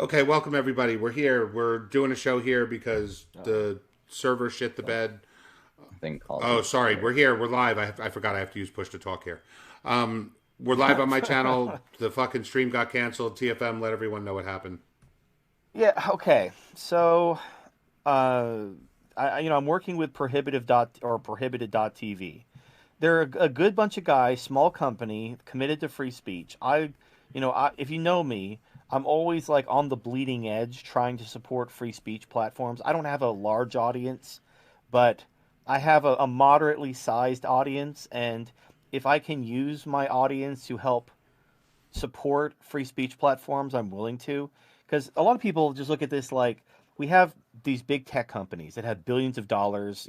Okay, welcome everybody. We're here. We're doing a show here because Oh, the server shit the some bed. thing Oh, causing sorry. We're error. here. We're live. I forgot I have to use push to talk here. We're live on my channel. The fucking stream got canceled. TFM, let everyone know what happened. Yeah, okay. So, uh, I'm working with prohibited.tv. They're a good bunch of guys, small company, committed to free speech. If you know me, I'm always like on the bleeding edge trying to support free speech platforms. I don't have a large audience, but I have a moderately sized audience, and if I can use my audience to help support free speech platforms, I'm willing to. Because a lot of people just look at this like we have these big tech companies that have billions of dollars,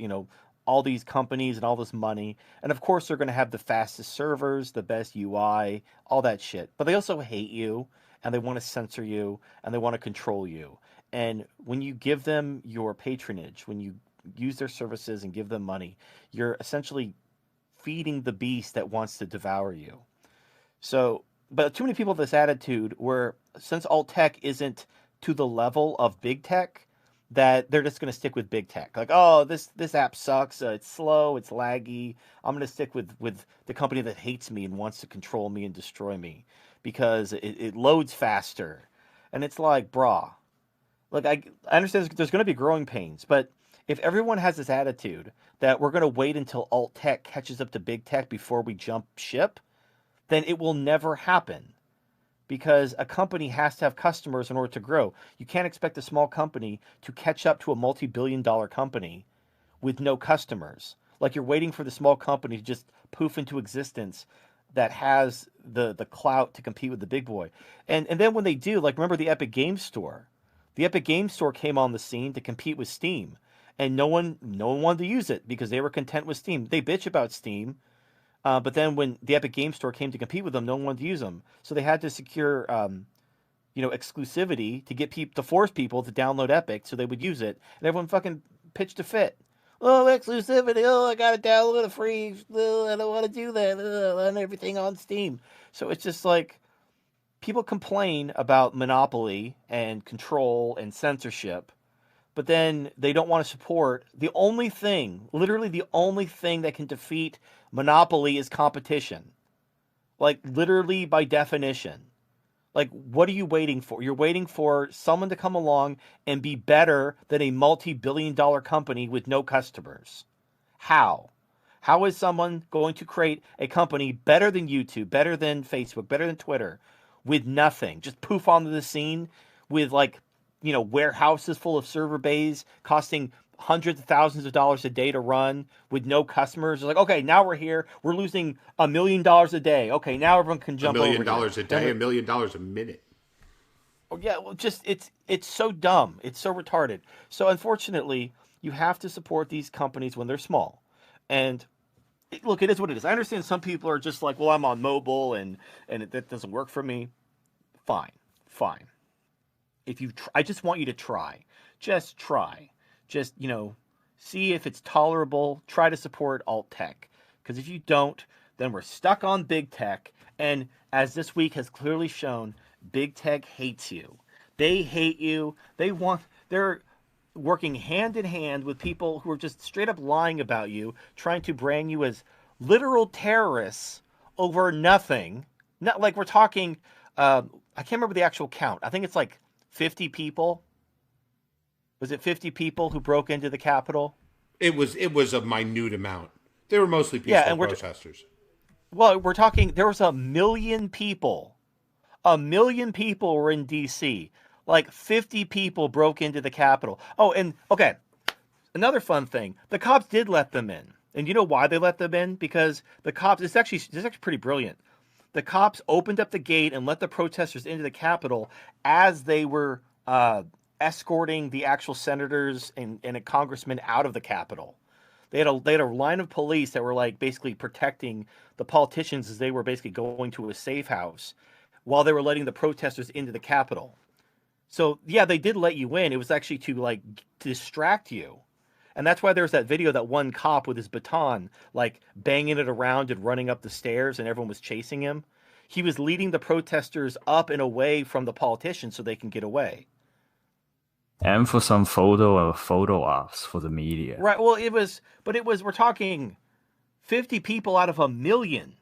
all these companies and all this money. And of course, they're going to have the fastest servers, the best UI, all that shit. But they also hate you and they want to censor you and they want to control you. And when you give them your patronage, when you use their services and give them money, you're essentially feeding the beast that wants to devour you. So, but too many people have this attitude where since alt tech isn't to the level of big tech, that they're just going to stick with big tech. Like, oh, this app sucks. It's slow. It's laggy. I'm going to stick with the company that hates me and wants to control me and destroy me because it loads faster. And it's like, brah. Look, I understand there's going to be growing pains, but if everyone has this attitude that we're going to wait until alt tech catches up to big tech before we jump ship, then it will never happen because a company has to have customers in order to grow. You can't expect a small company to catch up to a multi-billion-dollar company with no customers. Like you're waiting for the small company to just poof into existence that has the clout to compete with the big boy. And then when they do, like remember the Epic Games Store? The Epic Games Store came on the scene to compete with Steam, and no one wanted to use it because they were content with Steam. They bitch about Steam, but then when the Epic Game Store came to compete with them, no one wanted to use them. So they had to secure, exclusivity to get people to force people to download Epic so they would use it, and everyone fucking pitched a fit. Oh, exclusivity! Oh, I gotta download a free. Oh, I don't want to do that. And everything on Steam. So it's just like people complain about monopoly and control and censorship, but then they don't want to support the only thing, literally the only thing that can defeat monopoly is competition. Like literally by definition. Like what are you waiting for? You're waiting for someone to come along and be better than a multi-billion-dollar company with no customers. How? How is someone going to create a company better than YouTube, better than Facebook, better than Twitter with nothing? Just poof onto the scene with like, warehouses full of server bays costing hundreds of thousands of dollars a day to run with no customers. It's like, okay, now we're here. We're losing $1 million a day. Okay, now everyone can A jump million over here. dollars a Then day, $1 million a minute. oh, yeah, well, just it's so dumb. It's so retarded. So unfortunately, you have to support these companies when they're small. And look, it is what it is. I understand some people are just like, well, I'm on mobile and that doesn't work for me. Fine, fine. If I just want you to try. Just try. Just see if it's tolerable. Try to support alt tech. Because if you don't, then we're stuck on big tech. And as this week has clearly shown, big tech hates you. They hate you. They're working hand in hand with people who are just straight up lying about you, trying to brand you as literal terrorists over nothing. Not like we're talking. I can't remember the actual count. I think it's like 50 people. Was it 50 people who broke into the Capitol? It was a minute amount. They were mostly Yeah, peaceful and protesters. we're talking. There was 1 million people. 1 million people were in D.C. Like 50 people broke into the Capitol. Oh, and okay, another fun thing: the cops did let them in, and you know why they let them in? Because the cops. It's actually pretty brilliant. The cops opened up the gate and let the protesters into the Capitol as they were escorting the actual senators and a congressman out of the Capitol. They had a line of police that were like basically protecting the politicians as they were basically going to a safe house while they were letting the protesters into the Capitol. So yeah, they did let you in. It was actually to like distract you. And that's why there's that video that one cop with his baton like banging it around and running up the stairs and everyone was chasing him. He was leading the protesters up and away from the politicians so they can get away. And for some photo ops for the media. Right. Well, we're talking 50 people out of a million.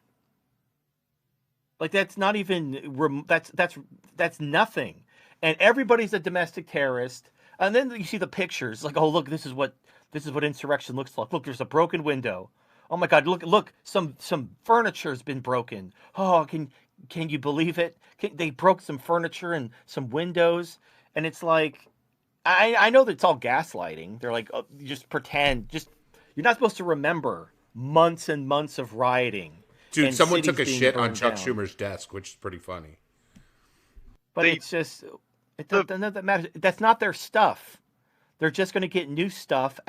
Like that's not even that's nothing. And everybody's a domestic terrorist. And then you see the pictures like, oh, look, this is what insurrection looks like. Look, there's a broken window. Oh my God, look, some furniture's been broken. Oh, can you believe it? They broke some furniture and some windows. And it's like, I know that it's all gaslighting. They're like, oh, just pretend. You're not supposed to remember months and months of rioting. Dude, someone took a shit on Chuck Schumer's desk, which is pretty funny. But it doesn't matter. That's not their stuff. They're just going to get new stuff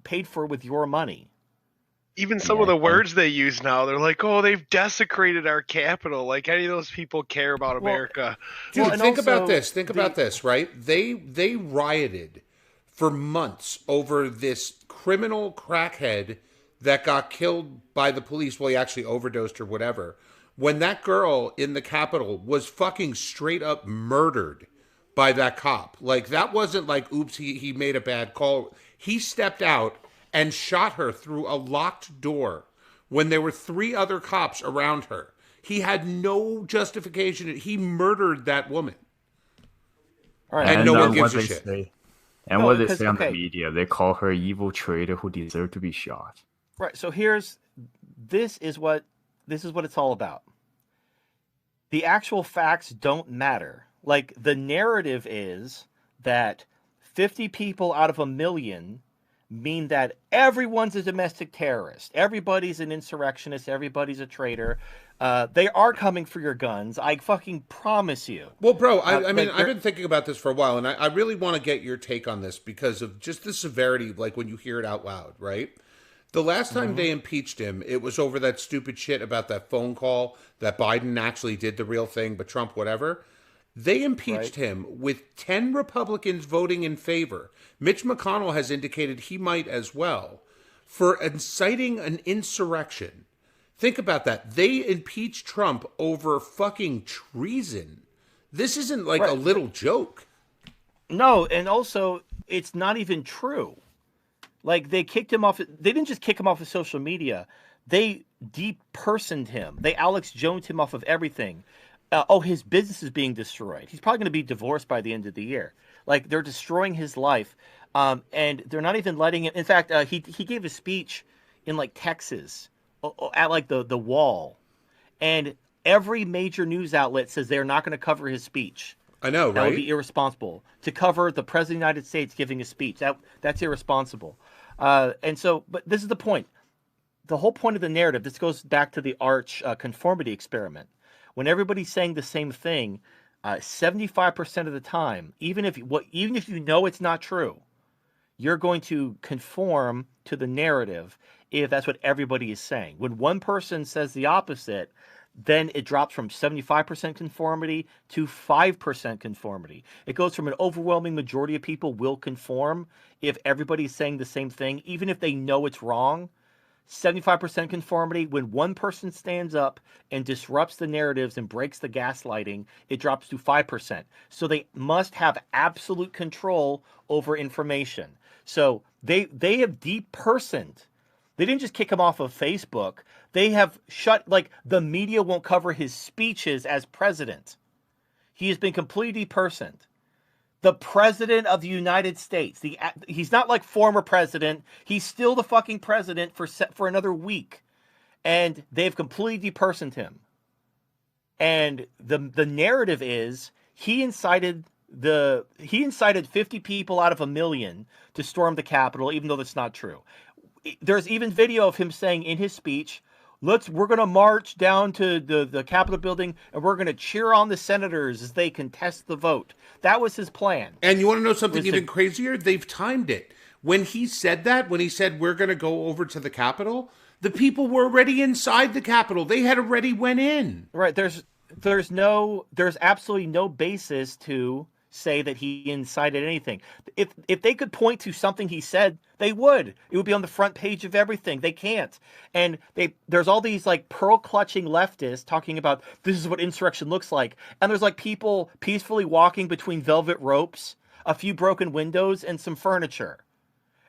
paid for with your money. Even some of the words they use now, they're like, "Oh, they've desecrated our capital." Like any of those people care about America. Dude, think about this. Think about this, right? They rioted for months over this criminal crackhead that got killed by the police. Well, he actually overdosed or whatever. When that girl in the Capitol was fucking straight up murdered by that cop. Like, that wasn't like, oops, he made a bad call. He stepped out and shot her through a locked door when there were 3 other cops around her. He had no justification. He murdered that woman. Right. And no one gives a shit. What they say on the media, they call her an evil traitor who deserved to be shot. Right. So this is what it's all about. The actual facts don't matter. Like, the narrative is that 50 people out of a million mean that everyone's a domestic terrorist. Everybody's an insurrectionist. Everybody's a traitor. They are coming for your guns. I fucking promise you. Well, bro, I mean, I've been thinking about this for a while, and I really want to get your take on this because of just the severity, like when you hear it out loud, right? The last time they impeached him, it was over that stupid shit about that phone call that Biden actually did the real thing, but Trump, whatever. They impeached him with 10 Republicans voting in favor. Mitch McConnell has indicated he might as well for inciting an insurrection. Think about that. They impeached Trump over fucking treason. This isn't like a little joke. No, and also, it's not even true. Like, they kicked him off. They didn't just kick him off of social media. They depersoned him. They Alex Jones him off of everything. His business is being destroyed. He's probably going to be divorced by the end of the year. Like, they're destroying his life. And they're not even letting him. In fact, he gave a speech in, like, Texas at, like, the wall. And every major news outlet says they're not going to cover his speech. I know, right? That would be irresponsible. To cover the President of the United States giving a speech, that's irresponsible. But this is the point. The whole point of the narrative, this goes back to the arch conformity experiment. When everybody's saying the same thing, 75% of the time, even if you know it's not true, you're going to conform to the narrative if that's what everybody is saying. When one person says the opposite, then it drops from 75% conformity to 5% conformity. It goes from an overwhelming majority of people will conform if everybody's saying the same thing, even if they know it's wrong. 75% conformity, when one person stands up and disrupts the narratives and breaks the gaslighting, it drops to 5%. So they must have absolute control over information. So they have depersoned. They didn't just kick him off of Facebook. They have shut, like, the media won't cover his speeches as president. He has been completely depersoned. The president of the United States. He's not like former president. He's still the fucking president for another week. And they've completely depersoned him. And the narrative is he incited 50 people out of a million to storm the Capitol, even though that's not true. There's even video of him saying in his speech, we're going to march down to the Capitol building and we're going to cheer on the senators as they contest the vote. That was his plan. And you want to know something even crazier? They've timed it. When he said we're going to go over to the Capitol, the people were already inside the Capitol. They had already went in. Right. There's absolutely no basis to say that he incited anything. If they could point to something he said, they would. It would be on the front page of everything. They can't. And there's all these like pearl clutching leftists talking about this is what insurrection looks like. And there's like people peacefully walking between velvet ropes, a few broken windows, and some furniture.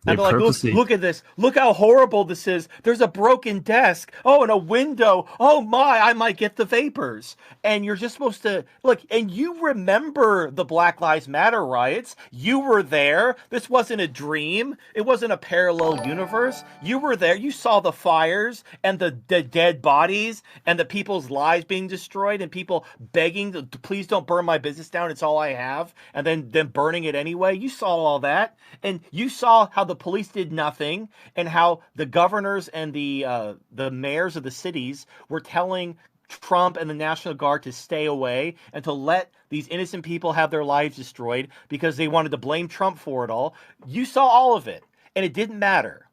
And they're like, look at this. Look how horrible this is. There's a broken desk. Oh, and a window. Oh, my, I might get the vapors. And you're just supposed to, look, and you remember the Black Lives Matter riots. You were there. This wasn't a dream. It wasn't a parallel universe. You were there. You saw the fires and the dead bodies and the people's lives being destroyed and people begging, to, please don't burn my business down. It's all I have. And then burning it anyway. You saw all that. And you saw how the police did nothing, and how the governors and the mayors of the cities were telling Trump and the National Guard to stay away and to let these innocent people have their lives destroyed because they wanted to blame Trump for it all. You saw all of it, and it didn't matter.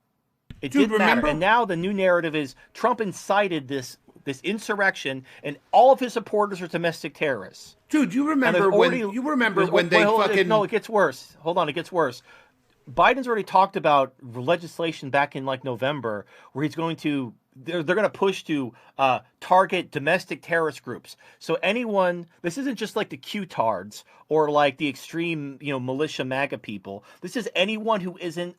It didn't matter. And now the new narrative is Trump incited this insurrection, and all of his supporters are domestic terrorists. Dude, you remember when they fucking... No, it gets worse. Hold on, it gets worse. Biden's already talked about legislation back in like November where he's going to they're going to push to target domestic terrorist groups. So anyone, this isn't just like the Q-tards or like the extreme, militia MAGA people. This is anyone who isn't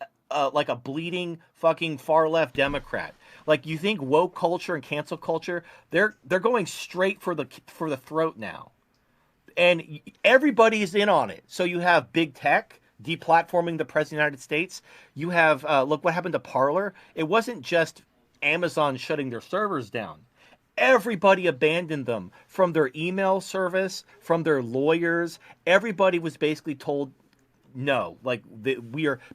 like a bleeding fucking far left Democrat. Like, you think woke culture and cancel culture, they're going straight for the throat now. And everybody's in on it. So you have big tech deplatforming the president of the United States. You have, look what happened to Parler. It wasn't just Amazon shutting their servers down. Everybody abandoned them, from their email service, from their lawyers. Everybody was basically told no, like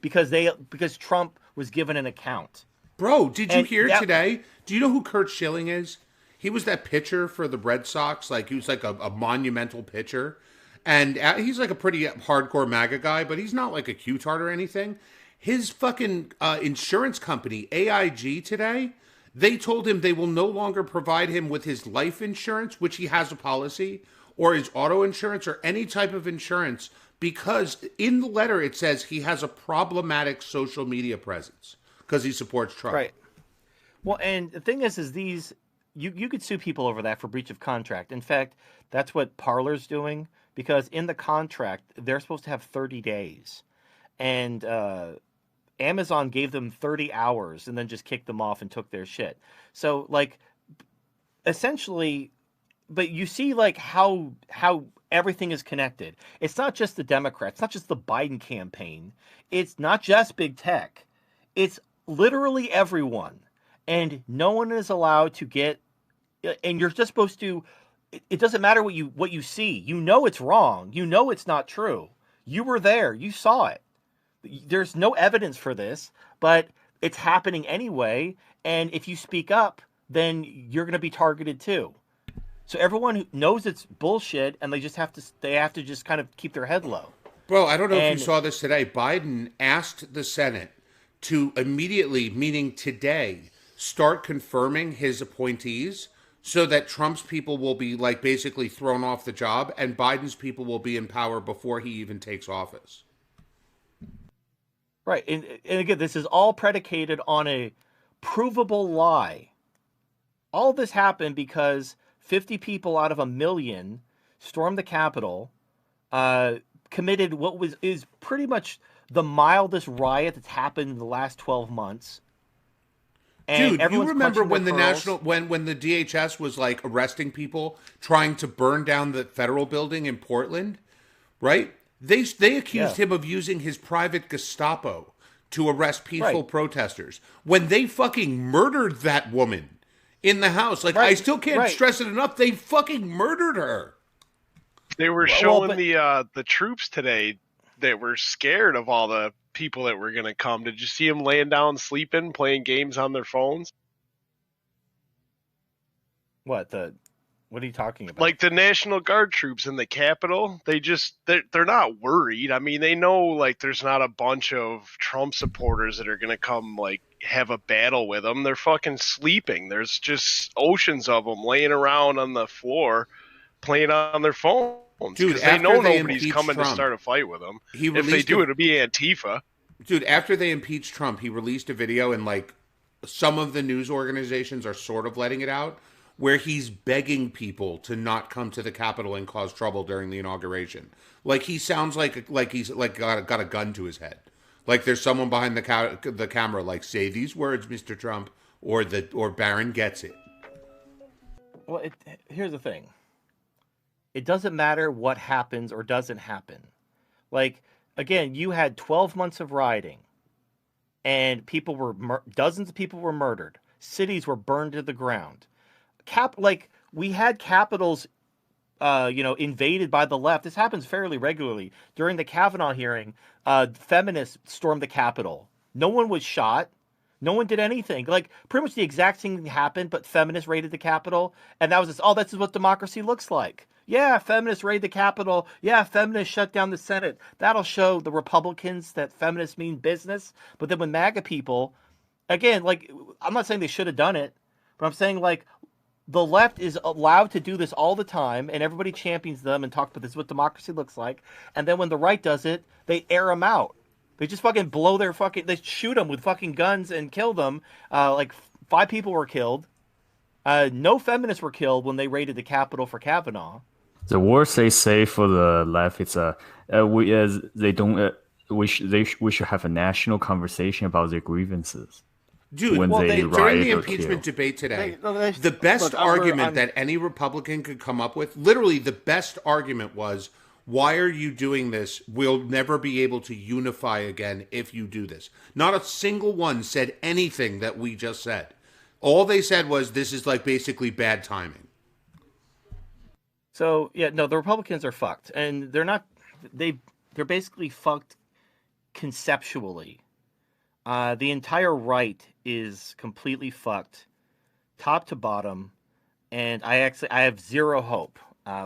because Trump was given an account. Bro, did you hear today? Do you know who Kurt Schilling is? He was that pitcher for the Red Sox. Like, he was like a monumental pitcher. And he's like a pretty hardcore MAGA guy, but he's not like a Q-tard or anything. His fucking insurance company, AIG, today, they told him they will no longer provide him with his life insurance, which he has a policy, or his auto insurance, or any type of insurance, because in the letter it says he has a problematic social media presence because he supports Trump. Right. Well, and the thing is these, you could sue people over that for breach of contract. In fact, that's what Parler's doing. Because in the contract, they're supposed to have 30 days. And Amazon gave them 30 hours and then just kicked them off and took their shit. So, like, essentially, but you see, like, how everything is connected. It's not just the Democrats. It's not just the Biden campaign. It's not just big tech. It's literally everyone. And no one is allowed to get... And you're just supposed to... It doesn't matter what you see. You know it's wrong. You know it's not true. You were there. You saw it. There's no evidence for this, but it's happening anyway. And if you speak up, then you're going to be targeted too. So everyone who knows it's bullshit, and they have to just kind of keep their head low. Bro, I don't know if you saw this today. Biden asked the Senate to immediately, meaning today, start confirming his appointees, so that Trump's people will be, like, basically thrown off the job, and Biden's people will be in power before he even takes office. Right. And again, this is all predicated on a provable lie. All this happened because 50 people out of 1 million stormed the Capitol, committed what is pretty much the mildest riot that's happened in the last 12 months. And dude, you remember when the when the DHS was like arresting people trying to burn down the federal building in Portland, right? They accused him of using his private Gestapo to arrest peaceful protesters when they fucking murdered that woman in the house. Like, I still can't stress it enough. They fucking murdered her. They were showing the troops today that were scared of all the people that were going to come. Did you see them laying down sleeping, playing games on their phones? What are you talking about? Like the National Guard troops in the Capitol, they're not worried. I mean, they know like there's not a bunch of Trump supporters that are going to come like have a battle with them. They're fucking sleeping. There's just oceans of them laying around on the floor playing on their phone. Dude, because they know they nobody's coming Trump, to start a fight with them. If they do, it'll be Antifa. Dude, after they impeached Trump, he released a video, and like some of the news organizations are sort of letting it out, where he's begging people to not come to the Capitol and cause trouble during the inauguration. Like he sounds like he's like got a gun to his head. Like there's someone behind the camera, like, say these words, Mr. Trump, or Barron gets it. Well, here's the thing. It doesn't matter what happens or doesn't happen. Like, again, you had 12 months of rioting, and dozens of people were murdered. Cities were burned to the ground. We had capitals, invaded by the left. This happens fairly regularly. During the Kavanaugh hearing, feminists stormed the Capitol. No one was shot. No one did anything. Like, pretty much the exact same thing happened, but feminists raided the Capitol, and that was this, this is what democracy looks like. Yeah, feminists raid the Capitol. Yeah, feminists shut down the Senate. That'll show the Republicans that feminists mean business. But then when MAGA people, again, like, I'm not saying they should have done it, but I'm saying, like, the left is allowed to do this all the time, and everybody champions them and talks about this is what democracy looks like. And then when the right does it, they air them out. They just fucking they shoot them with fucking guns and kill them. Like 5 people were killed. No feminists were killed when they raided the Capitol for Kavanaugh. The worst they say for the left is we should have a national conversation about their grievances. Dude, during the impeachment debate today, the best argument that any Republican could come up with, literally the best argument was, why are you doing this? We'll never be able to unify again if you do this. Not a single one said anything that we just said. All they said was, this is like basically bad timing. So, yeah, no, the Republicans are fucked. And they're basically fucked conceptually. The entire right is completely fucked, top to bottom, and I have zero hope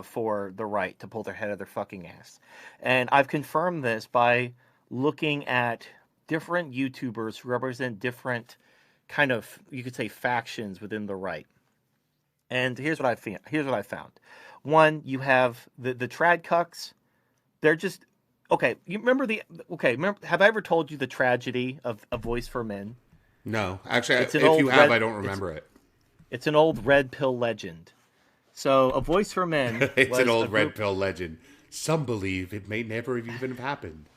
for the right to pull their head out of their fucking ass. And I've confirmed this by looking at different YouTubers who represent different kind of, you could say, factions within the right. And here's what I found. One, you have the trad cucks. They're just okay. Have I ever told you the tragedy of A Voice for Men? No, actually, if you have, I don't remember it. It's an old red pill legend. So, A Voice for Men. It's an old red pill legend. Some believe it may never even have happened.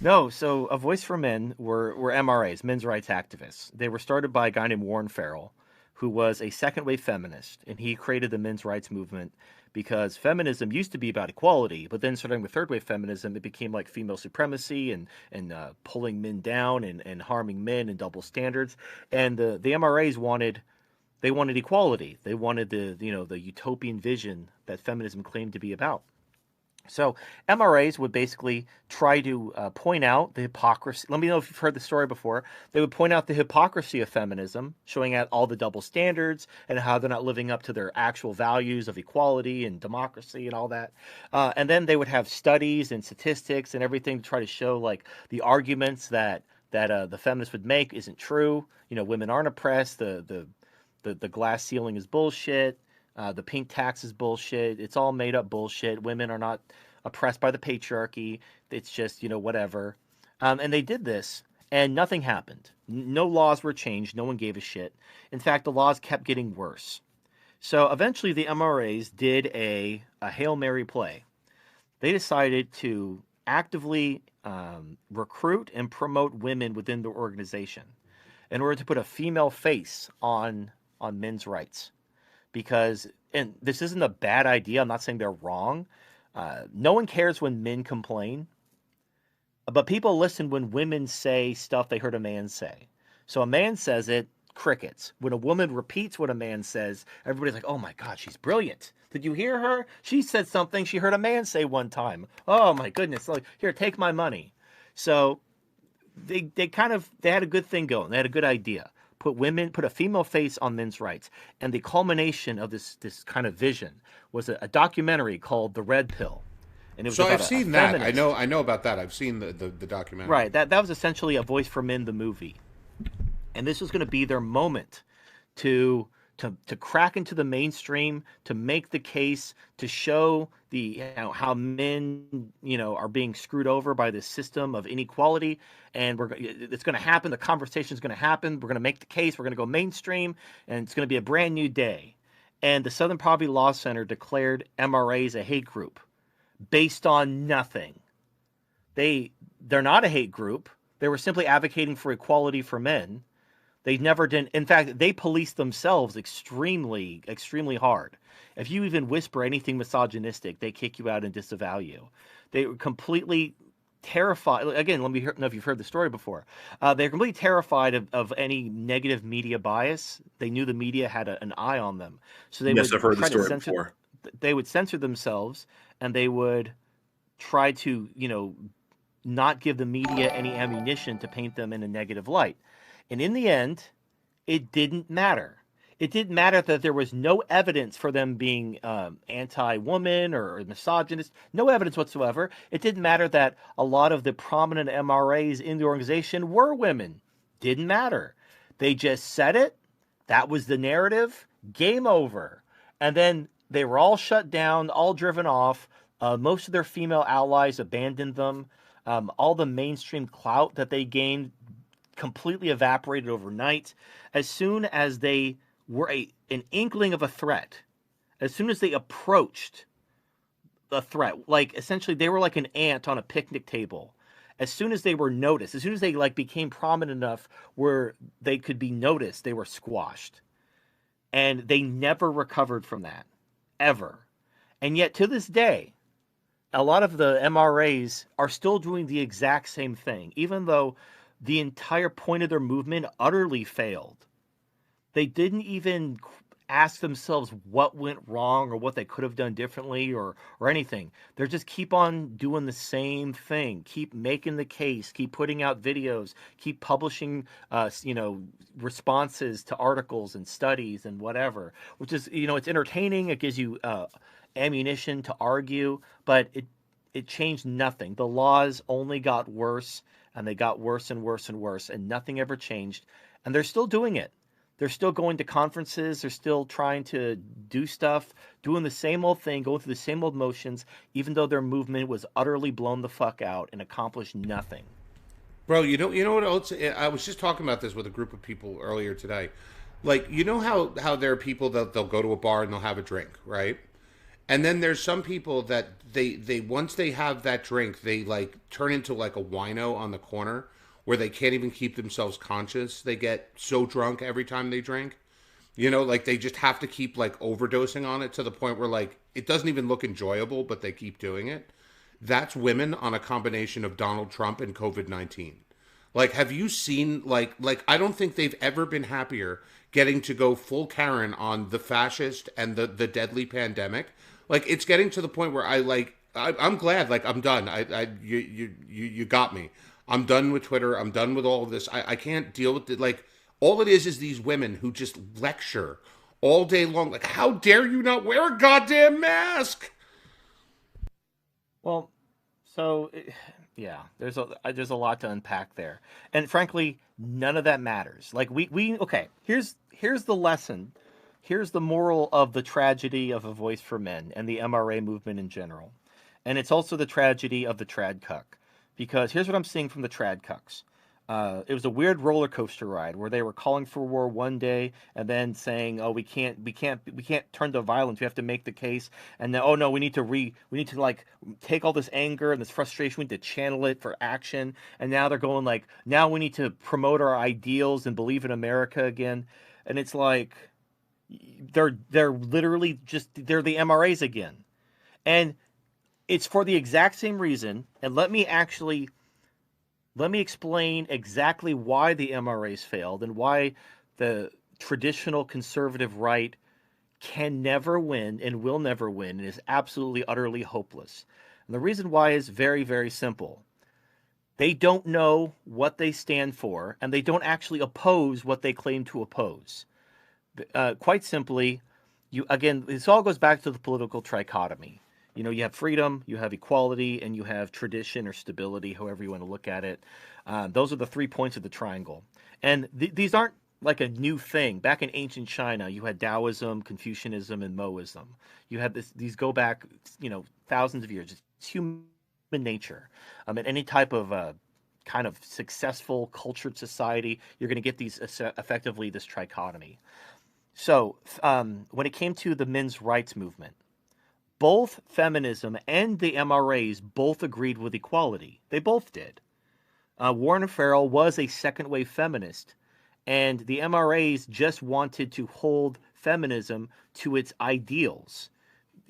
No, so A Voice for Men were MRAs, men's rights activists. They were started by a guy named Warren Farrell, who was a second-wave feminist, and he created the men's rights movement because feminism used to be about equality, but then starting with third-wave feminism, it became like female supremacy and pulling men down and harming men and double standards. And the MRAs wanted equality. They wanted the utopian vision that feminism claimed to be about. So MRAs would basically try to point out the hypocrisy. Let me know if you've heard the story before. They would point out the hypocrisy of feminism, showing out all the double standards and how they're not living up to their actual values of equality and democracy and all that. And then they would have studies and statistics and everything to try to show like the arguments that the feminists would make isn't true. Women aren't oppressed. The glass ceiling is bullshit. The pink tax is bullshit. It's all made up bullshit. Women are not oppressed by the patriarchy. It's just, whatever. And they did this, and nothing happened. No laws were changed. No one gave a shit. In fact, the laws kept getting worse. So eventually the MRAs did a Hail Mary play. They decided to actively recruit and promote women within the organization in order to put a female face on men's rights. Because, and this isn't a bad idea, I'm not saying they're wrong. No one cares when men complain, but people listen when women say stuff they heard a man say. So a man says it, crickets. When a woman repeats what a man says, everybody's like, oh my God, she's brilliant. Did you hear her? She said something she heard a man say one time. Oh my goodness. Like, here, take my money. So they had a good thing going. They had a good idea. Put a female face on men's rights. And the culmination of this kind of vision was a documentary called The Red Pill. And it was I've seen that. I know about that. I've seen the documentary. Right. That was essentially A Voice for Men, the movie. And this was going to be their moment to to crack into the mainstream, to make the case, to show how men are being screwed over by this system of inequality, and it's going to happen. The conversation is going to happen. We're going to make the case. We're going to go mainstream, and it's going to be a brand new day. And the Southern Poverty Law Center declared MRAs a hate group based on nothing. They're not a hate group. They were simply advocating for equality for men. They never did. In fact, they police themselves extremely, extremely hard. If you even whisper anything misogynistic, they kick you out and disavow you. They were completely terrified. Again, let me know if you've heard the story before. They're completely terrified of any negative media bias. They knew the media had an eye on them, so they would I've heard the try to story censor. before. They would censor themselves, and they would try to, not give the media any ammunition to paint them in a negative light. And in the end, it didn't matter. It didn't matter that there was no evidence for them being anti-woman or misogynist, no evidence whatsoever. It didn't matter that a lot of the prominent MRAs in the organization were women. Didn't matter. They just said it. That was the narrative. Game over. And then they were all shut down, all driven off. Most of their female allies abandoned them. All the mainstream clout that they gained completely evaporated overnight. As soon as they were an inkling of a threat, as soon as they approached the threat, like essentially they were like an ant on a picnic table. As soon as they were noticed, as soon as they became prominent enough where they could be noticed, they were squashed. And they never recovered from that, ever. And yet to this day, a lot of the MRAs are still doing the exact same thing, even though the entire point of their movement utterly failed. They didn't even ask themselves what went wrong or what they could have done differently or anything. They're just keep on doing the same thing, keep making the case, keep putting out videos, keep publishing, responses to articles and studies and whatever, which is, it's entertaining. It gives you ammunition to argue, but it changed nothing. The laws only got worse, and they got worse and worse and worse, and nothing ever changed. And they're still doing it. They're still going to conferences. They're still trying to do stuff, doing the same old thing, going through the same old motions, even though their movement was utterly blown the fuck out and accomplished nothing. Bro, you know what else? I was just talking about this with a group of people earlier today. Like, how there are people that they'll go to a bar and they'll have a drink, right? And then there's some people that they once they have that drink, they turn into a wino on the corner where they can't even keep themselves conscious. They get so drunk every time they drink. They just have to keep overdosing on it to the point where it doesn't even look enjoyable, but they keep doing it. That's women on a combination of Donald Trump and COVID-19. Have you seen I don't think they've ever been happier getting to go full Karen on the fascist and the deadly pandemic. It's getting to the point where I'm glad. I'm done. You got me. I'm done with Twitter. I'm done with all of this. I can't deal with it. All it is these women who just lecture all day long. How dare you not wear a goddamn mask? Well, so yeah, there's a lot to unpack there, and frankly, none of that matters. Okay. Here's the lesson. Here's the moral of the tragedy of A Voice for Men and the MRA movement in general. And it's also the tragedy of the trad cuck. Because here's what I'm seeing from the trad cucks. It was a weird roller coaster ride where they were calling for war one day and then saying, "Oh, we can't turn to violence. We have to make the case." And then, "Oh no, we need to take all this anger and this frustration. We need to channel it for action." And now they're going "Now we need to promote our ideals and believe in America again." And it's they're literally they're the MRAs again, and it's for the exact same reason. And let me explain exactly why the MRAs failed and why the traditional conservative right can never win and will never win and is absolutely utterly hopeless. And the reason why is very, very simple. They don't know what they stand for, and they don't actually oppose what they claim to oppose. Quite simply, this all goes back to the political trichotomy. You have freedom, you have equality, and you have tradition or stability, however you want to look at it. Those are the 3 points of the triangle. And these aren't like a new thing. Back in ancient China, you had Taoism, Confucianism, and Moism. You had these go back, thousands of years. It's human nature. In any type of kind of successful cultured society, you're going to get these effectively this trichotomy. So when it came to the men's rights movement, both feminism and the MRAs both agreed with equality. They both did. Warren Farrell was a second wave feminist, and the MRAs just wanted to hold feminism to its ideals.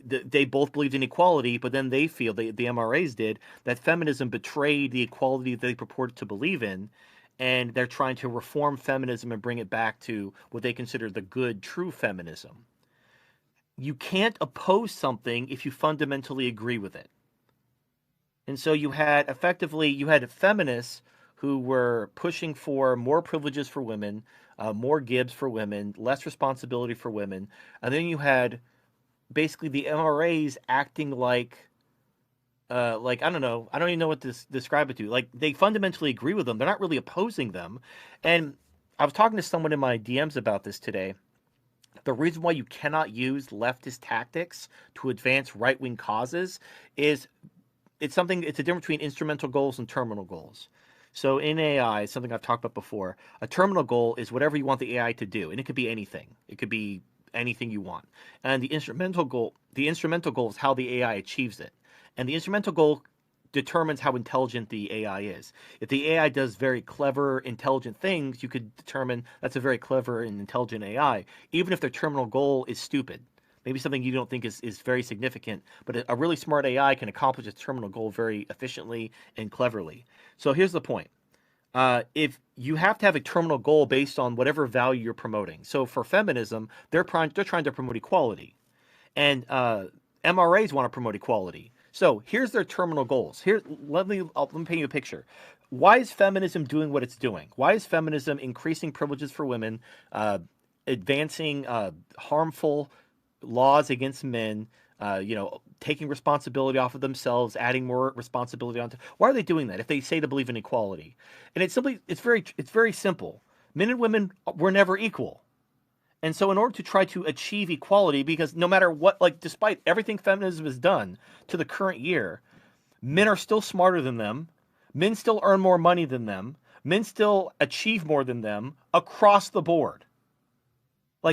They both believed in equality, but then they feel, the MRAs did, that feminism betrayed the equality they purported to believe in, and they're trying to reform feminism and bring it back to what they consider the good, true feminism. You can't oppose something if you fundamentally agree with it. And so you had feminists who were pushing for more privileges for women, more gibs for women, less responsibility for women. And then you had basically the MRAs acting like I don't know. I don't even know what to describe it to. Like, they fundamentally agree with them. They're not really opposing them. And I was talking to someone in my DMs about this today. The reason why you cannot use leftist tactics to advance right-wing causes is it's a difference between instrumental goals and terminal goals. So in AI, something I've talked about before, a terminal goal is whatever you want the AI to do, and it could be anything. It could be anything you want. And the instrumental goal is how the AI achieves it. And the instrumental goal determines how intelligent the AI is. If the AI does very clever, intelligent things, you could determine that's a very clever and intelligent AI, even if their terminal goal is stupid. Maybe something you don't think is very significant, but a really smart AI can accomplish its terminal goal very efficiently and cleverly. So here's the point. If you have to have a terminal goal based on whatever value you're promoting. So for feminism, they're trying to promote equality. And MRAs want to promote equality. So here's their terminal goals. Let me paint you a picture. Why is feminism doing what it's doing? Why is feminism increasing privileges for women, advancing harmful laws against men, taking responsibility off of themselves, adding more responsibility onto? Why are they doing that if they say they believe in equality? And it's very simple. Men and women were never equal. And so in order to try to achieve equality, because no matter what, despite everything feminism has done to the current year, men are still smarter than them. Men still earn more money than them. Men still achieve more than them across the board.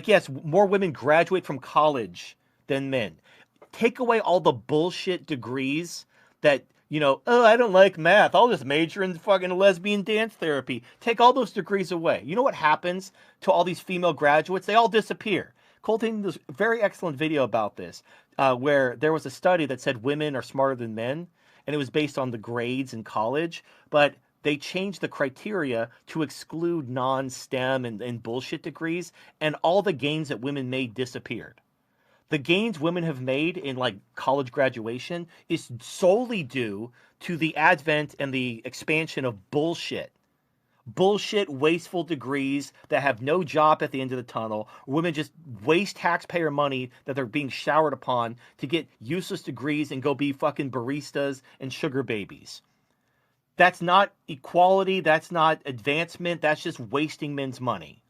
Yes, more women graduate from college than men. Take away all the bullshit degrees that, I don't like math. I'll just major in fucking lesbian dance therapy. Take all those degrees away. You know what happens to all these female graduates? They all disappear. Colton does a very excellent video about this, where there was a study that said women are smarter than men, and it was based on the grades in college, but they changed the criteria to exclude non-STEM and bullshit degrees, and all the gains that women made disappeared. The gains women have made in college graduation is solely due to the advent and the expansion of bullshit, wasteful degrees that have no job at the end of the tunnel. Women just waste taxpayer money that they're being showered upon to get useless degrees and go be fucking baristas and sugar babies. That's not equality. That's not advancement. That's just wasting men's money.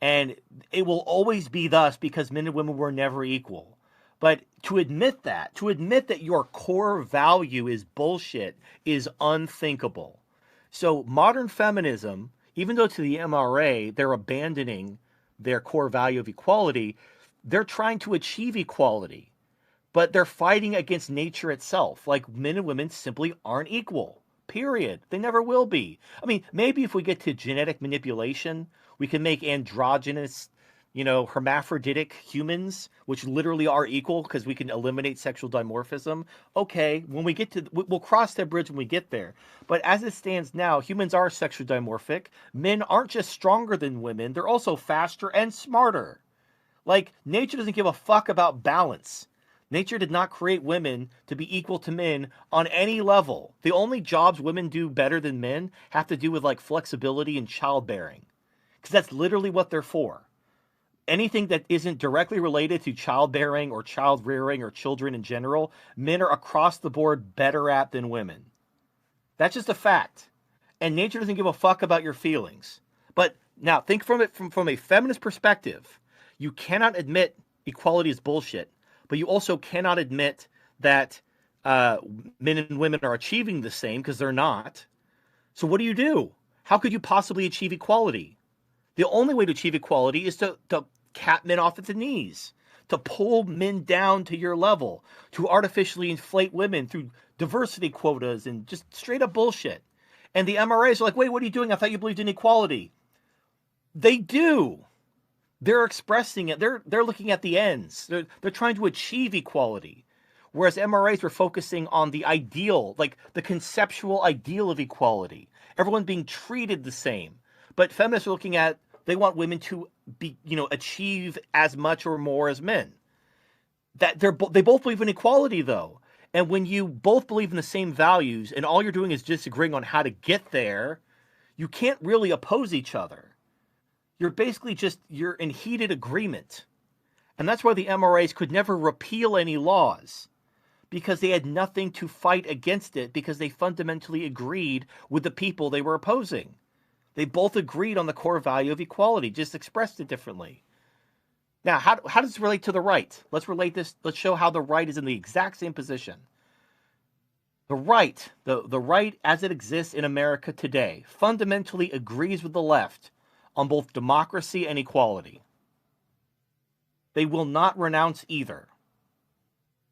And it will always be thus because men and women were never equal. But to admit that your core value is bullshit is unthinkable. So modern feminism, even though to the MRA they're abandoning their core value of equality, they're trying to achieve equality. But they're fighting against nature itself. Men and women simply aren't equal. Period. They never will be. I mean, maybe if we get to genetic manipulation, we can make androgynous, hermaphroditic humans, which literally are equal because we can eliminate sexual dimorphism. Okay, we'll cross that bridge when we get there. But as it stands now, humans are sexually dimorphic. Men aren't just stronger than women, they're also faster and smarter. Nature doesn't give a fuck about balance. Nature did not create women to be equal to men on any level. The only jobs women do better than men have to do with flexibility and childbearing. Because that's literally what they're for. Anything that isn't directly related to childbearing or child rearing or children in general, men are across the board better at than women. That's just a fact. And nature doesn't give a fuck about your feelings. But Now, think from a feminist perspective. You cannot admit equality is bullshit, but you also cannot admit that men and women are achieving the same, because they're not. So what do? How could you possibly achieve equality? The only way to achieve equality is to cap men off at the knees, to pull men down to your level, to artificially inflate women through diversity quotas and just straight up bullshit. And the MRAs are like, wait, what are you doing? I thought you believed in equality. They do. They're expressing it. They're looking at the ends. They're trying to achieve equality. Whereas MRAs were focusing on the ideal, like the conceptual ideal of equality. Everyone being treated the same. But feminists are looking at, they want women to be, achieve as much or more as men. That they both believe in equality, though. And when you both believe in the same values and all you're doing is disagreeing on how to get there, you can't really oppose each other. You're basically you're in heated agreement. And that's why the MRAs could never repeal any laws, because they had nothing to fight against it, because they fundamentally agreed with the people they were opposing. They both agreed on the core value of equality, just expressed it differently. Now, how does this relate to the right? Let's show how the right is in the exact same position. The right as it exists in America today, fundamentally agrees with the left on both democracy and equality. They will not renounce either.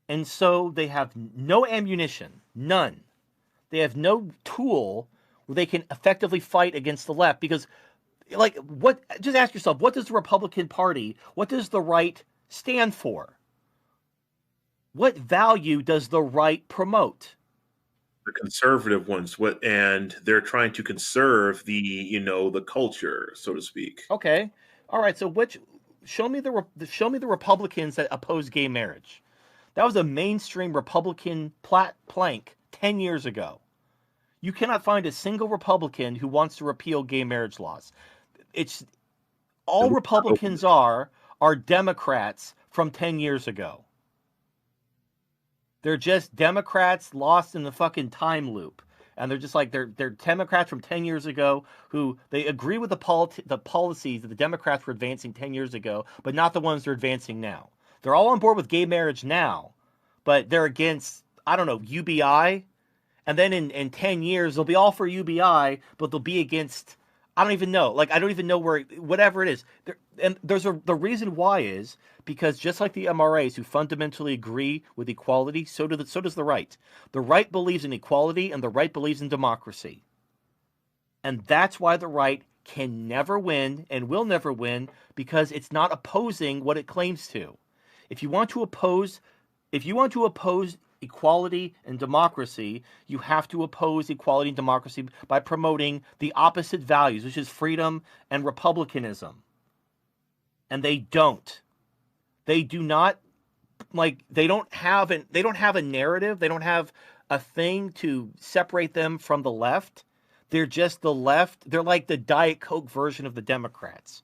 And so they have no ammunition, none. They have no tool where they can effectively fight against the left, because just ask yourself, what does the Republican Party, what does the right stand for? What value does the right promote? The conservative ones, and they're trying to conserve the culture, so to speak. Okay. All right, so show me the Republicans that oppose gay marriage. That was a mainstream Republican plank 10 years ago. You cannot find a single Republican who wants to repeal gay marriage laws. All Republicans are Democrats from 10 years ago. They're just Democrats lost in the fucking time loop. And they're just like, they're Democrats from 10 years ago who they agree with the policies that the Democrats were advancing 10 years ago, but not the ones they're advancing now. They're all on board with gay marriage now, but they're against, UBI. And then in 10 years, they'll be all for UBI, but they'll be against, I don't even know. I don't even know whatever it is. The reason why is because just like the MRAs who fundamentally agree with equality, so does the right. The right believes in equality and the right believes in democracy. And that's why the right can never win and will never win, because it's not opposing what it claims to. If you want to oppose equality and democracy, you have to oppose equality and democracy by promoting the opposite values, which is freedom and republicanism. And they don't. They do not, they don't have a narrative. They don't have a thing to separate them from the left. They're just the left. They're like the Diet Coke version of the Democrats.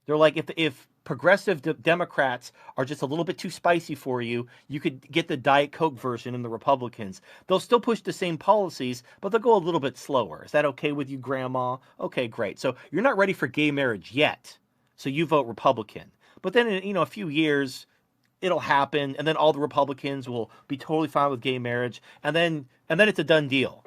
They're like, if progressive Democrats are just a little bit too spicy for you, you could get the Diet Coke version in the Republicans. They'll still push the same policies, but they'll go a little bit slower. Is that okay with you, Grandma? Okay, great. So you're not ready for gay marriage yet, so you vote Republican. But then in a few years, it'll happen, and then all the Republicans will be totally fine with gay marriage, and then it's a done deal.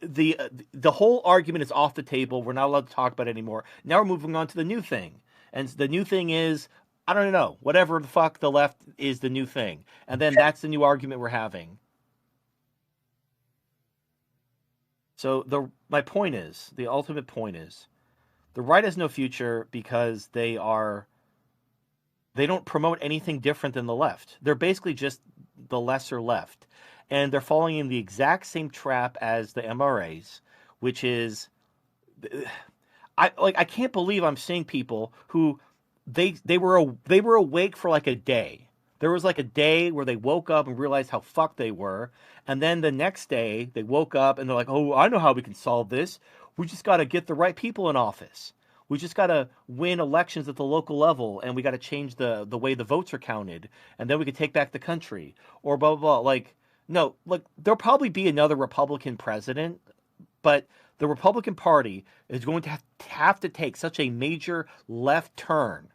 The whole argument is off the table. We're not allowed to talk about it anymore. Now we're moving on to the new thing. And the new thing is, I don't know, whatever the fuck the left is the new thing. And then that's the new argument we're having. So my point is, the ultimate point is, the right has no future because they don't promote anything different than the left. They're basically just the lesser left. And they're falling in the exact same trap as the MRAs, which is, I can't believe I'm seeing people who they were awake for like a day. There was like a day where they woke up and realized how fucked they were, and then the next day they woke up and they're like, "Oh, I know how we can solve this. We just got to get the right people in office. We just got to win elections at the local level, and we got to change the way the votes are counted, and then we can take back the country." Or blah blah blah. No, there'll probably be another Republican president, but the Republican Party is going to have to take such a major left turn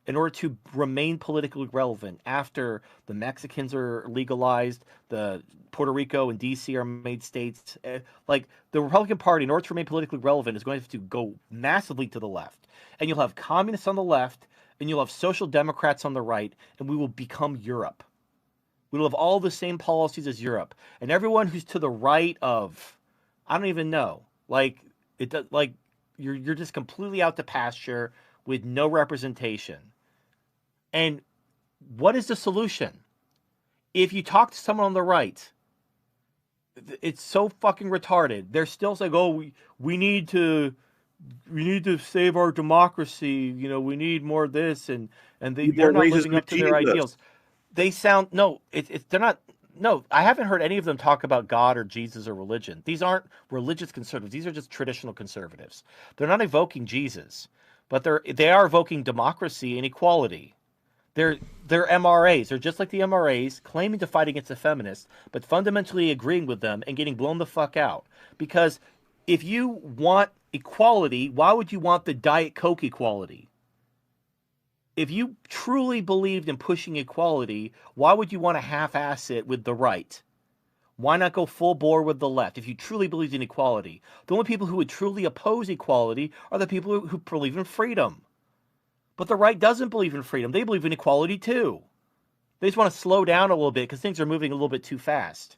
in order to remain politically relevant after the Mexicans are legalized, the Puerto Rico and D.C. are made states. Like, the Republican Party, in order to remain politically relevant, is going to have to go massively to the left. And you'll have communists on the left, and you'll have social democrats on the right, and we will become Europe. We will have all the same policies as Europe. And everyone who's to the right of, I don't even know, like, you're just completely out to pasture with no representation. And what is the solution? If you talk to someone on the right, it's so fucking retarded. They're still saying, "Oh, we need to save our democracy. You know, we need more of this," and they're not living up to their ideals. They sound they're not. No, I haven't heard any of them talk about God or Jesus or religion. These aren't religious conservatives. These are just traditional conservatives. They're not evoking Jesus, but they are evoking democracy and equality. They're MRAs. They're just like the MRAs, claiming to fight against the feminists, but fundamentally agreeing with them and getting blown the fuck out. Because if you want equality, why would you want the Diet Coke equality? If you truly believed in pushing equality, why would you want to half-ass it with the right? Why not go full bore with the left if you truly believed in equality? The only people who would truly oppose equality are the people who believe in freedom. But the right doesn't believe in freedom. They believe in equality too. They just want to slow down a little bit because things are moving a little bit too fast.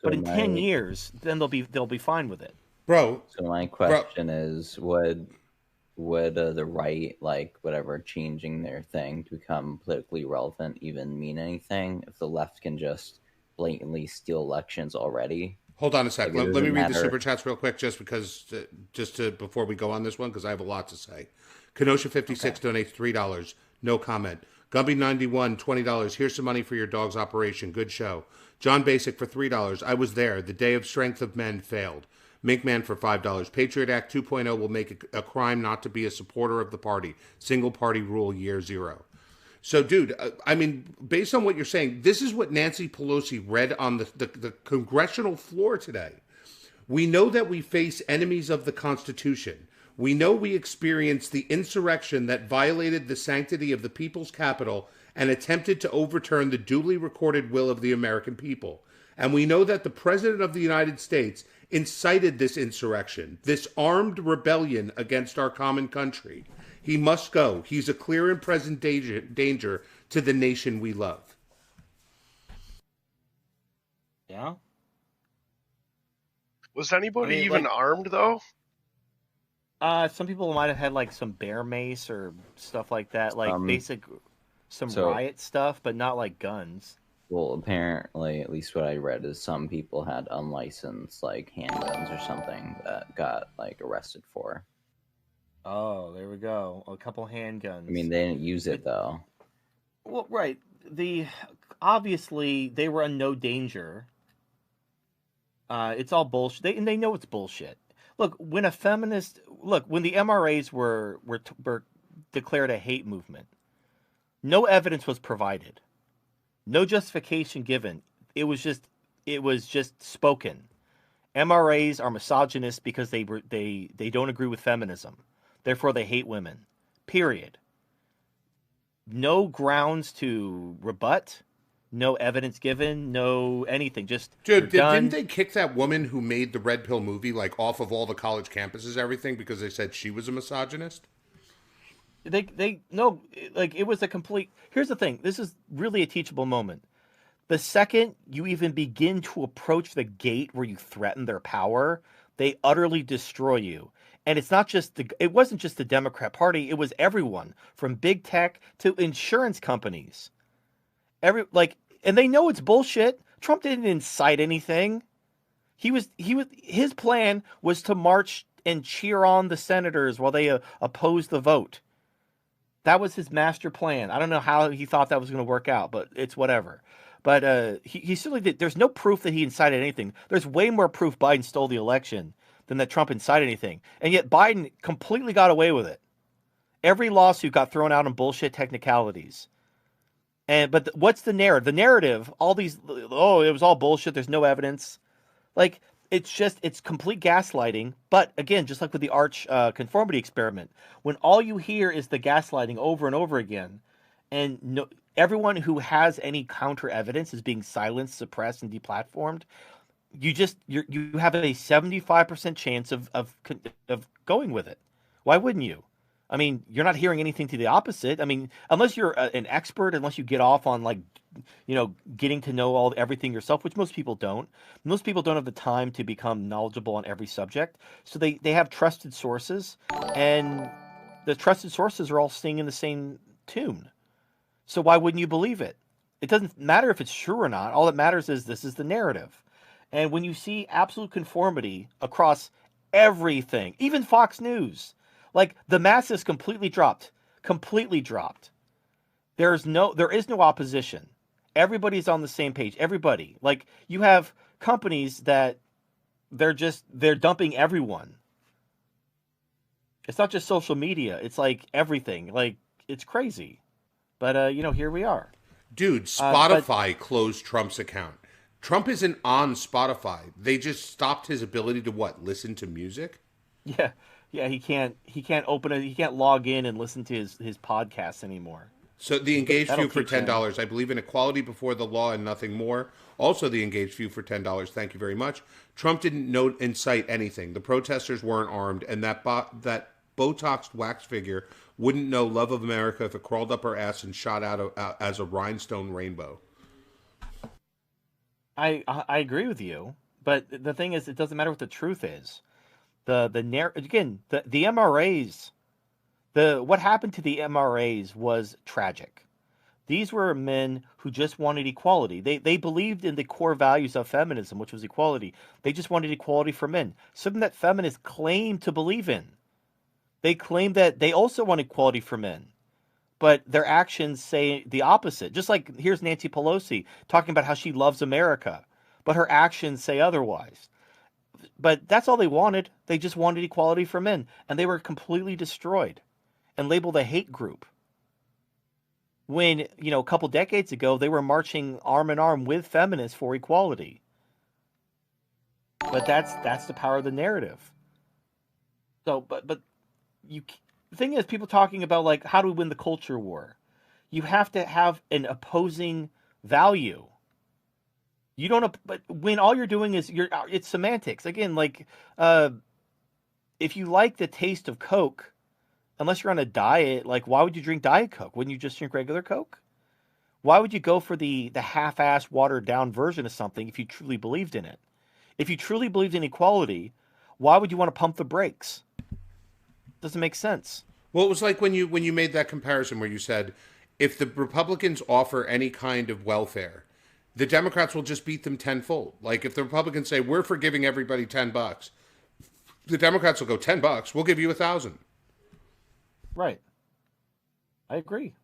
So but in 10 years, then they'll be fine with it. Bro. So my question is, would the right, like, whatever, changing their thing to become politically relevant even mean anything if the left can just blatantly steal elections already? Hold on a sec. Let me read the super chats real quick, before we go on this one, because I have a lot to say. Kenosha56 donates $3. No comment. Gumby91, $20. Here's some money for your dog's operation. Good show. John Basic for $3. I was there. The day of strength of men failed. Minkman for $5. Patriot Act 2.0 will make it a crime not to be a supporter of the party. Single party rule year zero. So, dude, I mean, based on what you're saying, this is what Nancy Pelosi read on the congressional floor today. We know that we face enemies of the Constitution. We know we experienced the insurrection that violated the sanctity of the people's capital and attempted to overturn the duly recorded will of the American people. And we know that the President of the United States incited this insurrection, this armed rebellion against our common country. He must go. He's a clear and present danger to the nation we love. Yeah. Was anybody even armed, though? Some people might have had, like, some bear mace or stuff like that, like some riot stuff, but not like guns. Well, apparently, at least what I read is some people had unlicensed, like, handguns or something that got, like, arrested for. Oh, there we go. A couple handguns. I mean, they didn't use it, though. Well, right. Obviously, they were in no danger. It's all bullshit. And they know it's bullshit. Look, when the MRAs were declared a hate movement, no evidence was provided. No justification given. It was just spoken. MRAs are misogynist because they don't agree with feminism. Therefore, they hate women. Period. No grounds to rebut. No evidence given. No anything. Just dude, didn't they kick that woman who made the Red Pill movie off of all the college campuses, everything, because they said she was a misogynist? It was a complete. Here's the thing. This is really a teachable moment. The second you even begin to approach the gate where you threaten their power, they utterly destroy you. And it wasn't just the Democrat Party. It was everyone from big tech to insurance companies. And they know it's bullshit. Trump didn't incite anything. His plan was to march and cheer on the senators while they opposed the vote. That was his master plan. I don't know how he thought that was going to work out, but it's whatever. But he certainly did. There's no proof that he incited anything. There's way more proof Biden stole the election than that Trump incited anything. And yet Biden completely got away with it. Every lawsuit got thrown out on bullshit technicalities. But what's the narrative? The narrative, all these, it was all bullshit. There's no evidence. Like, it's complete gaslighting. But again, just like with the arch conformity experiment, when all you hear is the gaslighting over and over again, and no, everyone who has any counter evidence is being silenced, suppressed, and deplatformed, you have a 75% chance of going with it. Why wouldn't you? I mean, you're not hearing anything to the opposite. I mean, unless you're an expert, unless you get off on like, getting to know everything yourself, which most people don't. Most people don't have the time to become knowledgeable on every subject. So they have trusted sources, and the trusted sources are all singing the same tune. So why wouldn't you believe it? It doesn't matter if it's true or not. All that matters is this is the narrative. And when you see absolute conformity across everything, even Fox News, like the mask is completely dropped. There is no opposition. Everybody's on the same page. Everybody. Like you have companies that they're dumping everyone. It's not just social media. It's like everything. Like it's crazy. But here we are. Dude, Spotify closed Trump's account. Trump isn't on Spotify. They just stopped his ability to listen to music? Yeah. Yeah, he can't open it. He can't log in and listen to his podcasts anymore. So the engaged view for $10. I believe in equality before the law and nothing more. Also the engaged view for $10. Thank you very much. Trump didn't incite anything. The protesters weren't armed, and that Botoxed wax figure wouldn't know love of America if it crawled up her ass and shot out as a rhinestone rainbow. I agree with you, but the thing is, it doesn't matter what the truth is. The MRAs, what happened to the MRAs was tragic. These were men who just wanted equality. They believed in the core values of feminism, which was equality. They just wanted equality for men, something that feminists claim to believe in. They claim that they also want equality for men, but their actions say the opposite. Just like here's Nancy Pelosi talking about how she loves America, but her actions say otherwise. But that's all they wanted. They just wanted equality for men, and they were completely destroyed and labeled a hate group. When, a couple decades ago, they were marching arm in arm with feminists for equality. But that's the power of the narrative. So, but the thing is, people talking about like, how do we win the culture war? You have to have an opposing value. You don't, but when all you're doing is it's semantics. Again, like, if you like the taste of Coke, unless you're on a diet, like, why would you drink Diet Coke? Wouldn't you just drink regular Coke? Why would you go for the half-assed, watered-down version of something if you truly believed in it? If you truly believed in equality, why would you want to pump the brakes? Doesn't make sense. Well, it was like when you made that comparison where you said, if the Republicans offer any kind of welfare, the Democrats will just beat them tenfold. Like if the Republicans say, we're for giving everybody $10, the Democrats will go, $10, we'll give you 1,000. Right. I agree.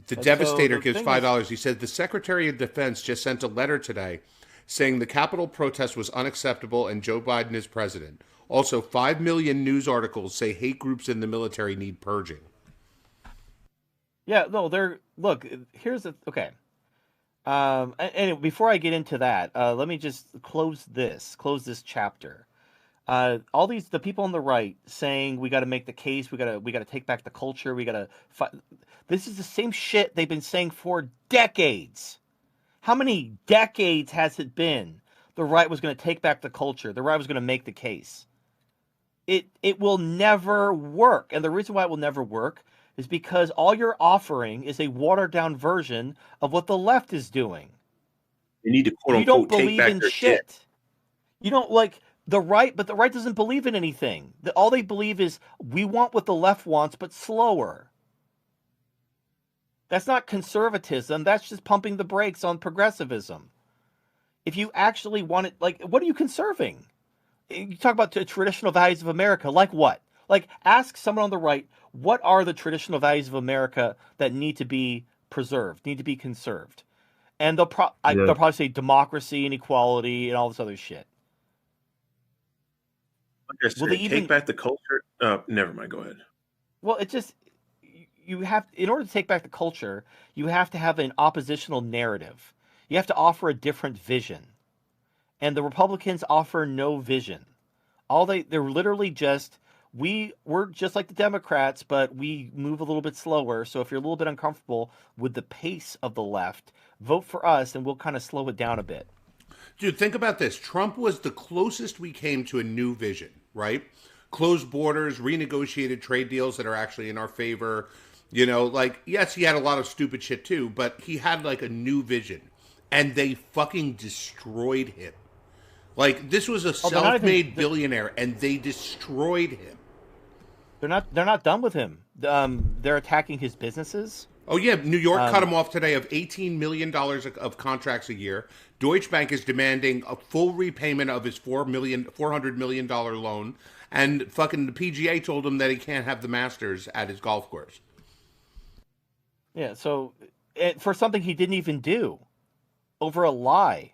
The Devastator gives $5. He said, the Secretary of Defense just sent a letter today saying the Capitol protest was unacceptable and Joe Biden is president. Also, 5 million news articles say hate groups in the military need purging. Yeah, no, okay. And before I get into that, let me just close this chapter. All the people on the right saying we got to make the case, we got to take back the culture, we got to fight. This is the same shit they've been saying for decades. How many decades has it been? The right was going to take back the culture. The right was going to make the case. It will never work, and the reason why it will never work is because all you're offering is a watered-down version of what the left is doing. They need to quote-unquote take back their shit. You don't like the right, but the right doesn't believe in anything. All they believe is we want what the left wants, but slower. That's not conservatism. That's just pumping the brakes on progressivism. If you actually want it, like, what are you conserving? You talk about the traditional values of America. Like what? Like, ask someone on the right, what are the traditional values of America that need to be preserved, need to be conserved? And they'll probably say democracy and equality and all this other shit. Like I said, take back the culture. Never mind. Go ahead. Well, it just, you have, in order to take back the culture, you have to have an oppositional narrative. You have to offer a different vision. and the Republicans offer no vision. They're literally just, we're just like the Democrats, but we move a little bit slower. So if you're a little bit uncomfortable with the pace of the left, vote for us and we'll kind of slow it down a bit. Dude, think about this. Trump was the closest we came to a new vision, right? Closed borders, renegotiated trade deals that are actually in our favor. Like, yes, he had a lot of stupid shit too, but he had like a new vision. And they fucking destroyed him. Like, this was a self-made billionaire, and they destroyed him. They're not done with him. They're attacking his businesses. Oh, yeah. New York cut him off today of $18 million of contracts a year. Deutsche Bank is demanding a full repayment of his $400 million loan. And fucking the PGA told him that he can't have the Masters at his golf course. Yeah, so for something he didn't even do, over a lie.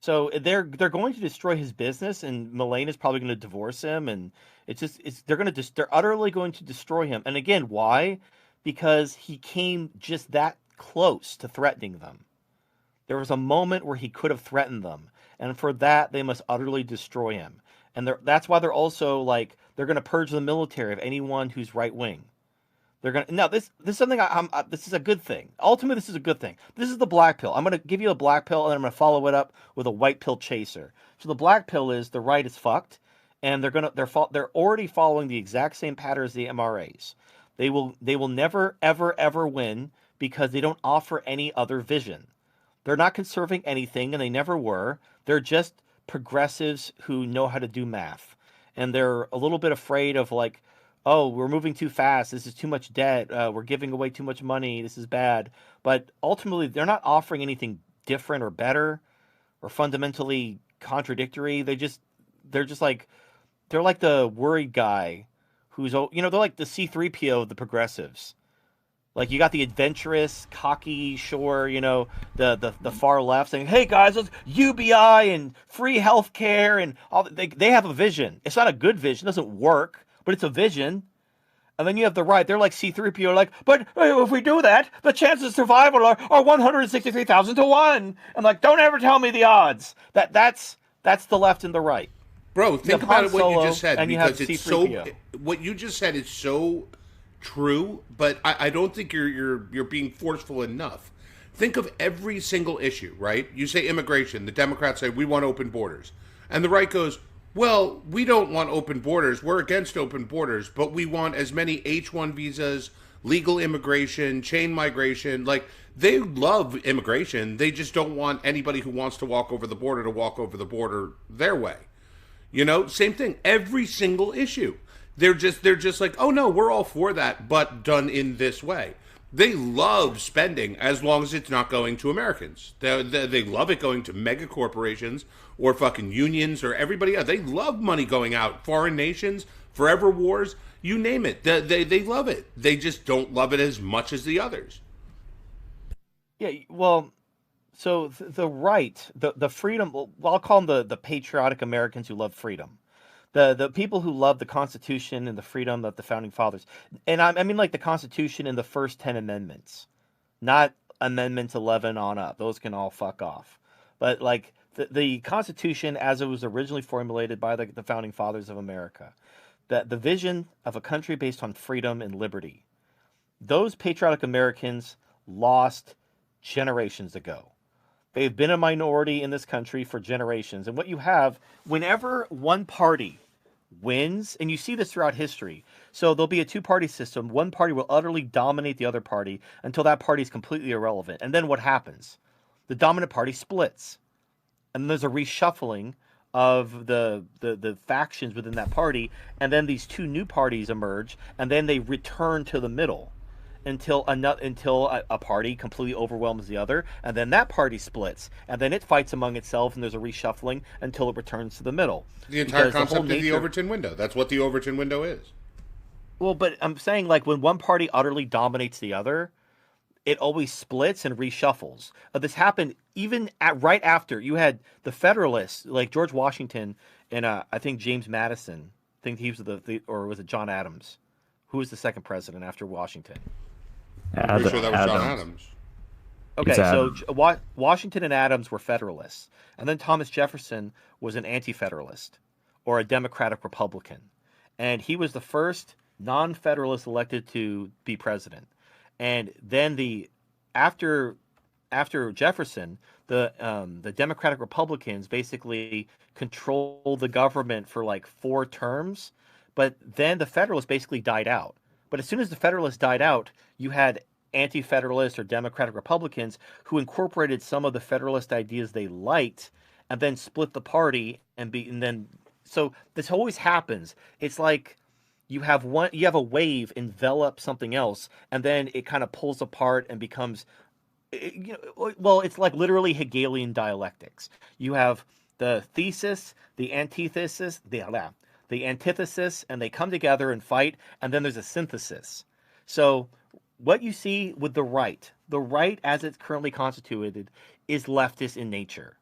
So they're going to destroy his business, and Mullane is probably going to divorce him, and they're utterly going to destroy him. And again, why? Because he came just that close to threatening them. There was a moment where he could have threatened them, and for that they must utterly destroy him. And that's why they're also like, they're going to purge the military of anyone who's right wing. They're going to, now this is something this is a good thing. Ultimately, this is a good thing. This is the black pill. I'm going to give you a black pill, and then I'm going to follow it up with a white pill chaser. So the black pill is the right is fucked, and they're already following the exact same pattern as the MRAs. They will never ever win because they don't offer any other vision. They're not conserving anything, and they never were. They're just progressives who know how to do math, and they're a little bit afraid of like, oh, we're moving too fast. This is too much debt. We're giving away too much money. This is bad. But ultimately, they're not offering anything different or better or fundamentally contradictory. They're like the worried guy who's, they're like the C-3PO of the progressives. Like, you got the adventurous, cocky, the far left saying, hey guys, let's UBI and free healthcare and all. They have a vision. It's not a good vision. It doesn't work. But it's a vision. And then you have the right. They're like C-3PO, like, but if we do that, the chances of survival are 163,000 to 1. I'm like, don't ever tell me the odds. That's the left and the right. Bro, think about what you just said, because it's C-3PO. what you just said is so true, but I don't think you're being forceful enough. Think of every single issue, right? You say immigration. The Democrats say, we want open borders. And the right goes, well, we don't want open borders. We're against open borders, but we want as many H-1 visas, legal immigration, chain migration. Like, they love immigration. They just don't want anybody who wants to walk over the border to walk over the border their way. Same thing. Every single issue. They're just like, oh no, we're all for that, but done in this way. They love spending as long as it's not going to Americans. They love it going to mega corporations or fucking unions or everybody else. They love money going out. Foreign nations, forever wars, you name it. They love it. They just don't love it as much as the others. Yeah, well, so the right, the freedom, well, I'll call them the patriotic Americans who love freedom. The people who love the Constitution and the freedom of the Founding Fathers. And I mean like the Constitution and the first 10 amendments. Not Amendment 11 on up. Those can all fuck off. But like the Constitution as it was originally formulated by the Founding Fathers of America. The vision of a country based on freedom and liberty. Those patriotic Americans lost generations ago. They've been a minority in this country for generations. And what you have, whenever one party wins, and you see this throughout history, so there'll be a two-party system. One party will utterly dominate the other party until that party is completely irrelevant. And then what happens? The dominant party splits. And there's a reshuffling of the factions within that party. And then these two new parties emerge, and then they return to the middle. Until a party completely overwhelms the other, and then that party splits, and then it fights among itself, and there's a reshuffling until it returns to the middle. The entire concept of the Overton window. That's what the Overton window is. Well, but I'm saying, like, when one party utterly dominates the other, it always splits and reshuffles. This happened even right after you had the Federalists, like George Washington and I think James Madison. I think he was or was it John Adams? Who was the second president after Washington? I'm pretty sure that was John Adams. Okay, so Washington and Adams were Federalists, and then Thomas Jefferson was an anti-Federalist or a Democratic Republican, and he was the first non-Federalist elected to be president. And then after Jefferson, the Democratic Republicans basically controlled the government for like 4 terms, but then the Federalists basically died out. But as soon as the Federalists died out, you had anti-Federalists or Democratic Republicans who incorporated some of the Federalist ideas they liked, and then split the party so this always happens. It's like you have a wave envelop something else, and then it kind of pulls apart and becomes, well, it's like literally Hegelian dialectics. You have the thesis, the antithesis, the antithesis, and they come together and fight, and then there's a synthesis. So what you see with the right as it's currently constituted is leftist in nature.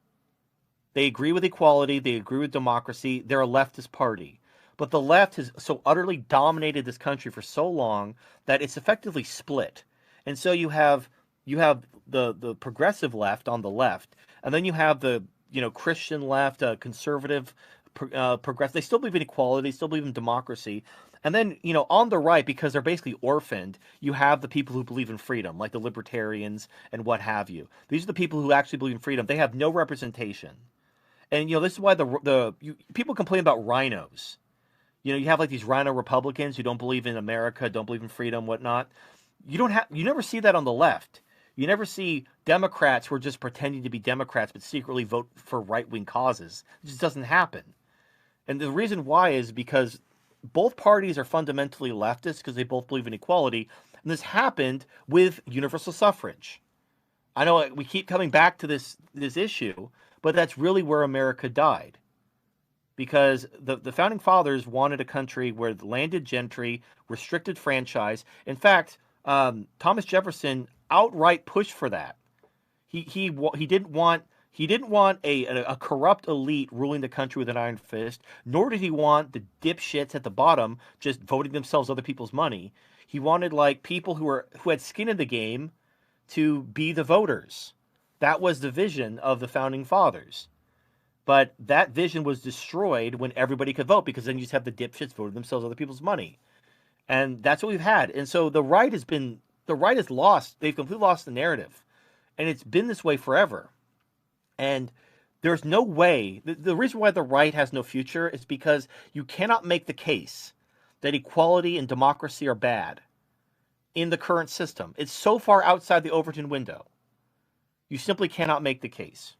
They agree with equality, they agree with democracy, they're a leftist party. But the left has so utterly dominated this country for so long that it's effectively split. And so you have the progressive left on the left, and then you have the Christian left, conservative, progressive. They still believe in equality, they still believe in democracy. And then, on the right, because they're basically orphaned, you have the people who believe in freedom, like the libertarians and what have you. These are the people who actually believe in freedom. They have no representation. And, this is why people complain about rhinos. You have like these rhino Republicans who don't believe in America, don't believe in freedom, whatnot. You never see that on the left. You never see Democrats who are just pretending to be Democrats but secretly vote for right-wing causes. It just doesn't happen. And the reason why is because both parties are fundamentally leftist because they both believe in equality. And this happened with universal suffrage. I know we keep coming back to this issue, but that's really where America died. Because the Founding Fathers wanted a country where the landed gentry, restricted franchise. In fact, Thomas Jefferson outright pushed for that. He didn't want a corrupt elite ruling the country with an iron fist, nor did he want the dipshits at the bottom just voting themselves other people's money. He wanted like people who had skin in the game to be the voters. That was the vision of the Founding Fathers. But that vision was destroyed when everybody could vote, because then you just have the dipshits voting themselves other people's money. And that's what we've had. And so the right has lost. They've completely lost the narrative. And it's been this way forever. And there's no way. The reason why the right has no future is because you cannot make the case that equality and democracy are bad in the current system. It's so far outside the Overton window. You simply cannot make the case.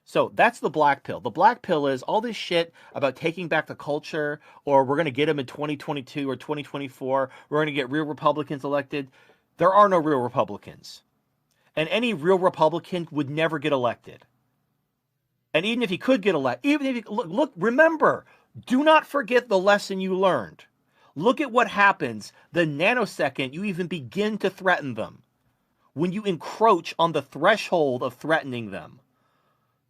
So that's the black pill. The black pill is all this shit about taking back the culture, or we're going to get them in 2022 or 2024. We're going to get real Republicans elected. There are no real Republicans. And any real Republican would never get elected. And even if he could get elected, remember, do not forget the lesson you learned. Look at what happens the nanosecond you even begin to threaten them. When you encroach on the threshold of threatening them.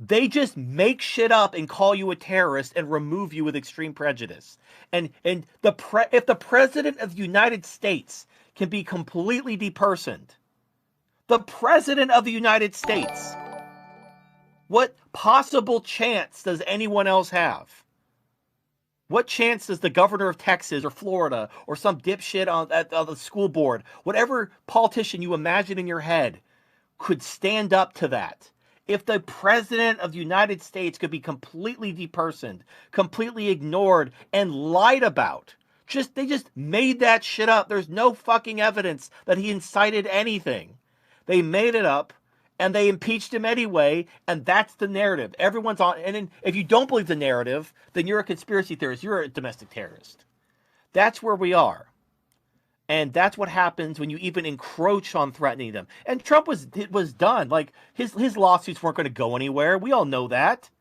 They just make shit up and call you a terrorist and remove you with extreme prejudice. And if the President of the United States can be completely depersoned, the President of the United States, what possible chance does anyone else have? What chance does the governor of Texas or Florida or some dipshit on the school board, whatever politician you imagine in your head, could stand up to that? If the President of the United States could be completely depersoned, completely ignored, and lied about, they just made that shit up. There's no fucking evidence that he incited anything. They made it up, and they impeached him anyway, and that's the narrative. Everyone's on, and then if you don't believe the narrative, then you're a conspiracy theorist. You're a domestic terrorist. That's where we are. And that's what happens when you even encroach on threatening them. And Trump was done. Like his lawsuits weren't going to go anywhere. We all know that.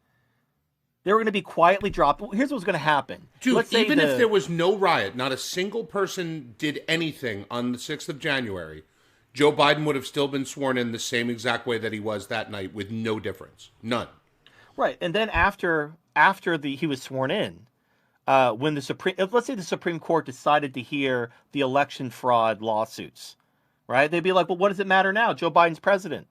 They were going to be quietly dropped. Here's what's going to happen. Dude, even if there was no riot, not a single person did anything on the 6th of January, Joe Biden would have still been sworn in the same exact way that he was that night with no difference. None. Right. And then after he was sworn in, when let's say the Supreme Court decided to hear the election fraud lawsuits, right? They'd be like, well, what does it matter now? Joe Biden's president.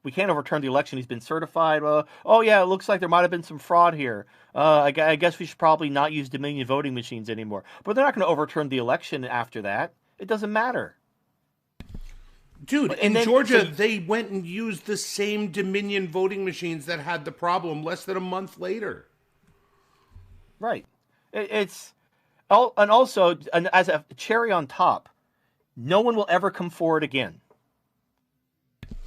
We can't overturn the election. He's been certified. Oh, yeah, it looks like there might have been some fraud here. I guess we should probably not use Dominion voting machines anymore. But they're not going to overturn the election after that. It doesn't matter. Dude, in Georgia, they went and used the same Dominion voting machines that had the problem less than a month later. Right. It's... And also, as a cherry on top, no one will ever come forward again.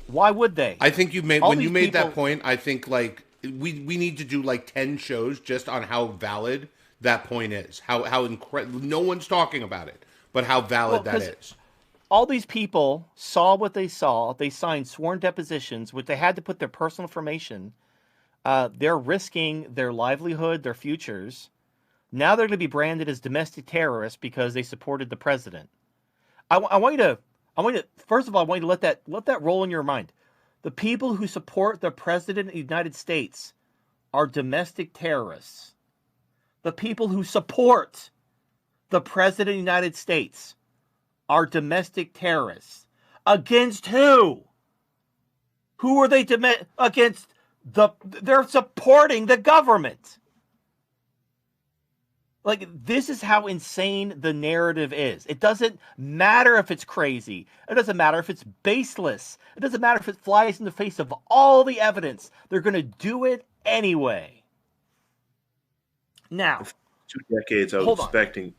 Why would they? I think when you made that point, I think like we need to do like 10 shows just on how valid that point is. How incredible. No one's talking about it, but how valid that is. All these people saw what they saw. They signed sworn depositions, which they had to put their personal information. They're risking their livelihood, their futures. Now they're going to be branded as domestic terrorists because they supported the president. I want you to, first of all, I want you to let that roll in your mind. The people who support the president of the United States are domestic terrorists. The people who support the president of the United States are domestic terrorists. Against who? Who are they against? They're supporting the government. Like, this is how insane the narrative is. It doesn't matter if it's crazy. It doesn't matter if it's baseless. It doesn't matter if it flies in the face of all the evidence. They're going to do it anyway. Now, 2 decades I was expecting.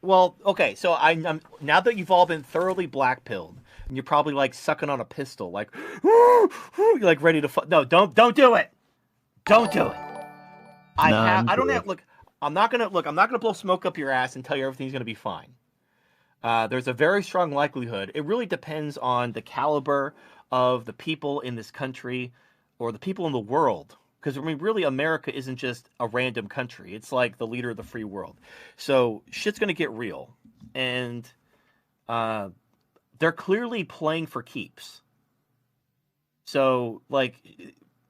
Well, okay, so I'm now that you've all been thoroughly black-pilled, and you're probably like sucking on a pistol, like, you're like ready to no, don't do it. Don't do it. I'm not gonna blow smoke up your ass and tell you everything's gonna be fine. There's a very strong likelihood. It really depends on the caliber of the people in this country or the people in the world. Because, I mean, really, America isn't just a random country. It's like the leader of the free world. So shit's gonna get real, and they're clearly playing for keeps. So, like,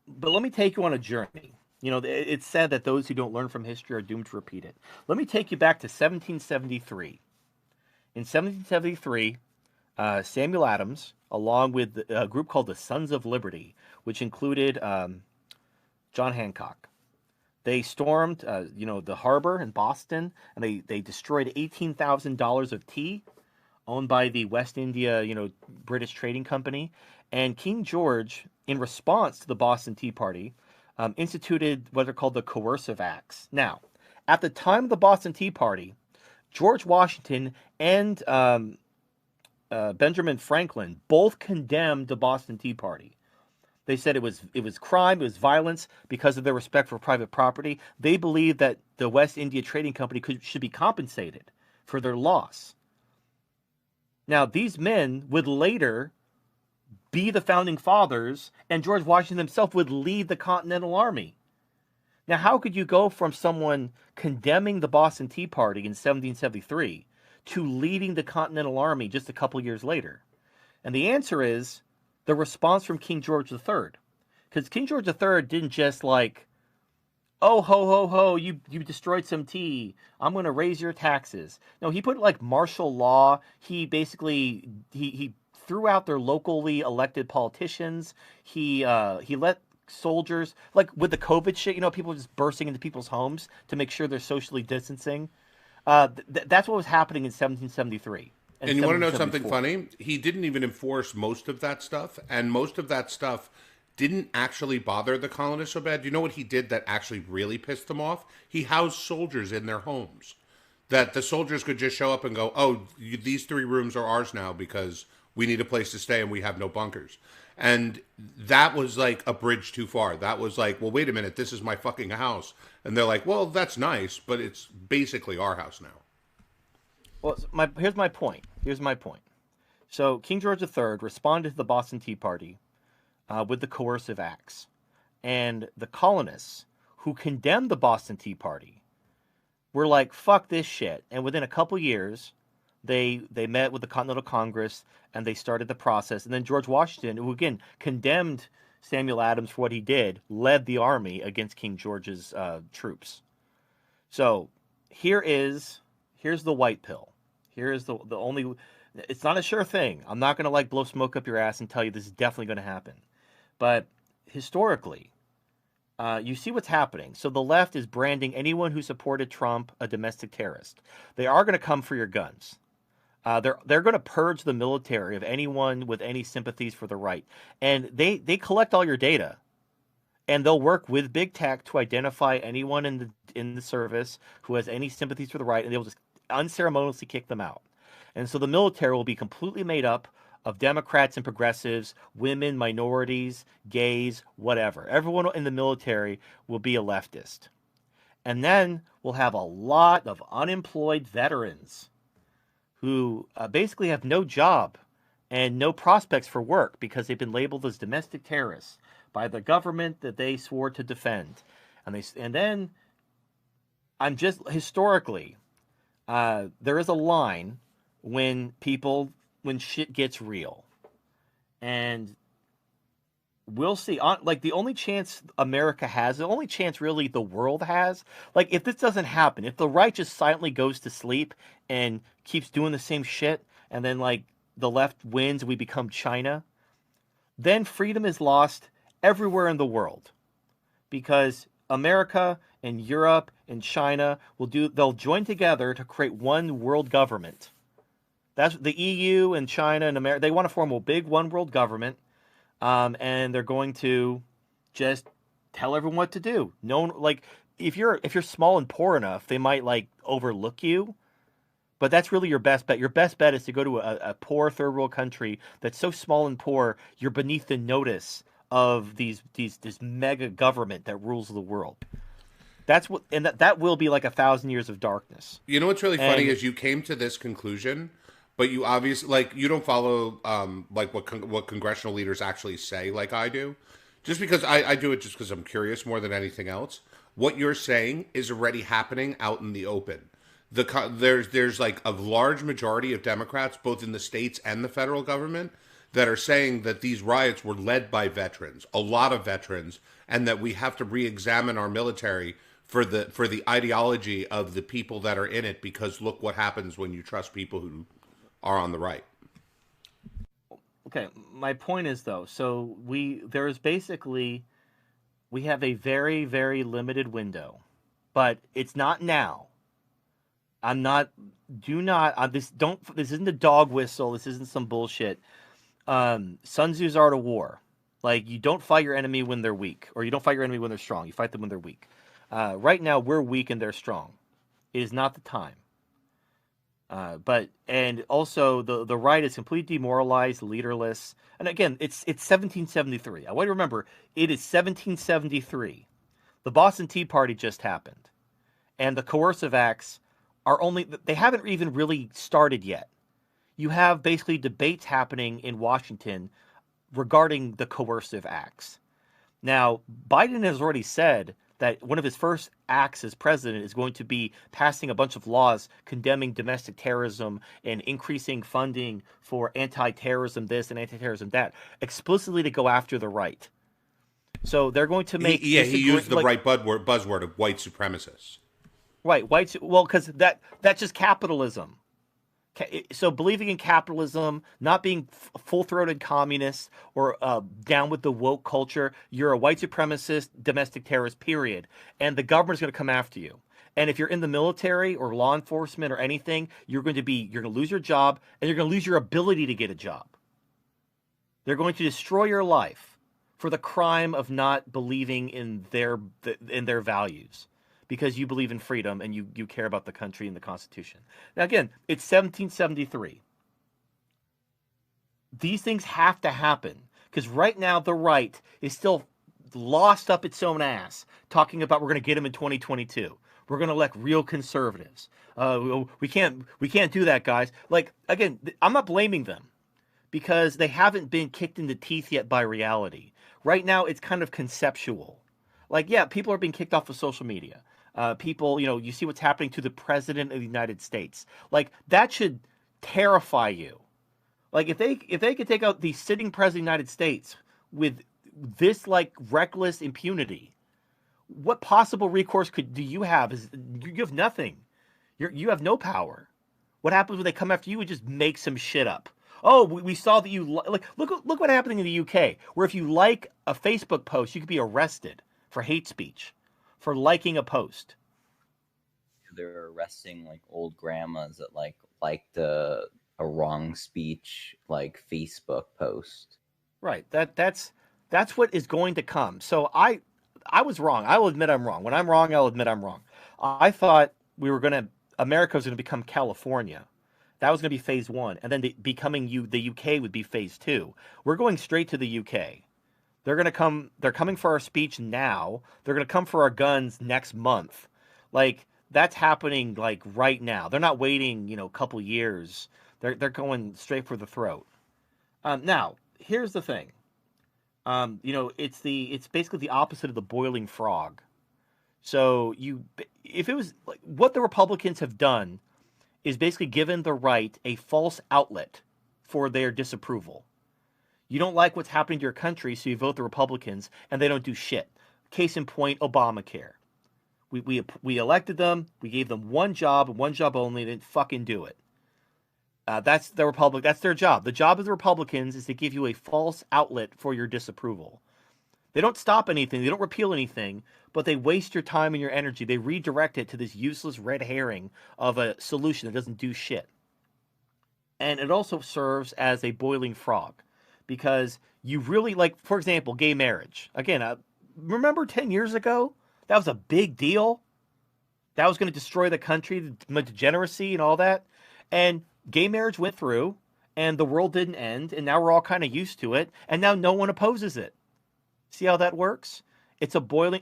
but let me take you on a journey. You know, it's said that those who don't learn from history are doomed to repeat it. Let me take you back to 1773. In 1773, Samuel Adams, along with a group called the Sons of Liberty, which included John Hancock, they stormed, the harbor in Boston, and they destroyed $18,000 of tea owned by the West India, British Trading Company. And King George, in response to the Boston Tea Party, instituted what are called the Coercive Acts. Now, at the time of the Boston Tea Party, George Washington and Benjamin Franklin both condemned the Boston Tea Party. They said it was crime, it was violence because of their respect for private property. They believed that the West India Trading Company should be compensated for their loss. Now, these men would later be the founding fathers, and George Washington himself would lead the Continental Army. Now, how could you go from someone condemning the Boston Tea Party in 1773 to leading the Continental Army just a couple years later? And the answer is the response from King George III. Because King George III didn't just like, oh, ho, ho, ho, you destroyed some tea, I'm going to raise your taxes. No, he put like martial law. He basically, he threw out their locally elected politicians. He let soldiers, like with the COVID shit, people just bursting into people's homes to make sure they're socially distancing. That's what was happening in 1773. And you want to know something funny? He didn't even enforce most of that stuff, and most of that stuff didn't actually bother the colonists so bad. Do you know what he did that actually really pissed them off? He housed soldiers in their homes. That the soldiers could just show up and go, oh, these 3 rooms are ours now because we need a place to stay and we have no bunkers. And that was like a bridge too far. That was like, well, wait a minute, this is my fucking house. And they're like, well, that's nice, but it's basically our house now. Well, here's my point. So King George III responded to the Boston Tea Party with the Coercive Acts. And the colonists who condemned the Boston Tea Party were like, fuck this shit. And within a couple years, they met with the Continental Congress and they started the process. And then George Washington, who again condemned Samuel Adams for what he did, led the army against King George's troops. So here's the white pill. Here is the only. It's not a sure thing. I'm not going to like blow smoke up your ass and tell you this is definitely going to happen. But historically, you see what's happening. So the left is branding anyone who supported Trump a domestic terrorist. They are going to come for your guns. They're going to purge the military of anyone with any sympathies for the right, and they collect all your data, and they'll work with big tech to identify anyone in the service who has any sympathies for the right, and they'll just unceremoniously kick them out. And so the military will be completely made up of Democrats and progressives, women, minorities, gays, whatever. Everyone in the military will be a leftist. And then we'll have a lot of unemployed veterans who basically have no job and no prospects for work because they've been labeled as domestic terrorists by the government that they swore to defend. And then I'm just historically, there is a line when shit gets real, and we'll see. Like the only chance America has, the only chance really the world has, like if this doesn't happen, if the right just silently goes to sleep and keeps doing the same shit, and then like the left wins, we become China, then freedom is lost everywhere in the world, because America and Europe and China they'll join together to create one world government. That's the EU and China and America. They want to form a big one world government, and they're going to just tell everyone what to do. Like if you're small and poor enough, they might like overlook you, but that's really your best bet. Your best bet is to go to a poor third world country that's so small and poor you're beneath the notice of this mega government that rules the world. That's what, and that will be like 1,000 years of darkness. You know what's really funny is you came to this conclusion, but you obviously you don't follow like what congressional leaders actually say like I do. Just because I do it just because I'm curious more than anything else. What you're saying is already happening out in the open. There's like a large majority of Democrats, both in the states and the federal government, that are saying that these riots were led by veterans, a lot of veterans, and that we have to re-examine our military for the ideology of the people that are in it, because look what happens when you trust people who are on the right. Okay, my point is though, so we have a very, very limited window, but it's not now. This isn't a dog whistle, this isn't some bullshit. Sun Tzu's Art of War. Like, you don't fight your enemy when they're weak, or you don't fight your enemy when they're strong. You fight them when they're weak. Right now, we're weak and they're strong. It is not the time. And also the right is completely demoralized, leaderless. And again, it's 1773. I want you to remember, it is 1773. The Boston Tea Party just happened, and the coercive acts they haven't even really started yet. You have basically debates happening in Washington regarding the coercive acts. Now, Biden has already said that one of his first acts as president is going to be passing a bunch of laws condemning domestic terrorism and increasing funding for anti-terrorism this and anti-terrorism that, explicitly to go after the right. So they're going to make... he used the right buzzword of white supremacists. Right, because that's just capitalism. So believing in capitalism, not being full-throated communist or down with the woke culture, you're a white supremacist, domestic terrorist, period. And the government's going to come after you. And if you're in the military or law enforcement or anything, you're going to lose your job, and you're going to lose your ability to get a job. They're going to destroy your life for the crime of not believing in their values, because you believe in freedom and you care about the country and the Constitution. Now, again, it's 1773. These things have to happen, because right now the right is still lost up its own ass, talking about we're going to get them in 2022. We're going to elect real conservatives. We can't do that, guys. Like, again, I'm not blaming them, because they haven't been kicked in the teeth yet by reality. Right now, it's kind of conceptual. Like, yeah, people are being kicked off of social media. People, you see what's happening to the president of the United States. Like, that should terrify you. Like, if they could take out the sitting president of the United States with this, like, reckless impunity, what possible recourse do you have? You have nothing. You have no power. What happens when they come after you and just make some shit up? oh, we saw that you like. Look what happened in the UK, where if you like a Facebook post, you could be arrested for hate speech, for liking a post. They're arresting like old grandmas that liked a wrong speech like Facebook post. Right. That's what is going to come. So I was wrong. I will admit I'm wrong. When I'm wrong, I'll admit I'm wrong. I thought America was going to become California. That was going to be phase 1, and then the UK would be phase 2. We're going straight to the UK. They're going to come. They're coming for our speech now. They're going to come for our guns next month. Like that's happening like right now. They're not waiting, a couple years. They're going straight for the throat. Now, here's the thing. It's basically the opposite of the boiling frog. So if it was like what the Republicans have done is basically given the right a false outlet for their disapproval. You don't like what's happening to your country, so you vote the Republicans, and they don't do shit. Case in point, Obamacare. We elected them, we gave them one job and one job only, they didn't fucking do it. That's their job. The job of the Republicans is to give you a false outlet for your disapproval. They don't stop anything, they don't repeal anything, but they waste your time and your energy. They redirect it to this useless red herring of a solution that doesn't do shit. And it also serves as a boiling frog because you really like, for example, gay marriage. Again, remember 10 years ago? That was a big deal. That was going to destroy the country, the degeneracy and all that. And gay marriage went through and the world didn't end. And now we're all kind of used to it. And now no one opposes it. See how that works? It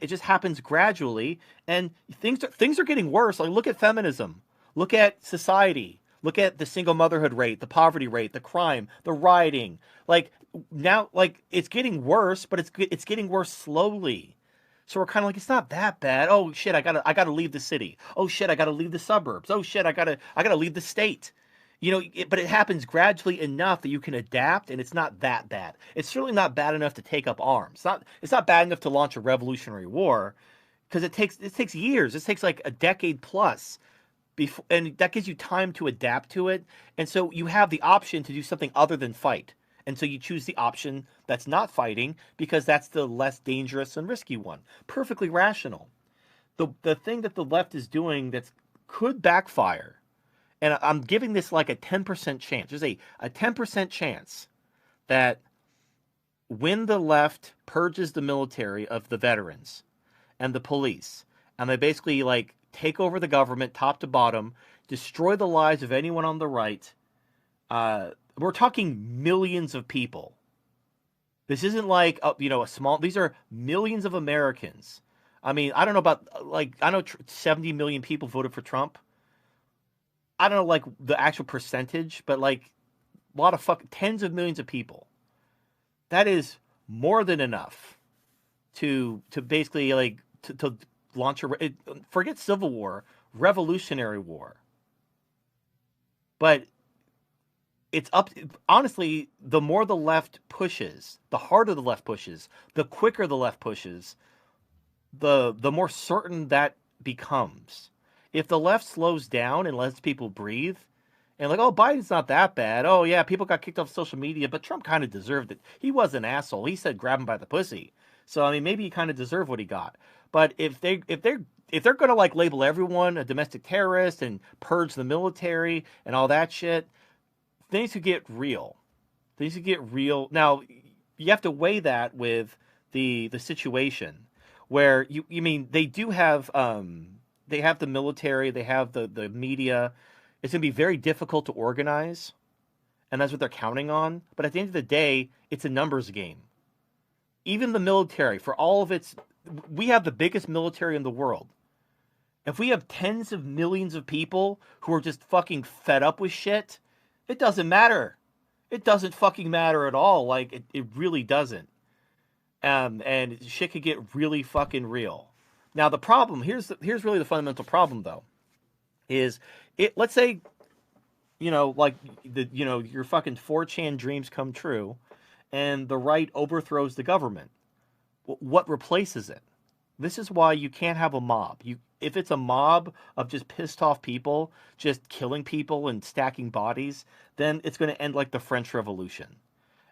just happens gradually, and things are getting worse. Like look at feminism, look at society, look at the single motherhood rate, the poverty rate, the crime, the rioting. Like now, like it's getting worse, but it's getting worse slowly. So we're kind of like it's not that bad. Oh shit, I gotta leave the city. Oh shit, I gotta leave the suburbs. Oh shit, I gotta leave the state. But it happens gradually enough that you can adapt, and it's not that bad. It's certainly not bad enough to take up arms. It's not bad enough to launch a revolutionary war, because it takes years. It takes like a decade plus, before, and that gives you time to adapt to it. And so you have the option to do something other than fight. And so you choose the option that's not fighting because that's the less dangerous and risky one. Perfectly rational. The thing that the left is doing that could backfire. And I'm giving this like a 10% chance. There's a 10% chance that when the left purges the military of the veterans and the police, and they basically like take over the government top to bottom, destroy the lives of anyone on the right, we're talking millions of people. This isn't like, these are millions of Americans. I mean, I don't know about, I know 70 million people voted for Trump. I don't know, like, the actual percentage, but, like, a lot of tens of millions of people. That is more than enough to basically, like, to launch forget civil war, revolutionary war. But it's honestly, the more the left pushes, the harder the left pushes, the quicker the left pushes, the more certain that becomes. If the left slows down and lets people breathe, and like, oh, Biden's not that bad. Oh, yeah, people got kicked off social media, but Trump kind of deserved it. He was an asshole. He said grab him by the pussy. So, I mean, maybe he kind of deserved what he got. But if they're going to, like, label everyone a domestic terrorist and purge the military and all that shit, things could get real. Things could get real. Now, you have to weigh that with the situation where, they do have... They have the military, they have the media. It's going to be very difficult to organize, and that's what they're counting on. But at the end of the day, it's a numbers game. Even the military, for all of its... We have the biggest military in the world. If we have tens of millions of people who are just fucking fed up with shit, it doesn't matter. It doesn't fucking matter at all. Like, it really doesn't. And shit could get really fucking real. Now the problem here's really the fundamental problem though, is let's say, your fucking 4chan dreams come true, and the right overthrows the government. What replaces it? This is why you can't have a mob. if it's a mob of just pissed off people just killing people and stacking bodies, then it's going to end like the French Revolution.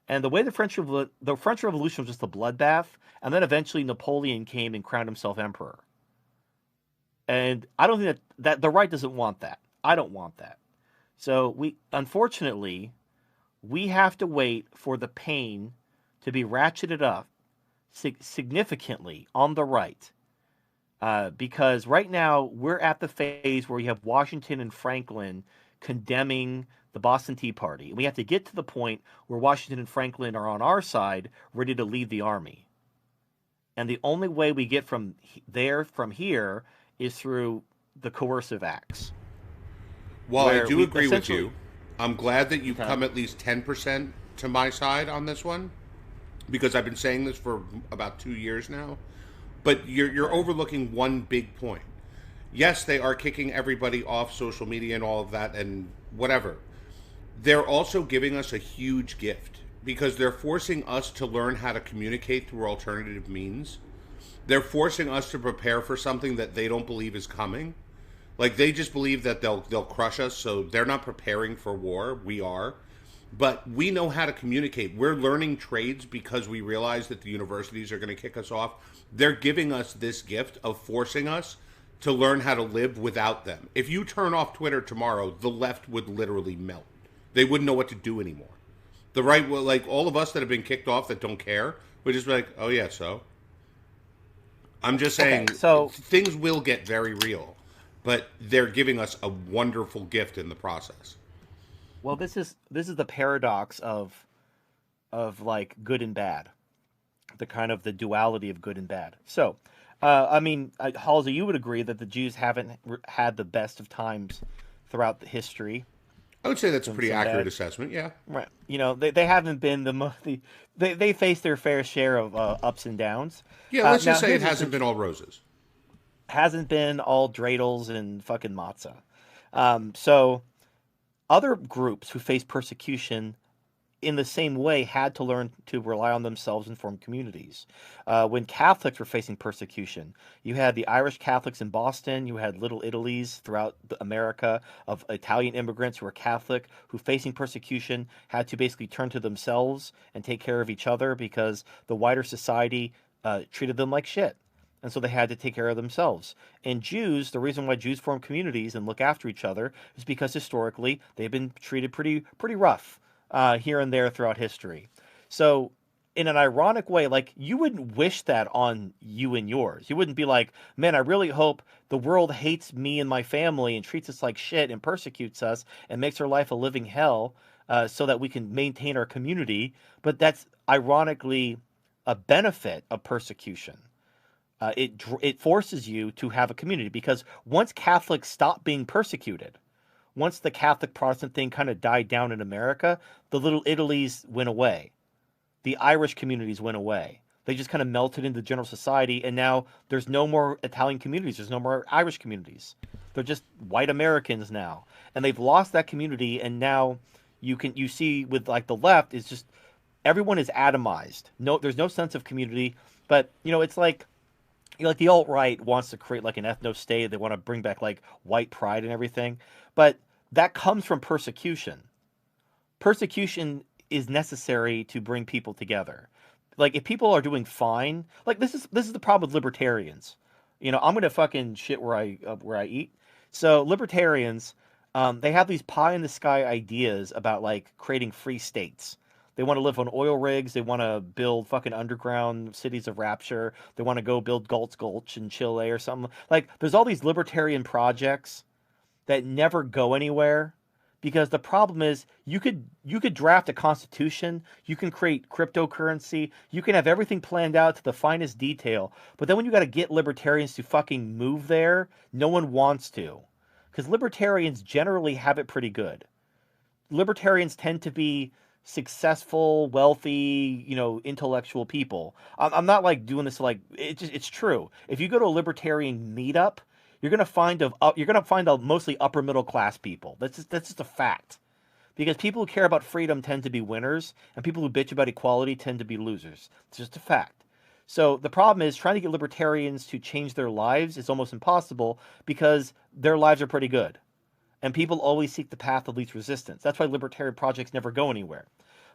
And the way the French Revolution was just a bloodbath, and then eventually Napoleon came and crowned himself emperor. And I don't think that the right doesn't want that. I don't want that. So unfortunately, we have to wait for the pain to be ratcheted up significantly on the right. Because right now we're at the phase where you have Washington and Franklin condemning the Boston Tea Party. And we have to get to the point where Washington and Franklin are on our side, ready to lead the army. And the only way we get from here is through the coercive acts. Well, I do agree with you. I'm glad that you've come at least 10% to my side on this one, because I've been saying this for about 2 years now. But you're overlooking one big point. Yes, they are kicking everybody off social media and all of that and whatever. They're also giving us a huge gift, because they're forcing us to learn how to communicate through alternative means. They're forcing us to prepare for something that they don't believe is coming. Like, they just believe that they'll crush us, so they're not preparing for war. We are. But we know how to communicate. We're learning trades because we realize that the universities are going to kick us off. They're giving us this gift of forcing us to learn how to live without them. If you turn off Twitter tomorrow, the left would literally melt. They wouldn't know what to do anymore. The right will, like all of us that have been kicked off that don't care, would just be like, oh yeah, so? I'm just saying, so things will get very real, but they're giving us a wonderful gift in the process. Well, this is the paradox of like good and bad, the kind of the duality of good and bad. So, I mean, Halsey, you would agree that the Jews haven't had the best of times throughout the history. I would say that's a pretty accurate assessment. Yeah, right. You know, they haven't been they face their fair share of ups and downs. Yeah, let's just say it hasn't been all roses. Hasn't been all dreidels and fucking matzah. So other groups who face persecution in the same way had to learn to rely on themselves and form communities. When Catholics were facing persecution, you had the Irish Catholics in Boston, you had Little Italies throughout America of Italian immigrants who were Catholic, who facing persecution had to basically turn to themselves and take care of each other because the wider society treated them like shit. And so they had to take care of themselves. And Jews, the reason why Jews form communities and look after each other is because historically they've been treated pretty rough here and there throughout history. So in an ironic way, like, you wouldn't wish that on you and yours. You wouldn't be like, man, I really hope the world hates me and my family and treats us like shit and persecutes us and makes our life a living hell so that we can maintain our community. But that's ironically a benefit of persecution. It forces you to have a community, because once Catholics stop being persecuted, once the Catholic Protestant thing kind of died down in America, the Little Italies went away. The Irish communities went away. They just kind of melted into general society, and now there's no more Italian communities. There's no more Irish communities. They're just white Americans now. And they've lost that community, and now you see with like the left is just everyone is atomized. There's no sense of community. But it's like the alt-right wants to create like an ethno-state. They want to bring back like white pride and everything. But that comes from persecution. Persecution is necessary to bring people together. Like, if people are doing fine, like this is the problem with libertarians. I'm gonna fucking shit where I eat. So libertarians, they have these pie in the sky ideas about like creating free states. They want to live on oil rigs. They want to build fucking underground cities of rapture. They want to go build Galt's Gulch in Chile or something. Like, there's all these libertarian projects that never go anywhere, because the problem is you could draft a constitution, you can create cryptocurrency, you can have everything planned out to the finest detail, but then when you got to get libertarians to fucking move there, no one wants to, because libertarians generally have it pretty good. Libertarians tend to be successful, wealthy, intellectual people. I'm not like doing this like it's true. If you go to a libertarian meetup, you're gonna find a mostly upper middle class people. That's just a fact, because people who care about freedom tend to be winners, and people who bitch about equality tend to be losers. It's just a fact. So the problem is trying to get libertarians to change their lives is almost impossible because their lives are pretty good. And people always seek the path of least resistance. That's why libertarian projects never go anywhere.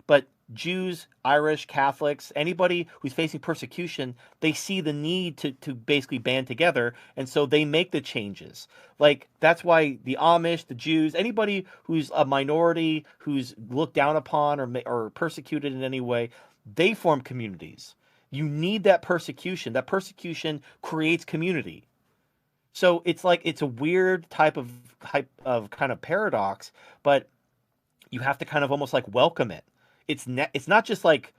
But Jews, Irish, Catholics, anybody who's facing persecution, they see the need to basically band together, and so they make the changes. Like, that's why the Amish, the Jews, anybody who's a minority, who's looked down upon or persecuted in any way, they form communities. You need that persecution. That persecution creates community. So it's like it's a weird type of kind of paradox, but you have to kind of almost like welcome it. It's not just like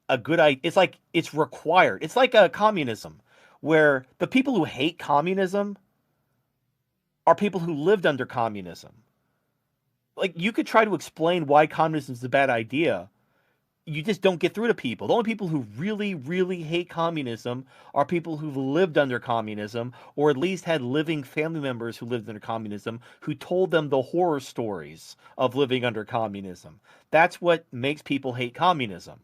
a good idea. It's like it's required. It's like a communism, where the people who hate communism are people who lived under communism. Like, you could try to explain why communism is a bad idea. You just don't get through to people. The only people who really, really hate communism are people who've lived under communism, or at least had living family members who lived under communism, who told them the horror stories of living under communism. That's what makes people hate communism.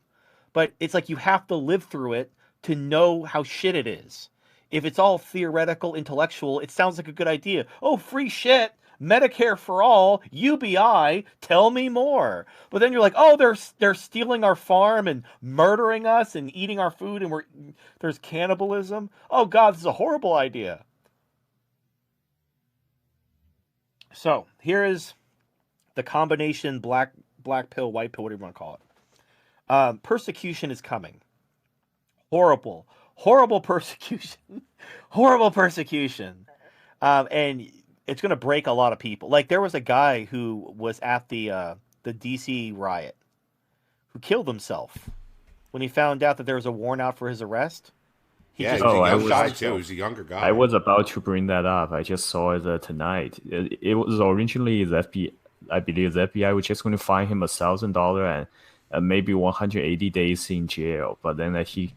But it's like you have to live through it to know how shit it is. If it's all theoretical, intellectual, it sounds like a good idea. Oh, free shit. Medicare for all, UBI, tell me more. But then you're like, oh, they're stealing our farm and murdering us and eating our food, and there's cannibalism. Oh God, this is a horrible idea. So here is the combination black pill, white pill, whatever you want to call it. Persecution is coming. Horrible persecution. Horrible persecution. And it's going to break a lot of people. Like, there was a guy who was at the DC riot who killed himself when he found out that there was a warrant out for his arrest. He was a younger guy. I was about to bring that up. I just saw it tonight. It was originally the FBI. I believe the FBI was just going to fine him $1,000 and maybe 180 days in jail. But then he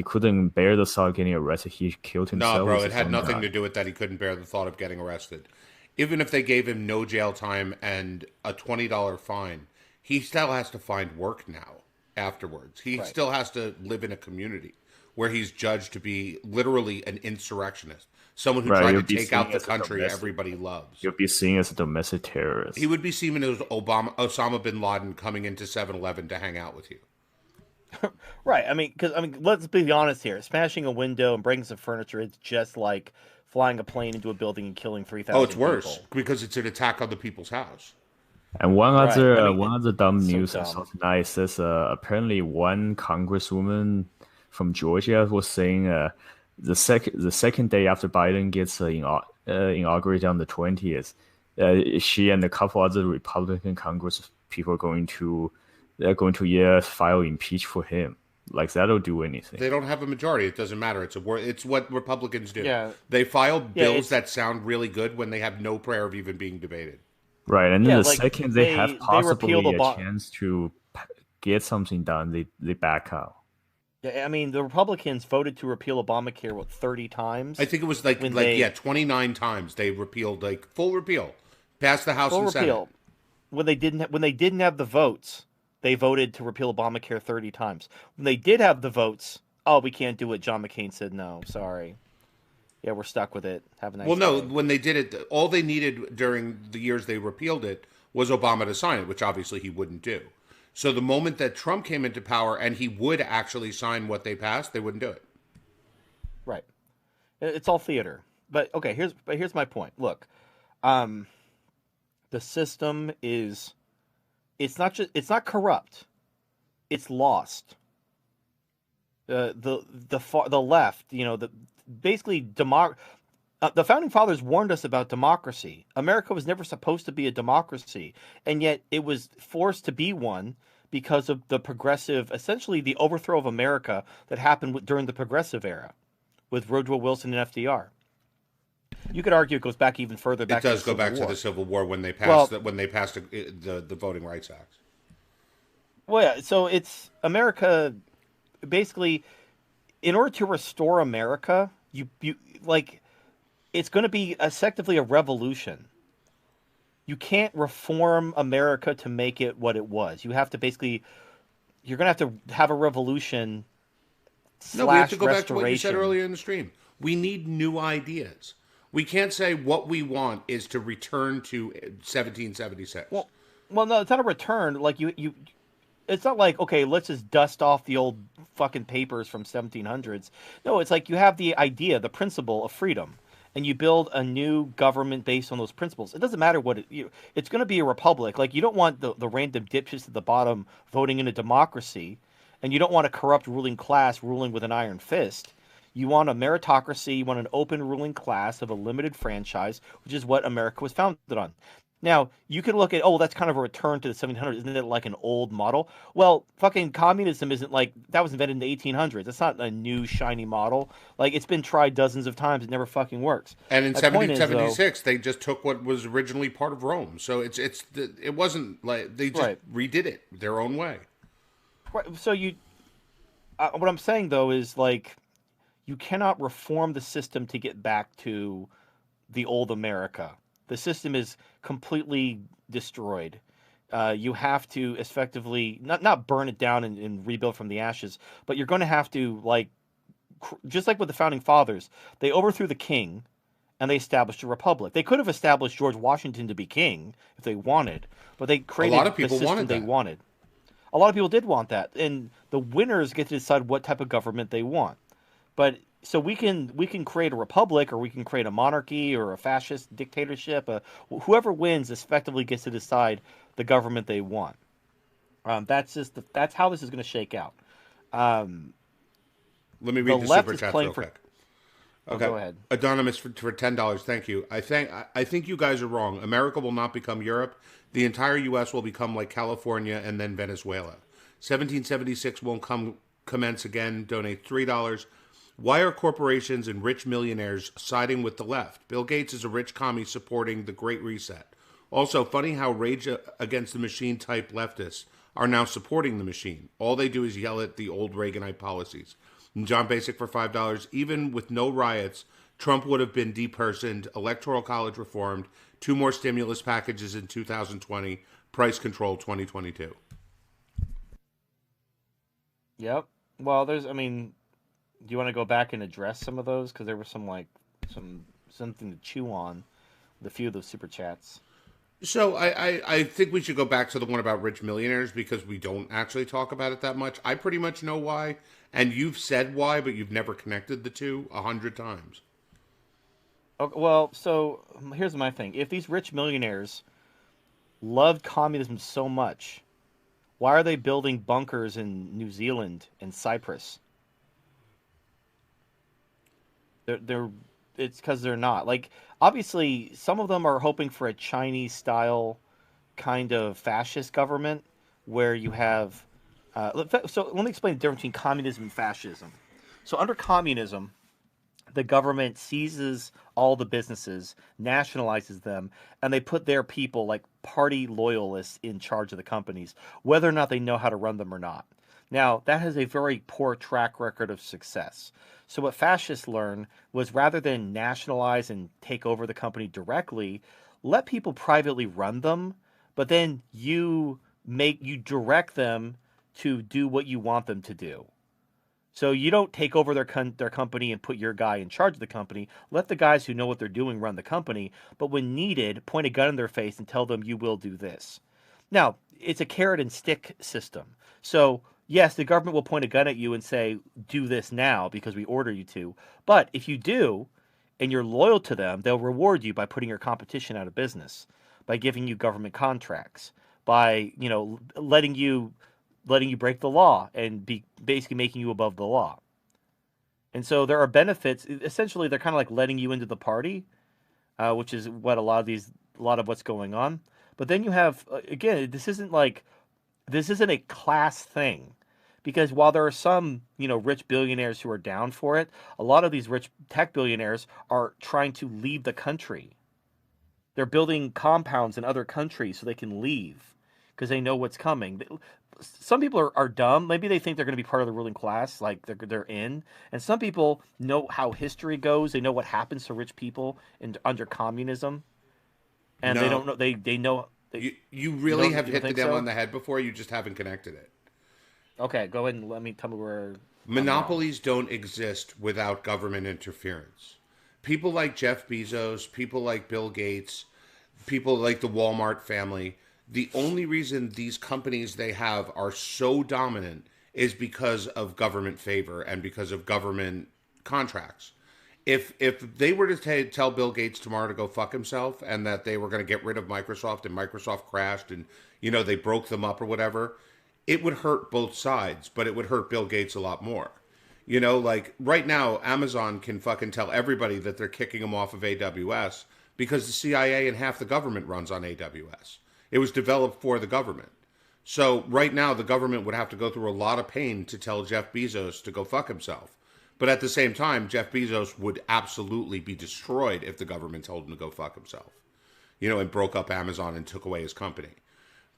couldn't bear the thought of getting arrested. He killed himself. No, bro, it had nothing to do with that. He couldn't bear the thought of getting arrested. Even if they gave him no jail time and a $20 fine, he still has to find work now afterwards. He still has to live in a community where he's judged to be literally an insurrectionist. Someone who tried to take out the country everybody loves. You'll be seen as a domestic terrorist. He would be seen as Osama bin Laden coming into 7-Eleven to hang out with you. Right. I mean, let's be honest here. Smashing a window and breaking some furniture, it's just like flying a plane into a building and killing 3,000 people. Oh, it's worse because it's an attack on the people's house. And one other dumb news I saw tonight says apparently one congresswoman from Georgia was saying the second day after Biden gets inaugurated on the 20th, she and a couple other Republican Congress people are going to file impeach for him. Like, that'll do anything. They don't have a majority. It doesn't matter. It's what Republicans do. Yeah. They file bills that sound really good when they have no prayer of even being debated. Right, and then second they have possibly a chance to get something done, they back out. Yeah, I mean, the Republicans voted to repeal Obamacare 30 times. I think it was 29 times they repealed, full repeal, passed the House and Senate. When they didn't have the votes, they voted to repeal Obamacare 30 times. When they did have the votes, oh, we can't do it. John McCain said no. Sorry. Yeah, we're stuck with it. Have a nice day. Well, no, when they did it, all they needed during the years they repealed it was Obama to sign it, which obviously he wouldn't do. So the moment that Trump came into power and he would actually sign what they passed, they wouldn't do it. Right. It's all theater. But okay, here's my point. Look, the system is it's not corrupt. It's lost. The left, the Founding Fathers warned us about democracy. America was never supposed to be a democracy, and yet it was forced to be one because of essentially the overthrow of America that happened during the progressive era with Woodrow Wilson and FDR. You could argue it goes back even further. It does go back to the Civil War when they passed the Voting Rights Act. Well, yeah, so it's America. Basically, in order to restore America, it's going to be effectively a revolution. You can't reform America to make it what it was. You have to you're going to have a revolution No, we have to slash go back to what you said restoration. earlier in the stream. We need new ideas. We can't say what we want is to return to 1776. Well, no, it's not a return. Like it's not like, okay, let's just dust off the old fucking papers from 1700s. No, it's like you have the idea, the principle of freedom, and you build a new government based on those principles. It doesn't matter what it's going to be a republic. Like, you don't want the random dipshits at the bottom voting in a democracy, and you don't want a corrupt ruling class ruling with an iron fist. You want a meritocracy, you want an open ruling class of a limited franchise, which is what America was founded on. Now, you can look at, oh, that's kind of a return to the 1700s. Isn't it like an old model? Well, fucking communism isn't like, that was invented in the 1800s. It's not a new, shiny model. Like, it's been tried dozens of times. It never fucking works. And in 1776, they just took what was originally part of Rome. So it wasn't like they just redid it their own way. Right. So what I'm saying, though, is like, you cannot reform the system to get back to the old America. The system is completely destroyed. You have to effectively not burn it down and rebuild from the ashes, but you're going to have to, like, just like with the founding fathers, they overthrew the king and they established a republic. They could have established George Washington to be king if they wanted, but they created the system they wanted. A lot of people did want that, and the winners get to decide what type of government they want. But so we can create a republic, or we can create a monarchy or a fascist dictatorship. Whoever wins effectively gets to decide the government they want. That's how this is going to shake out. Let me read the super chat real quick. Okay, go ahead. Anonymous for $10. Thank you. I think you guys are wrong. America will not become Europe. The entire U.S. will become like California and then Venezuela. 1776 won't commence again. Donate $3. Why are corporations and rich millionaires siding with the left? Bill Gates is a rich commie supporting the Great Reset. Also, funny how Rage Against the Machine type leftists are now supporting the machine. All they do is yell at the old Reaganite policies. And John Basic for $5. Even with no riots, Trump would have been depersoned, electoral college reformed, 2 more stimulus packages in 2020, price control 2022. Yep. Well, do you want to go back and address some of those? Because there was something to chew on with a few of those super chats. So I think we should go back to the one about rich millionaires, because we don't actually talk about it that much. I pretty much know why, and you've said why, but you've never connected the two 100 times. Okay, well, so here's my thing. If these rich millionaires loved communism so much, why are they building bunkers in New Zealand and Cyprus? It's because they're not. Like, obviously, some of them are hoping for a Chinese-style kind of fascist government where you have... so let me explain the difference between communism and fascism. So under communism, the government seizes all the businesses, nationalizes them, and they put their people, like party loyalists, in charge of the companies, whether or not they know how to run them or not. Now, that has a very poor track record of success. So what fascists learned was, rather than nationalize and take over the company directly, let people privately run them, but then you direct them to do what you want them to do. So you don't take over their company and put your guy in charge of the company. Let the guys who know what they're doing run the company, but when needed, point a gun in their face and tell them you will do this. Now, it's a carrot and stick system. So yes, the government will point a gun at you and say, do this now because we order you to. But if you do, and you're loyal to them, they'll reward you by putting your competition out of business, by giving you government contracts, by, letting you break the law and basically making you above the law. And so there are benefits. Essentially, they're kind of like letting you into the party, which is what a lot of what's going on. But then you have, again, this isn't a class thing, because while there are some, rich billionaires who are down for it, a lot of these rich tech billionaires are trying to leave the country. They're building compounds in other countries so they can leave because they know what's coming. Some people are dumb. Maybe they think they're going to be part of the ruling class, like they're in. And some people know how history goes. They know what happens to rich people under communism, and they don't know. They know. You really have hit the nail on the head before. You just haven't connected it. Okay, go ahead and tell me where. Monopolies don't exist without government interference. People like Jeff Bezos, people like Bill Gates, people like the Walmart family, the only reason these companies they have are so dominant is because of government favor and because of government contracts. If they were to tell Bill Gates tomorrow to go fuck himself and that they were going to get rid of Microsoft and Microsoft crashed and they broke them up or whatever, it would hurt both sides, but it would hurt Bill Gates a lot more. Like right now, Amazon can fucking tell everybody that they're kicking them off of AWS because the CIA and half the government runs on AWS. It was developed for the government. So right now, the government would have to go through a lot of pain to tell Jeff Bezos to go fuck himself. But at the same time, Jeff Bezos would absolutely be destroyed if the government told him to go fuck himself, and broke up Amazon and took away his company.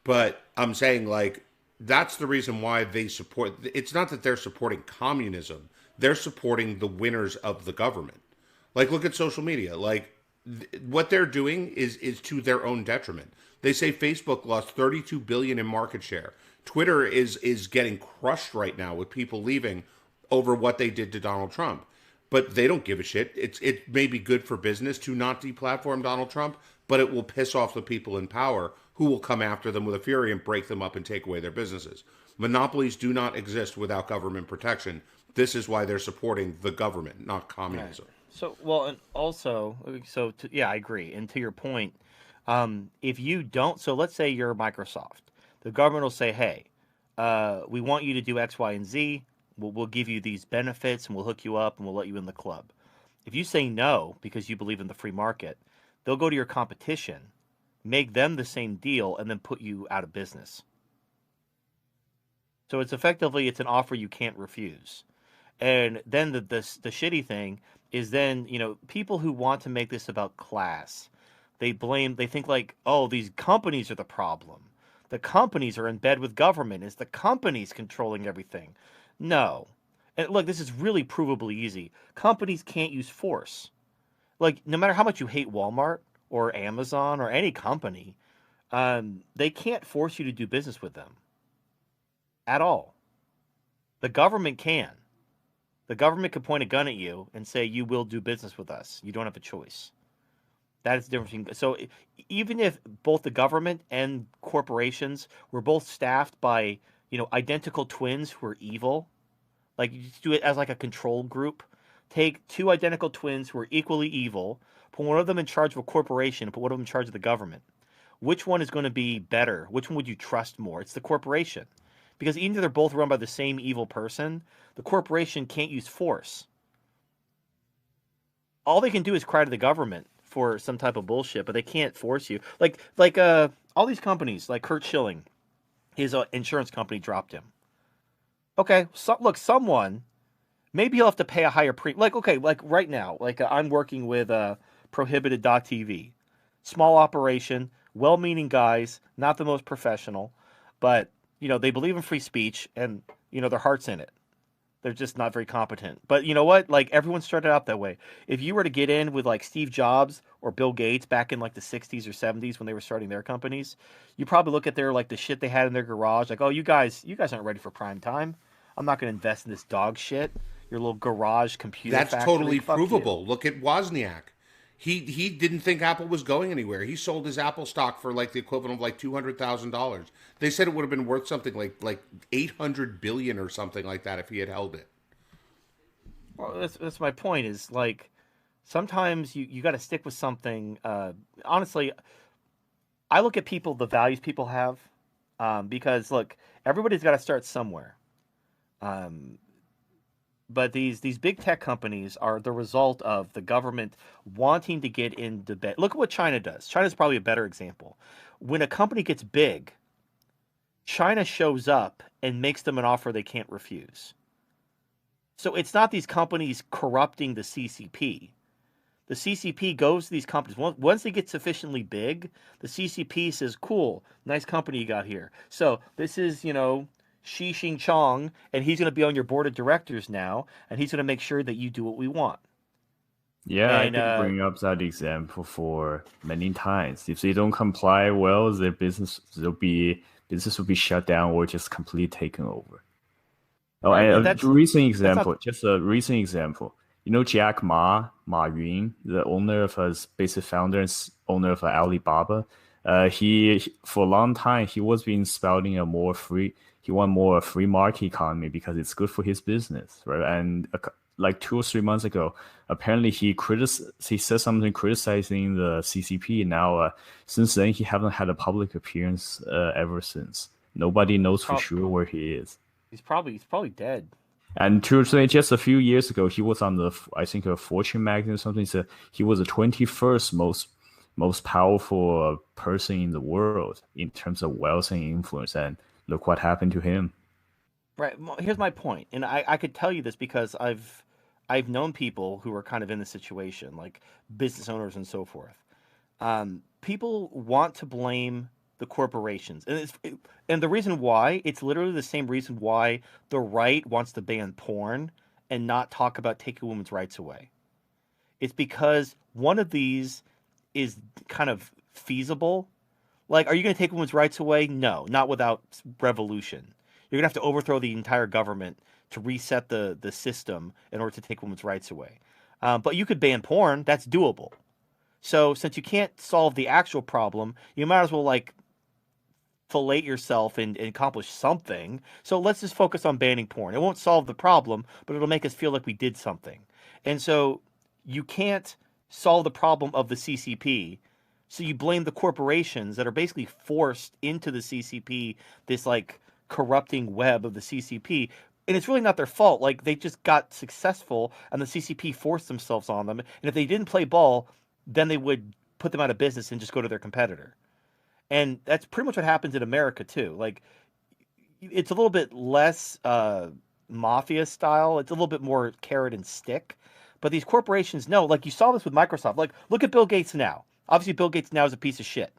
But I'm saying, like, that's the reason why they support. It's not that they're supporting communism. They're supporting the winners of the government. Like, look at social media. Like, what they're doing is to their own detriment. They say Facebook lost 32 billion in market share. Twitter is getting crushed right now with people leaving over what they did to Donald Trump. But they don't give a shit. It may be good for business to not deplatform Donald Trump, but it will piss off the people in power who will come after them with a fury and break them up and take away their businesses. Monopolies do not exist without government protection. This is why they're supporting the government, not communism. Right. So, well, and also, I agree. And to your point, if you don't, so let's say you're Microsoft, the government will say, hey, we want you to do X, Y, and Z. We'll give you these benefits and we'll hook you up and we'll let you in the club. If you say no because you believe in the free market, they'll go to your competition, make them the same deal, and then put you out of business. So it's effectively, it's an offer you can't refuse. And then the shitty thing is then, people who want to make this about class, they think like, oh, these companies are the problem. The companies are in bed with government. It's the companies controlling everything. No. And look, this is really provably easy. Companies can't use force. Like, no matter how much you hate Walmart or Amazon or any company, they can't force you to do business with them at all. The government can. The government could point a gun at you and say, you will do business with us. You don't have a choice. That is the difference. So even if both the government and corporations were both staffed by, identical twins who are evil, like you just do it as like a control group, take two identical twins who are equally evil, put one of them in charge of a corporation, put one of them in charge of the government. Which one is going to be better? Which one would you trust more? It's the corporation. Because even though they're both run by the same evil person, the corporation can't use force. All they can do is cry to the government for some type of bullshit, but they can't force you. Like all these companies, like Kurt Schilling, his insurance company dropped him. Okay, so look, someone, maybe he'll have to pay a higher premium. Like right now, I'm working with Prohibited.tv. Small operation, well-meaning guys, not the most professional, but, they believe in free speech and, their heart's in it. They're just not very competent. But you know what? Like, everyone started out that way. If you were to get in with like Steve Jobs or Bill Gates back in like the 60s or 70s when they were starting their companies, you probably look at their like the shit they had in their garage, like, oh, you guys aren't ready for prime time. I'm not going to invest in this dog shit. Your little garage computer That's factory. totally Fuck provable. you. Look at Wozniak. He didn't think Apple was going anywhere. He sold his Apple stock for like the equivalent of like $200,000. They said it would have been worth something like 800 billion or something like that if he had held it. Well, that's my point. Is like sometimes you got to stick with something. Honestly, I look at people, the values people have, because look, everybody's got to start somewhere. But these big tech companies are the result of the government wanting to get into bed. Look at what China does. China's probably a better example. When a company gets big, China shows up and makes them an offer they can't refuse. So it's not these companies corrupting the CCP. The CCP goes to these companies. Once they get sufficiently big, the CCP says, cool, nice company you got here. So this is, Xi Jinping, and he's going to be on your board of directors now, and he's going to make sure that you do what we want. Yeah, and, I can bring up that example for many times. If they don't comply well, their business will be shut down or just completely taken over. Oh, right? and That's a recent that's not example, just a recent example. You know Jack Ma Yun, the owner of basic founder and owner of Alibaba. For a long time he was being spouting a more free. He want more free market economy because it's good for his business, right? And like 2 or 3 months ago, apparently he said something criticizing the CCP. Now, since then he haven't had a public appearance ever since. Nobody knows for sure where he is. he's probably dead. And to say, just a few years ago, he was on I think, a Fortune magazine or something. Said he was the 21st most powerful person in the world in terms of wealth and influence. And look what happened to him. Right. Well, here's my point, and I could tell you this because I've known people who are kind of in this situation, like business owners and so forth. People want to blame the corporations, and the reason why, it's literally the same reason why the right wants to ban porn and not talk about taking women's rights away. It's because one of these is kind of feasible. Like, are you going to take women's rights away? No, not without revolution. You're going to have to overthrow the entire government to reset the system in order to take women's rights away. But you could ban porn. That's doable. So since you can't solve the actual problem, you might as well like fillet yourself and accomplish something. So let's just focus on banning porn. It won't solve the problem, but it'll make us feel like we did something. And so you can't solve the problem of the CCP. So you blame the corporations that are basically forced into the CCP, this like corrupting web of the CCP. And it's really not their fault. Like, they just got successful and the CCP forced themselves on them. And if they didn't play ball, then they would put them out of business and just go to their competitor. And that's pretty much what happens in America too. Like, it's a little bit less mafia style. It's a little bit more carrot and stick. But these corporations know, like you saw this with Microsoft. Like, look at Bill Gates now. Obviously, Bill Gates now is a piece of shit.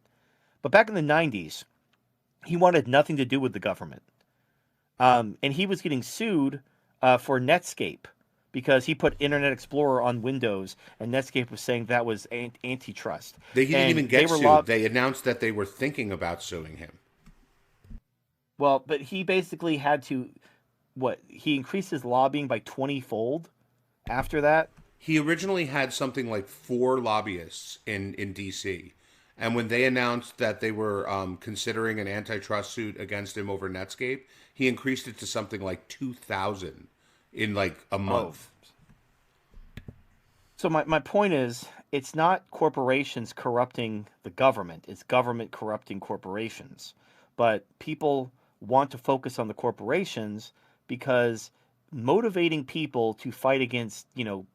But back in the 90s, he wanted nothing to do with the government. And he was getting sued for Netscape because he put Internet Explorer on Windows, and Netscape was saying that was antitrust. They didn't and even get were sued. They announced that they were thinking about suing him. Well, but he basically had to, he increased his lobbying by 20-fold after that. He originally had something like 4 lobbyists in D.C., and when they announced that they were considering an antitrust suit against him over Netscape, he increased it to something like 2,000 in like a month. So my point is, it's not corporations corrupting the government. It's government corrupting corporations. But people want to focus on the corporations because motivating people to fight against,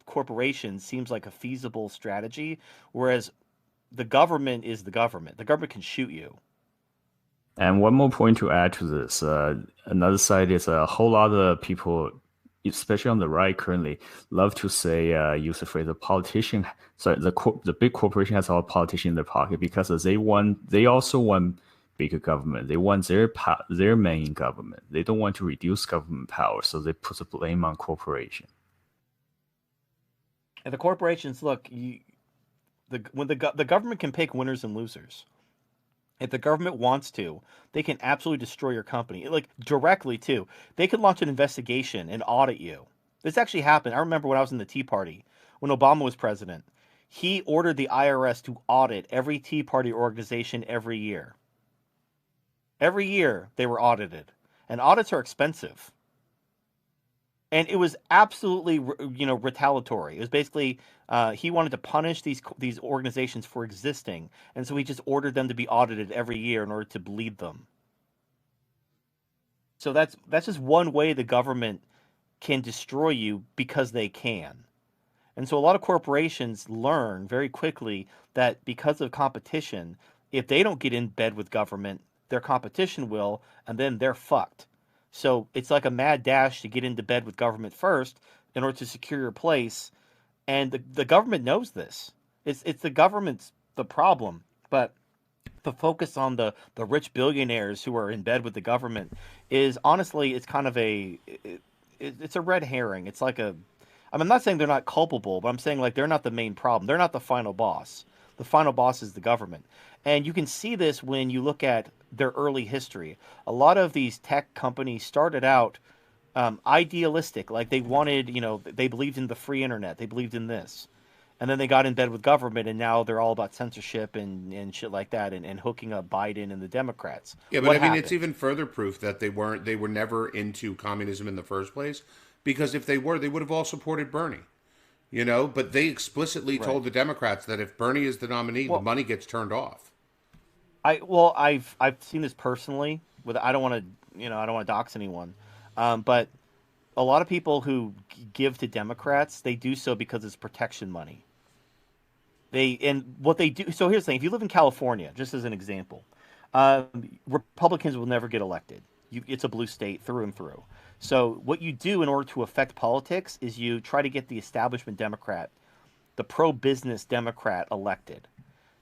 corporations seems like a feasible strategy, whereas the government is the government. The government can shoot you. And one more point to add to this, another side is a whole lot of people, especially on the right currently, love to say, use the phrase, the big corporation has all politicians in their pocket because they also want bigger government. They want their main government. They don't want to reduce government power, so they put the blame on corporation. And the corporations, look, when the government can pick winners and losers. If the government wants to, they can absolutely destroy your company, like directly too. They could launch an investigation and audit you. This actually happened. I remember when I was in the Tea Party, when Obama was president, he ordered the IRS to audit every Tea Party organization every year. Every year they were audited, and audits are expensive. And it was absolutely, retaliatory. It was basically he wanted to punish these organizations for existing, and so he just ordered them to be audited every year in order to bleed them. So that's just one way the government can destroy you because they can. And so a lot of corporations learn very quickly that because of competition, if they don't get in bed with government, their competition will, and then they're fucked. So it's like a mad dash to get into bed with government first in order to secure your place. And the government knows this. It's the government's the problem. But the focus on the rich billionaires who are in bed with the government is honestly, it's kind of it's a red herring. It's like I'm not saying they're not culpable, but I'm saying like they're not the main problem. They're not the final boss. The final boss is the government. And you can see this when you look at their early history. A lot of these tech companies started out idealistic. Like they wanted, they believed in the free internet. They believed in this. And then they got in bed with government, and now they're all about censorship and shit like that, and hooking up Biden and the Democrats. Yeah, but What I mean, it's happened? even further proof that they were never into communism in the first place. Because if they were, they would have all supported Bernie. But they explicitly Right. told the Democrats that if Bernie is the nominee, the Well, money gets turned off. I've seen this personally. With I don't want to I don't want to dox anyone, but a lot of people who give to Democrats, they do so because it's protection money. And what they do. So here's the thing: if you live in California, just as an example, Republicans will never get elected. It's a blue state through and through. So what you do in order to affect politics is you try to get the establishment Democrat, the pro-business Democrat elected.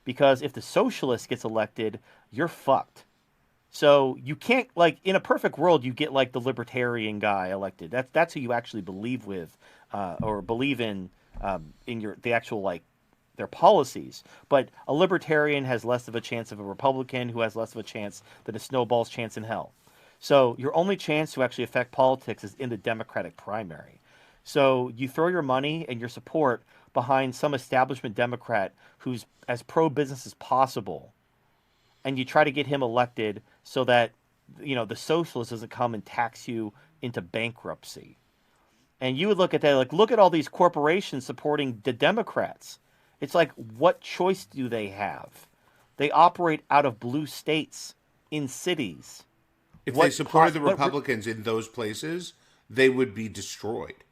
Because if the socialist gets elected, you're fucked. So you can't, like, in a perfect world, you get like the libertarian guy elected. That's who you actually believe with, or believe in the actual, like, their policies. But a libertarian has less of a chance of a Republican, who has less of a chance than a snowball's chance in hell. So your only chance to actually affect politics is in the Democratic primary. So you throw your money and your support behind some establishment Democrat who's as pro-business as possible, and you try to get him elected so that the socialist doesn't come and tax you into bankruptcy. And you would look at that like, look at all these corporations supporting the Democrats. It's like, what choice do they have? They operate out of blue states in cities. If they supported the Republicans in those places, they would be destroyed.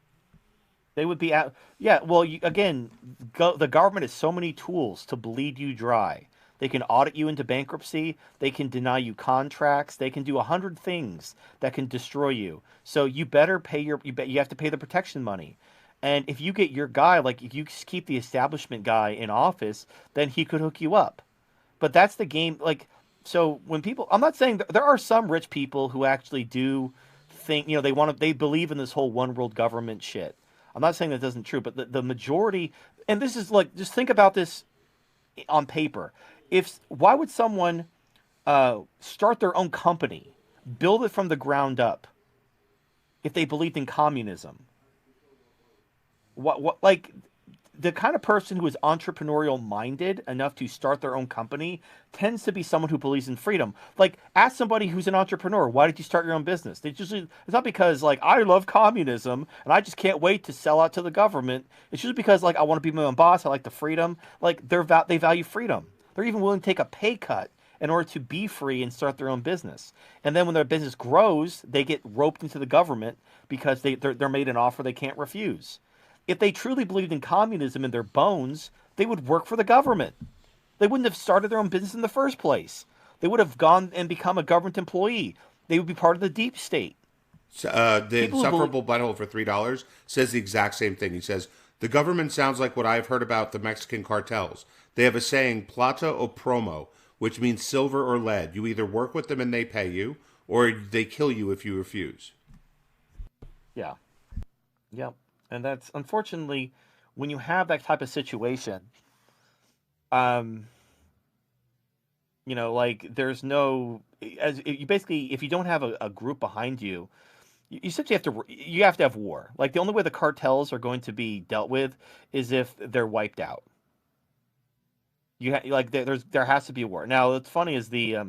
They would be out. Yeah, well, the government has so many tools to bleed you dry. They can audit you into bankruptcy. They can deny you contracts. They can do 100 things that can destroy you. So you better pay you have to pay the protection money. And if you get your guy, like if you keep the establishment guy in office, then he could hook you up. But that's the game. Like, so when people, I'm not saying there are some rich people who actually do think, they believe in this whole one world government shit. I'm not saying that isn't true, but the majority, and this is like, just think about this on paper. Why would someone start their own company, build it from the ground up, if they believed in communism? What like the kind of person who is entrepreneurial minded enough to start their own company tends to be someone who believes in freedom. Like, ask somebody who's an entrepreneur, why did you start your own business? It's not because like I love communism and I just can't wait to sell out to the government. It's just because like I want to be my own boss. I like the freedom. Like they value freedom. They're even willing to take a pay cut in order to be free and start their own business. And then when their business grows, they get roped into the government because they're made an offer they can't refuse. If they truly believed in communism in their bones, they would work for the government. They wouldn't have started their own business in the first place. They would have gone and become a government employee. They would be part of the deep state. The insufferable butthole for $3 says the exact same thing. He says, the government sounds like what I've heard about the Mexican cartels. They have a saying, plata o promo, which means silver or lead. You either work with them and they pay you, or they kill you if you refuse. Yeah. Yep. And that's, unfortunately, when you have that type of situation, like there's no, if you don't have a group behind you, you essentially have to have war. Like the only way the cartels are going to be dealt with is if they're wiped out. There has to be a war. Now, what's funny is the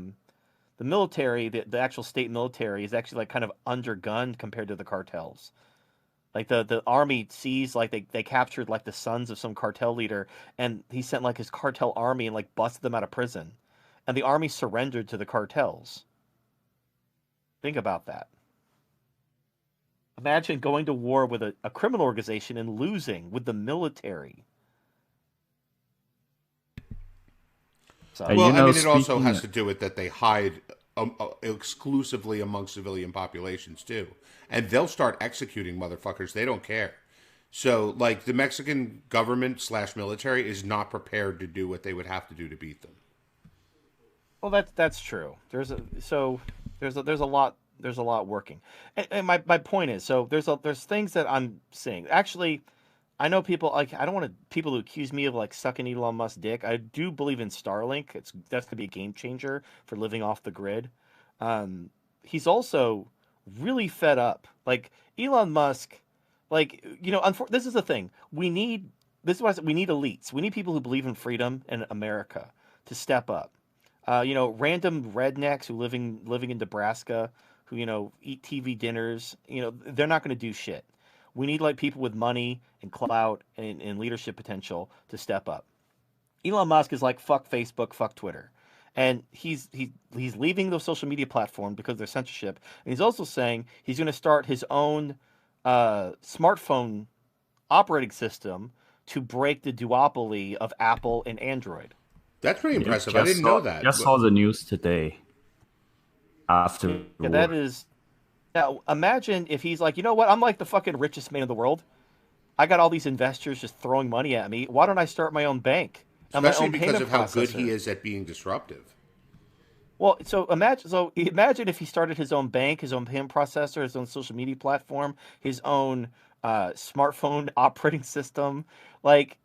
military, the actual state military, is actually like kind of undergunned compared to the cartels. Like the army sees like they captured like the sons of some cartel leader, and he sent like his cartel army and like busted them out of prison, and the army surrendered to the cartels. Think about that. Imagine going to war with a criminal organization and losing with the military. So, well, I mean, it also has to do with that they hide exclusively among civilian populations too, and they'll start executing motherfuckers. They don't care. So, like, the Mexican government / military is not prepared to do what they would have to do to beat them. Well, that's true. There's a lot working, and my point is, so there's things that I'm seeing. Actually, I know people like, I don't want people to accuse me of like sucking Elon Musk's dick. I do believe in Starlink. That's gonna be a game changer for living off the grid. He's also really fed up Like Elon Musk, like this is the thing. This is why I said we need elites. We need people who believe in freedom in America to step up. Random rednecks who living in Nebraska who eat TV dinners. They're not going to do shit. We need like people with money and clout and leadership potential to step up. Elon Musk is like fuck Facebook, fuck Twitter, and he's leaving those social media platforms because of their censorship. And he's also saying he's going to start his own smartphone operating system to break the duopoly of Apple and Android. That's pretty impressive. I didn't know that. Just saw the news today. After that is. Now imagine if he's like, you know what? I'm like the fucking richest man in the world. I got all these investors just throwing money at me. Why don't I start my own bank? Especially because of how good he is at being disruptive. Well, so imagine if he started his own bank, his own payment processor, his own social media platform, his own smartphone operating system. Like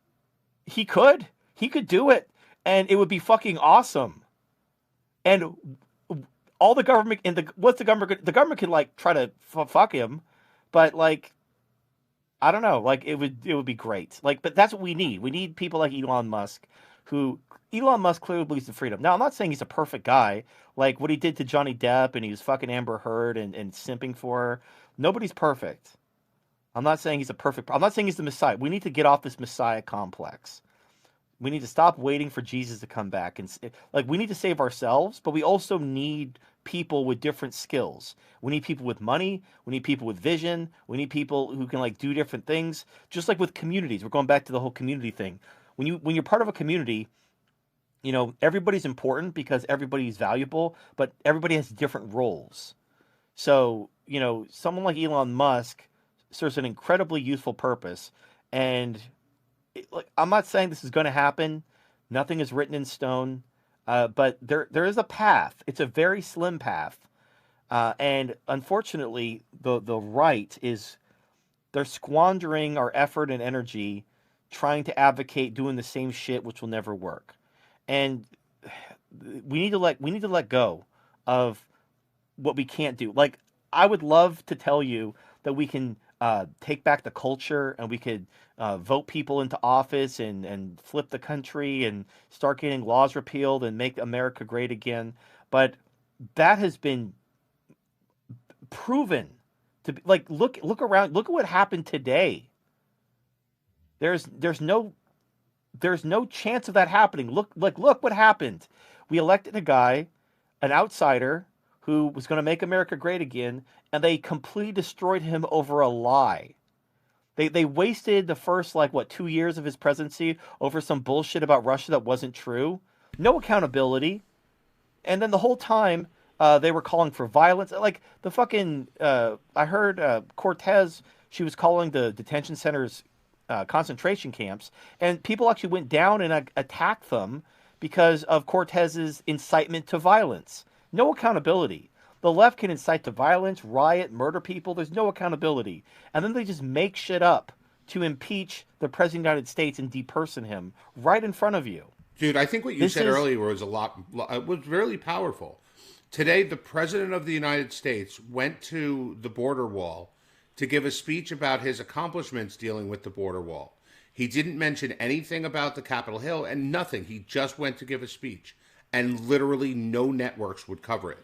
he could do it, and it would be fucking awesome. And all the government what's the government? The government could like try to fuck him, but like I don't know. Like it would be great. Like, but that's what we need. We need people like Elon Musk, Elon Musk clearly believes in freedom. Now, I'm not saying he's a perfect guy. Like what he did to Johnny Depp and he was fucking Amber Heard and simping for her. Nobody's perfect. I'm not saying he's I'm not saying he's the Messiah. We need to get off this Messiah complex. We need to stop waiting for Jesus to come back. And like we need to save ourselves, but we also need people with different skills. We need people with money. We need people with vision. We need people who can like do different things. Just like with communities, we're going back to the whole community thing. When you're part of a community, everybody's important because everybody's valuable, but everybody has different roles. So someone like Elon Musk serves an incredibly useful purpose, and I'm not saying this is going to happen. Nothing is written in stone. But there is a path. It's a very slim path. And unfortunately, the right they're squandering our effort and energy trying to advocate doing the same shit, which will never work. And we need to let go of what we can't do. Like, I would love to tell you that we can take back the culture and we could vote people into office and flip the country and start getting laws repealed and make America great again. But that has been proven to be like, look around, look at what happened today. There's no chance of that happening. Look what happened. We elected a guy, an outsider, who was going to make America great again, and they completely destroyed him over a lie. They wasted the first 2 years of his presidency over some bullshit about Russia that wasn't true. No accountability. And then the whole time they were calling for violence. Like the fucking I heard Cortez, she was calling the detention centers concentration camps, and people actually went down and attacked them because of Cortez's incitement to violence. No accountability. The left can incite to violence, riot, murder people. There's no accountability. And then they just make shit up to impeach the President of the United States and deperson him right in front of you. Dude, I think what you said earlier was was really powerful. Today, the President of the United States went to the border wall to give a speech about his accomplishments dealing with the border wall. He didn't mention anything about the Capitol Hill and nothing. He just went to give a speech. And literally no networks would cover it.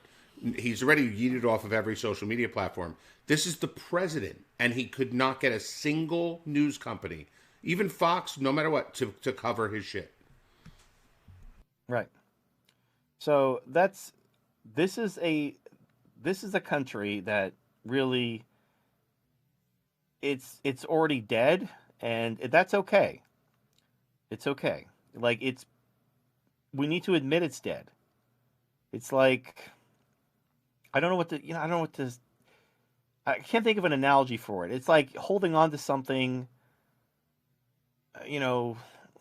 He's already yeeted off of every social media platform. This is the president, and he could not get a single news company, even Fox, no matter what, to cover his shit. Right. So this is a country that really it's already dead, and that's okay. It's okay. We need to admit it's dead. It's like I can't think of an analogy for it. It's like holding on to something,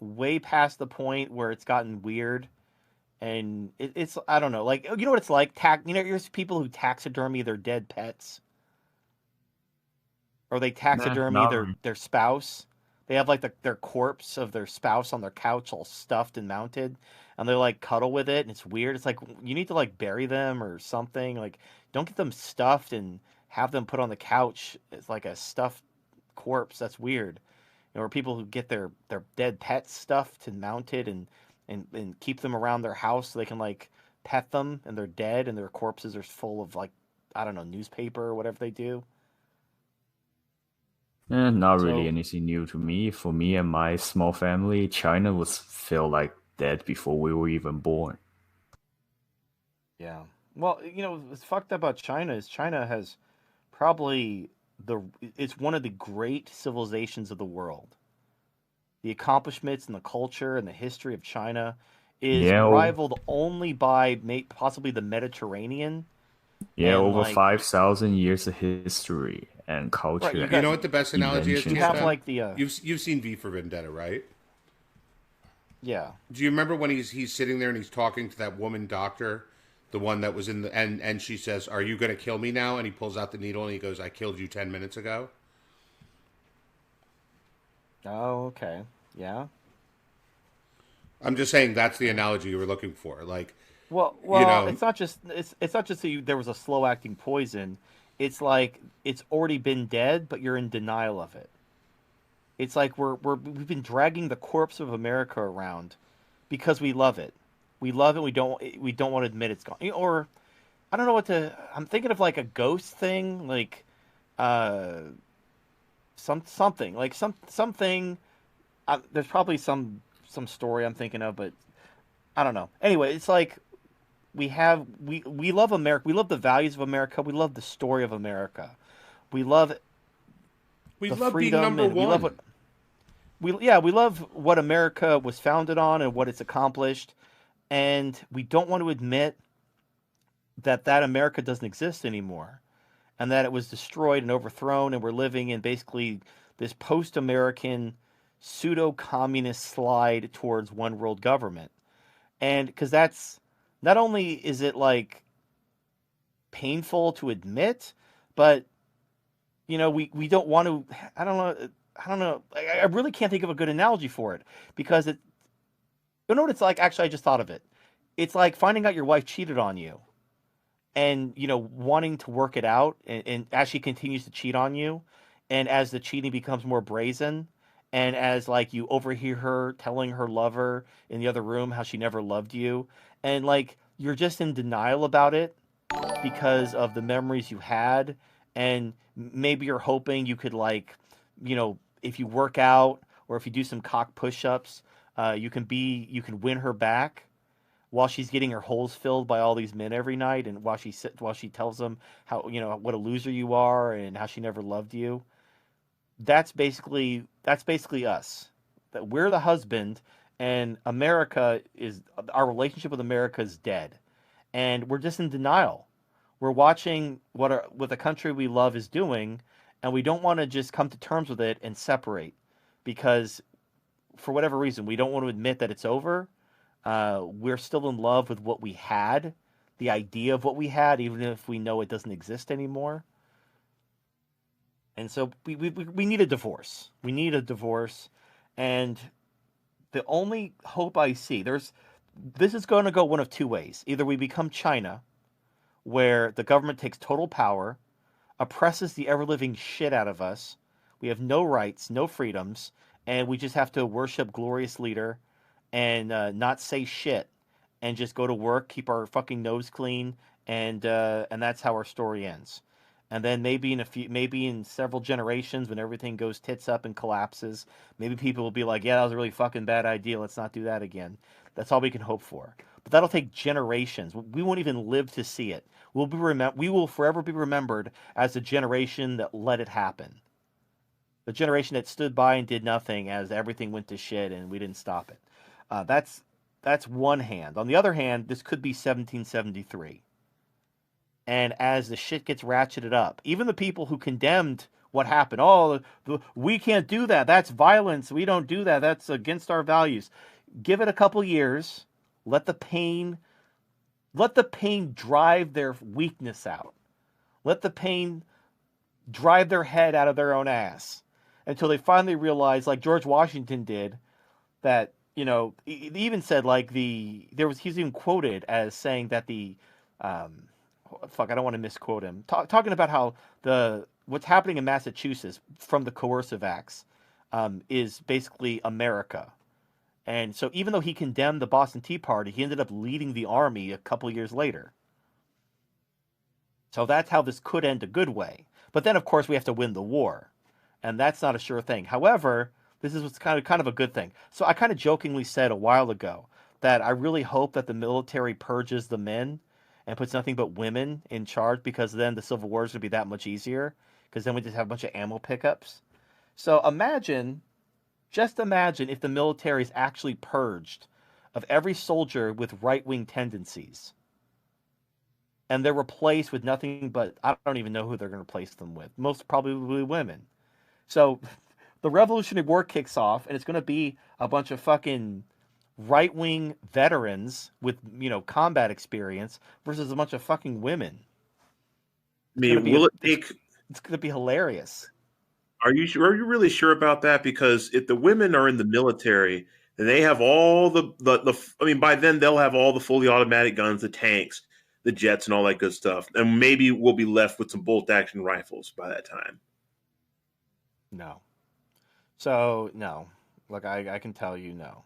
way past the point where it's gotten weird, and it's I don't know. Like what it's like. There's people who taxidermy their dead pets, or they taxidermy their spouse. They have their corpse of their spouse on their couch all stuffed and mounted, and they cuddle with it, and it's weird. It's like you need to bury them or something. Don't get them stuffed and have them put on the couch as like a stuffed corpse. That's weird. Or people who get their dead pet stuff to mount it and keep them around their house so they can like pet them and they're dead and their corpses are full of like, I don't know, newspaper or whatever they do. Not really So anything new to me. For me and my small family, China was feel like dead before we were even born. yeah. Well, what's fucked up about China is China has probably it's one of the great civilizations of the world. The accomplishments and the culture and the history of China is Yeah, rivaled only by possibly the Mediterranean yeah, and over like 5,000 years of history and right. culture You You got know and what the best analogy is you to inventions it, have there. Ben? like the You've seen V for Vendetta, right? yeah. Do you remember when he's sitting there and he's talking to that woman doctor, the one that was in the and she says, "Are you going to kill me now?" And he pulls out the needle and he goes, "I killed you 10 minutes ago." Oh, okay. Yeah. I'm just saying that's the analogy you were looking for. Like, you Well, know, it's not just that there was a slow acting poison. It's like it's already been dead, but you're in denial of it. It's like we've been dragging the corpse of America around because we love it. We love it. We don't want to admit it's gone. Or I don't know what to. I'm thinking of like a ghost thing, like uh something like something. There's probably some story I'm thinking of, but I don't know. Anyway, it's like we love America. We love the values of America. We love the story of America. We love we the love being freedom, number and we love one. what we love what America was founded on and what it's accomplished. And we don't want to admit that America doesn't exist anymore, and that it was destroyed and overthrown, and we're living in basically this post-American pseudo-communist slide towards one world government. And because that's not only is it like painful to admit, but we don't want to. I don't know. I don't know. I really can't think of a good analogy for it because you know what it's like. Actually, I just thought of it. It's like finding out your wife cheated on you, and wanting to work it out, and as she continues to cheat on you, and as the cheating becomes more brazen, and as like you overhear her telling her lover in the other room how she never loved you, and like you're just in denial about it because of the memories you had, and maybe you're hoping you could like, if you work out or if you do some cock push-ups, you can win her back while she's getting her holes filled by all these men every night, and while she tells them how what a loser you are and how she never loved you. That's basically us. That we're the husband, and America is our relationship with America is dead, and we're just in denial. We're watching what the country we love is doing, and we don't want to just come to terms with it and separate because for whatever reason we don't want to admit that it's over. We're still in love with what we had, the idea of what we had, even if we know it doesn't exist anymore. And so we need a divorce. We need a divorce, and the only hope I see this is going to go one of two ways. Either we become China, where the government takes total power, oppresses the ever living shit out of us. We have no rights, no freedoms, and we just have to worship glorious leader and not say shit and just go to work, keep our fucking nose clean, and that's how our story ends. And then maybe in several generations, when everything goes tits up and collapses, maybe people will be like, "Yeah, that was a really fucking bad idea. Let's not do that again." That's all we can hope for. But that'll take generations. We won't even live to see it. We will forever be remembered as the generation that let it happen. The generation that stood by and did nothing as everything went to shit and we didn't stop it. That's one hand. On the other hand, this could be 1773. And as the shit gets ratcheted up, even the people who condemned what happened, we can't do that. That's violence. We don't do that. That's against our values. Give it a couple years. Let the pain drive their weakness out. Let the pain drive their head out of their own ass until they finally realize, like George Washington did, that he even said like he's even quoted as saying that the fuck, I don't want to misquote him. Talking about how what's happening in Massachusetts from the coercive acts is basically America. And so even though he condemned the Boston Tea Party, he ended up leading the army a couple years later. So that's how this could end a good way. But then, of course, we have to win the war. And that's not a sure thing. However, this is what's kind of a good thing. So I kind of jokingly said a while ago that I really hope that the military purges the men and puts nothing but women in charge, because then the Civil War is going to be that much easier, because then we just have a bunch of ammo pickups. So just imagine if the military is actually purged of every soldier with right-wing tendencies, and they're replaced with nothing but, I don't even know who they're going to replace them with. Most probably women. So the Revolutionary War kicks off, and it's going to be a bunch of fucking right-wing veterans with, combat experience versus a bunch of fucking women. I mean, it's going to be hilarious. Are you really sure about that? Because if the women are in the military, then they have all the I mean, by then they'll have all the fully automatic guns, the tanks, the jets, and all that good stuff. And maybe we'll be left with some bolt action rifles by that time. No. So, no. Look, I can tell you no.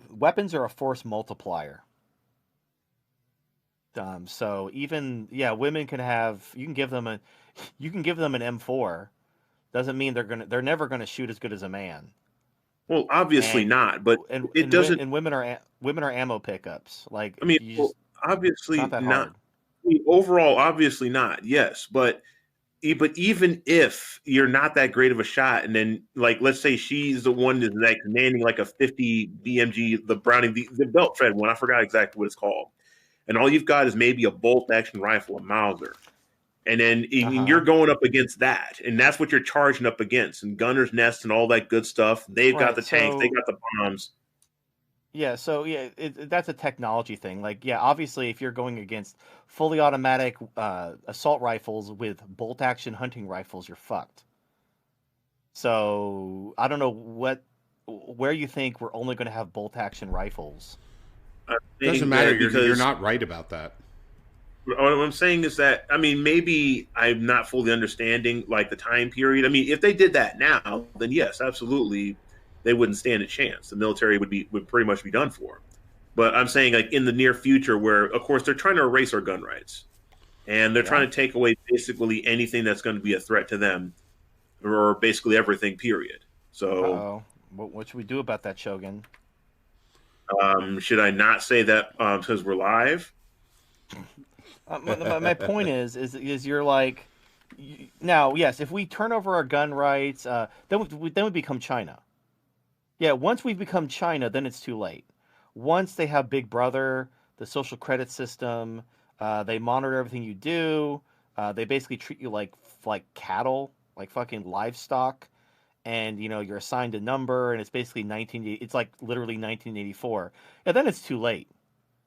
Weapons are a force multiplier. So even, women can have, you can give them an M4. Doesn't mean they're never gonna shoot as good as a man. Well, obviously not, but it doesn't. And women are ammo pickups. Like, I mean, obviously not. That not. hard. I mean, overall, obviously not. Yes, but even if you're not that great of a shot, and then like let's say she's the one that's like commanding like a 50 BMG, the Browning, the belt fed one, I forgot exactly what it's called, and all you've got is maybe a bolt action rifle, a Mauser, and then you're going up against that, and that's what you're charging up against, and gunner's nest and all that good stuff. They've got the tanks, they got the bombs. Yeah, so that's a technology thing. Like, obviously, if you're going against fully automatic assault rifles with bolt action hunting rifles, you're fucked. So I don't know where you think we're only going to have bolt action rifles. It doesn't matter. You're not right about that. What I'm saying is that, I mean, maybe I'm not fully understanding like the time period. I mean, if they did that now, then yes, absolutely, they wouldn't stand a chance. The military would pretty much be done for. But I'm saying like in the near future, where of course they're trying to erase our gun rights, and they're trying to take away basically anything that's going to be a threat to them, or basically everything. Period. So, what should we do about that, Shogun? Should I not say that because we're live? My point is you're like, now, yes, if we turn over our gun rights, then we become China. Yeah, once we become China, then it's too late. Once they have Big Brother, the social credit system, they monitor everything you do. They basically treat you like cattle, like fucking livestock, and you're assigned a number, and it's basically it's like literally 1984. Yeah, then it's too late.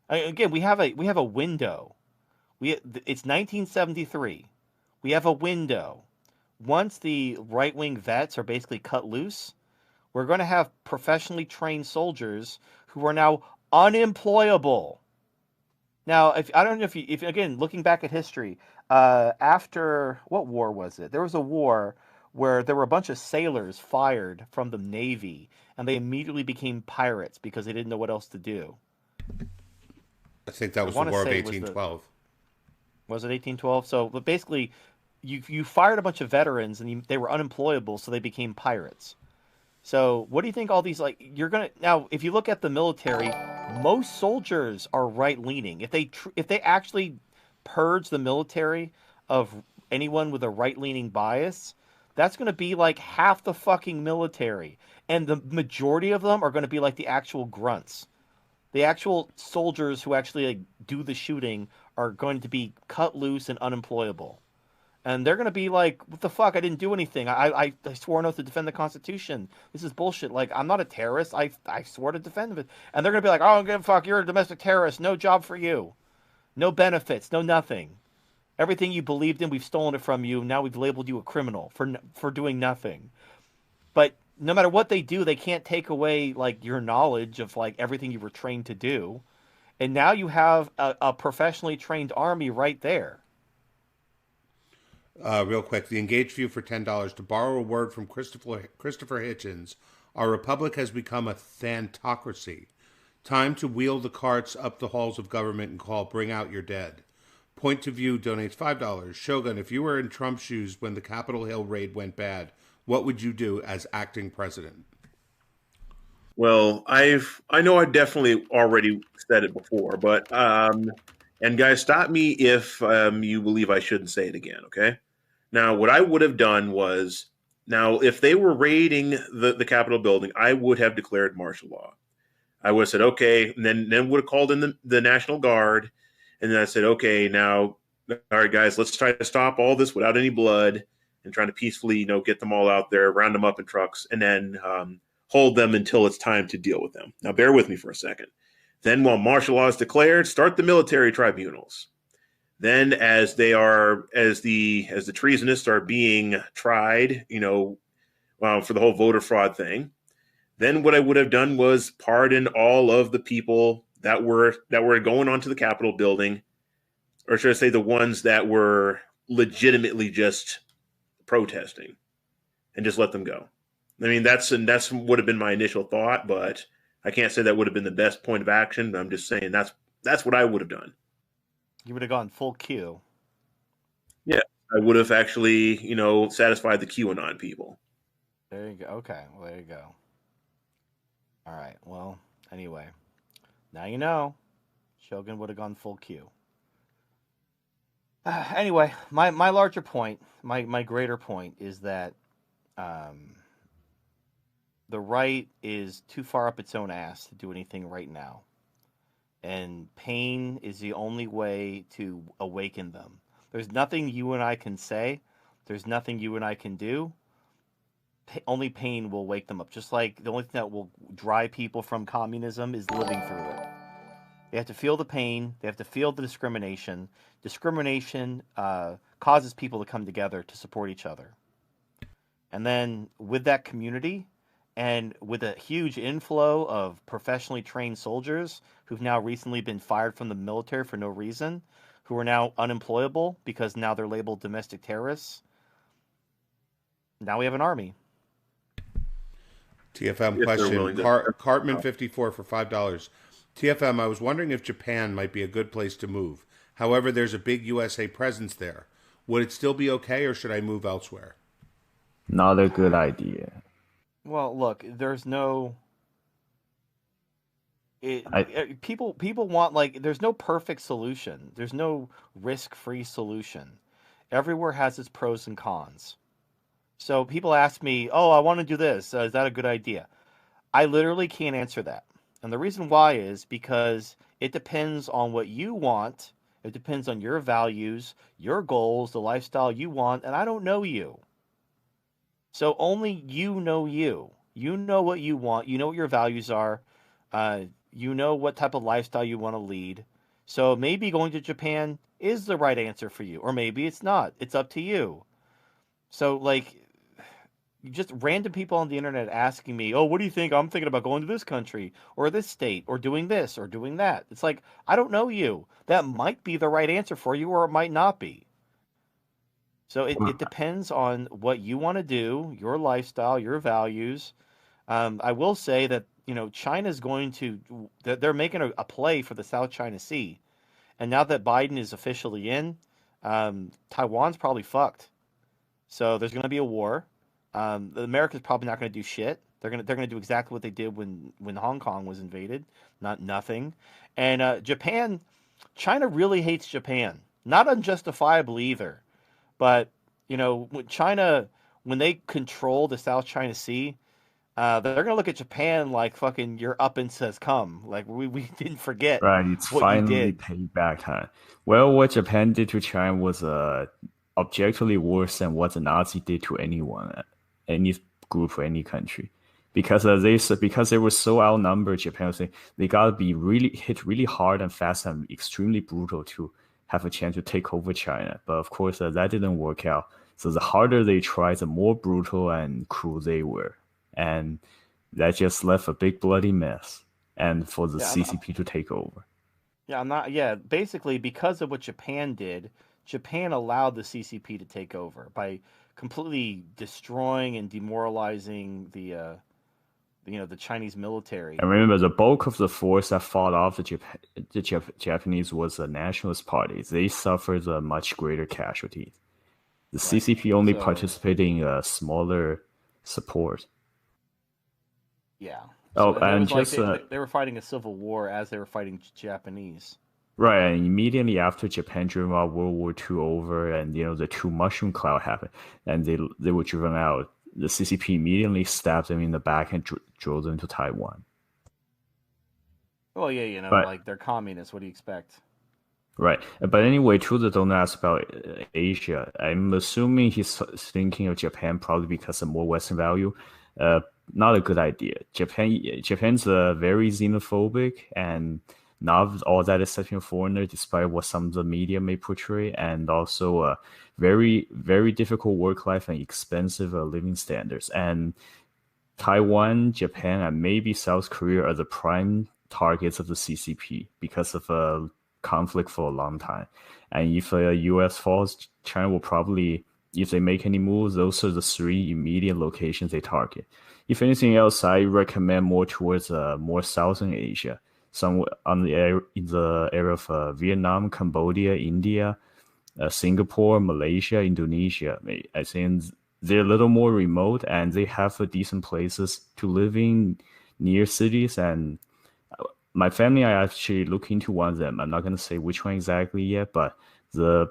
Again, we have a window. It's 1973. We have a window. Once the right-wing vets are basically cut loose, we're going to have professionally trained soldiers who are now unemployable. Now, I don't know if again, looking back at history, after what war was it? There was a war where there were a bunch of sailors fired from the Navy, and they immediately became pirates because they didn't know what else to do. I think that was the War of 1812. Was it 1812? So, but basically, you fired a bunch of veterans, and they were unemployable, so they became pirates. So, what do you think? All these now, if you look at the military, most soldiers are right leaning. If they actually purge the military of anyone with a right leaning bias, that's going to be like half the fucking military, and the majority of them are going to be like the actual grunts. The actual soldiers who actually do the shooting are going to be cut loose and unemployable. And they're going to be like, what the fuck? I didn't do anything. I swore an oath to defend the Constitution. This is bullshit. Like, I'm not a terrorist. I swore to defend it. And they're going to be like, oh, give a fuck. You're a domestic terrorist. No job for you. No benefits. No nothing. Everything you believed in, we've stolen it from you. Now we've labeled you a criminal for doing nothing. But no matter what they do, they can't take away like your knowledge of like everything you were trained to do. And now you have a professionally trained army right there. Real quick, the Engaged View for $10. To borrow a word from Christopher Hitchens, our republic has become a thantocracy. Time to wheel the carts up the halls of government and call, bring out your dead. Point to View donates $5. Shogun, if you were in Trump's shoes when the Capitol Hill raid went bad, what would you do as acting president? Well, I know I definitely already said it before, but and guys, stop me if you believe I shouldn't say it again. Okay. Now, what I would have done was, now if they were raiding the Capitol building, I would have declared martial law. I would have said, okay, and then would have called in the National Guard, and then I said, okay, now, all right, guys, let's try to stop all this without any blood, and trying to peacefully, get them all out there, round them up in trucks, and then hold them until it's time to deal with them. Now, bear with me for a second. Then, while martial law is declared, start the military tribunals. Then, as the treasonists are being tried, for the whole voter fraud thing, then what I would have done was pardon all of the people that were going onto the Capitol building, or should I say the ones that were legitimately just protesting, and just let them go. I mean, that's would have been my initial thought, but I can't say that would have been the best point of action. But I'm just saying that's what I would have done. You would have gone full Q. Yeah, I would have actually, satisfied the QAnon people. There you go. Okay, well, there you go. All right. Well, anyway, now you know. Shogun would have gone full Q. Anyway, my larger point, my greater point is that the right is too far up its own ass to do anything right now. And pain is the only way to awaken them. There's nothing you and I can say. There's nothing you and I can do. Only pain will wake them up. Just like the only thing that will drive people from communism is living through it. They have to feel the pain. They have to feel the discrimination. Discrimination causes people to come together to support each other. And then with that community, and with a huge inflow of professionally trained soldiers who've now recently been fired from the military for no reason, who are now unemployable because now they're labeled domestic terrorists, now we have an army. TFM question. Cartman 54 for $5. TFM, I was wondering if Japan might be a good place to move. However, there's a big USA presence there. Would it still be okay, or should I move elsewhere? Not a good idea. Well, look, there's no. People want, there's no perfect solution. There's no risk-free solution. Everywhere has its pros and cons. So people ask me, "Oh, I want to do this. Is that a good idea?" I literally can't answer that. And the reason why is because it depends on what you want. It depends on your values, your goals, the lifestyle you want, and I don't know you. So only you know you. You know what you want. You know what your values are. You know what type of lifestyle you want to lead. So maybe going to Japan is the right answer for you, or maybe it's not. It's up to you. So just random people on the internet asking me, "Oh, what do you think? I'm thinking about going to this country or this state or doing this or doing that." It's like, I don't know you. That might be the right answer for you, or it might not be. So it depends on what you want to do, your lifestyle, your values. I will say that, China's going to, they're making a play for the South China Sea. And now that Biden is officially in, Taiwan's probably fucked. So there's going to be a war. America's probably not going to do shit. They're going to do exactly what they did when Hong Kong was invaded, nothing. And China really hates Japan, not unjustifiably either. But China, when they control the South China Sea, they're going to look at Japan like fucking you're up and says come. Like we didn't forget. Right, it's what finally you did. payback time. Well, what Japan did to China was objectively worse than what the Nazi did to anyone, any group or any country, because they were so outnumbered. Japan was saying they gotta be hit really hard and fast and extremely brutal to have a chance to take over China. But of course, that didn't work out. So the harder they tried, the more brutal and cruel they were, and that just left a big bloody mess. And for the CCP to take over. Yeah, I'm not. Yeah, basically because of what Japan did, Japan allowed the CCP to take over by completely destroying and demoralizing the Chinese military. And remember, the bulk of the force that fought off the Japanese was the Nationalist Party. They suffered a much greater casualty. The Right. CCP only So participated in a smaller support. yeah. Oh, So there and was like just they were fighting a civil war as they were fighting Japanese. right, and immediately after Japan driven out World War II over, and the two mushroom cloud happened, and they were driven out. The CCP immediately stabbed them in the back and drove them to Taiwan. Well, yeah, But like they're communists. What do you expect? right, but anyway, Trudeau don't ask about Asia. I'm assuming he's thinking of Japan probably because of more Western value. Uh, Not a good idea. Japan's very xenophobic and not all that accepting of foreigner, despite what some of the media may portray, and also very very difficult work life and expensive living standards. And Taiwan, Japan, and maybe South Korea are the prime targets of the CCP because of a conflict for a long time. And if the US falls, China will probably, if they make any moves, those are the three immediate locations they target. If anything else, I recommend more towards more Southern Asia, somewhere in the area of Vietnam, Cambodia, India, Singapore, Malaysia, Indonesia. I think they're a little more remote and they have decent places to live in near cities. And my family, I actually look into one of them. I'm not going to say which one exactly yet, but the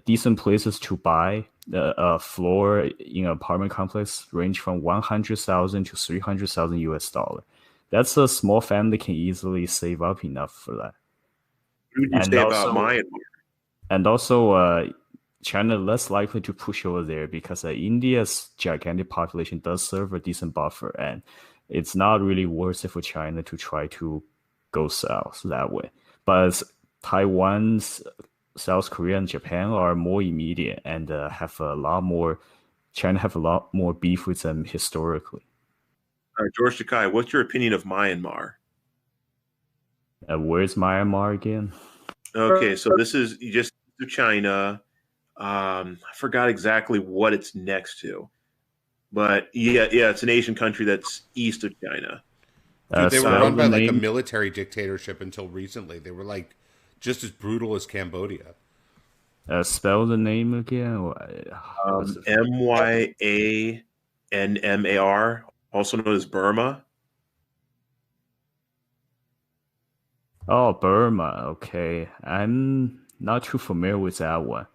decent places to buy a floor in an apartment complex range from 100,000 to 300,000 US dollar. That's a small family can easily save up enough for that. What would you And say about also, Myanmar? and also, China less likely to push over there because India's gigantic population does serve a decent buffer, and it's not really worth it for China to try to go south that way. But Taiwan's, South Korea, and Japan are more immediate and have a lot more. China have a lot more beef with them historically. George Takai, what's your opinion of Myanmar? Where's Myanmar again? Okay, so this is just to China. I forgot exactly what it's next to, but yeah, it's an Asian country that's east of China. Dude, they were Spell run the by like a name. military dictatorship until recently. They were like just as brutal as Cambodia. Spell the name again. Myanmar, also known as Burma. Oh, Burma. Okay, I'm not too familiar with that one.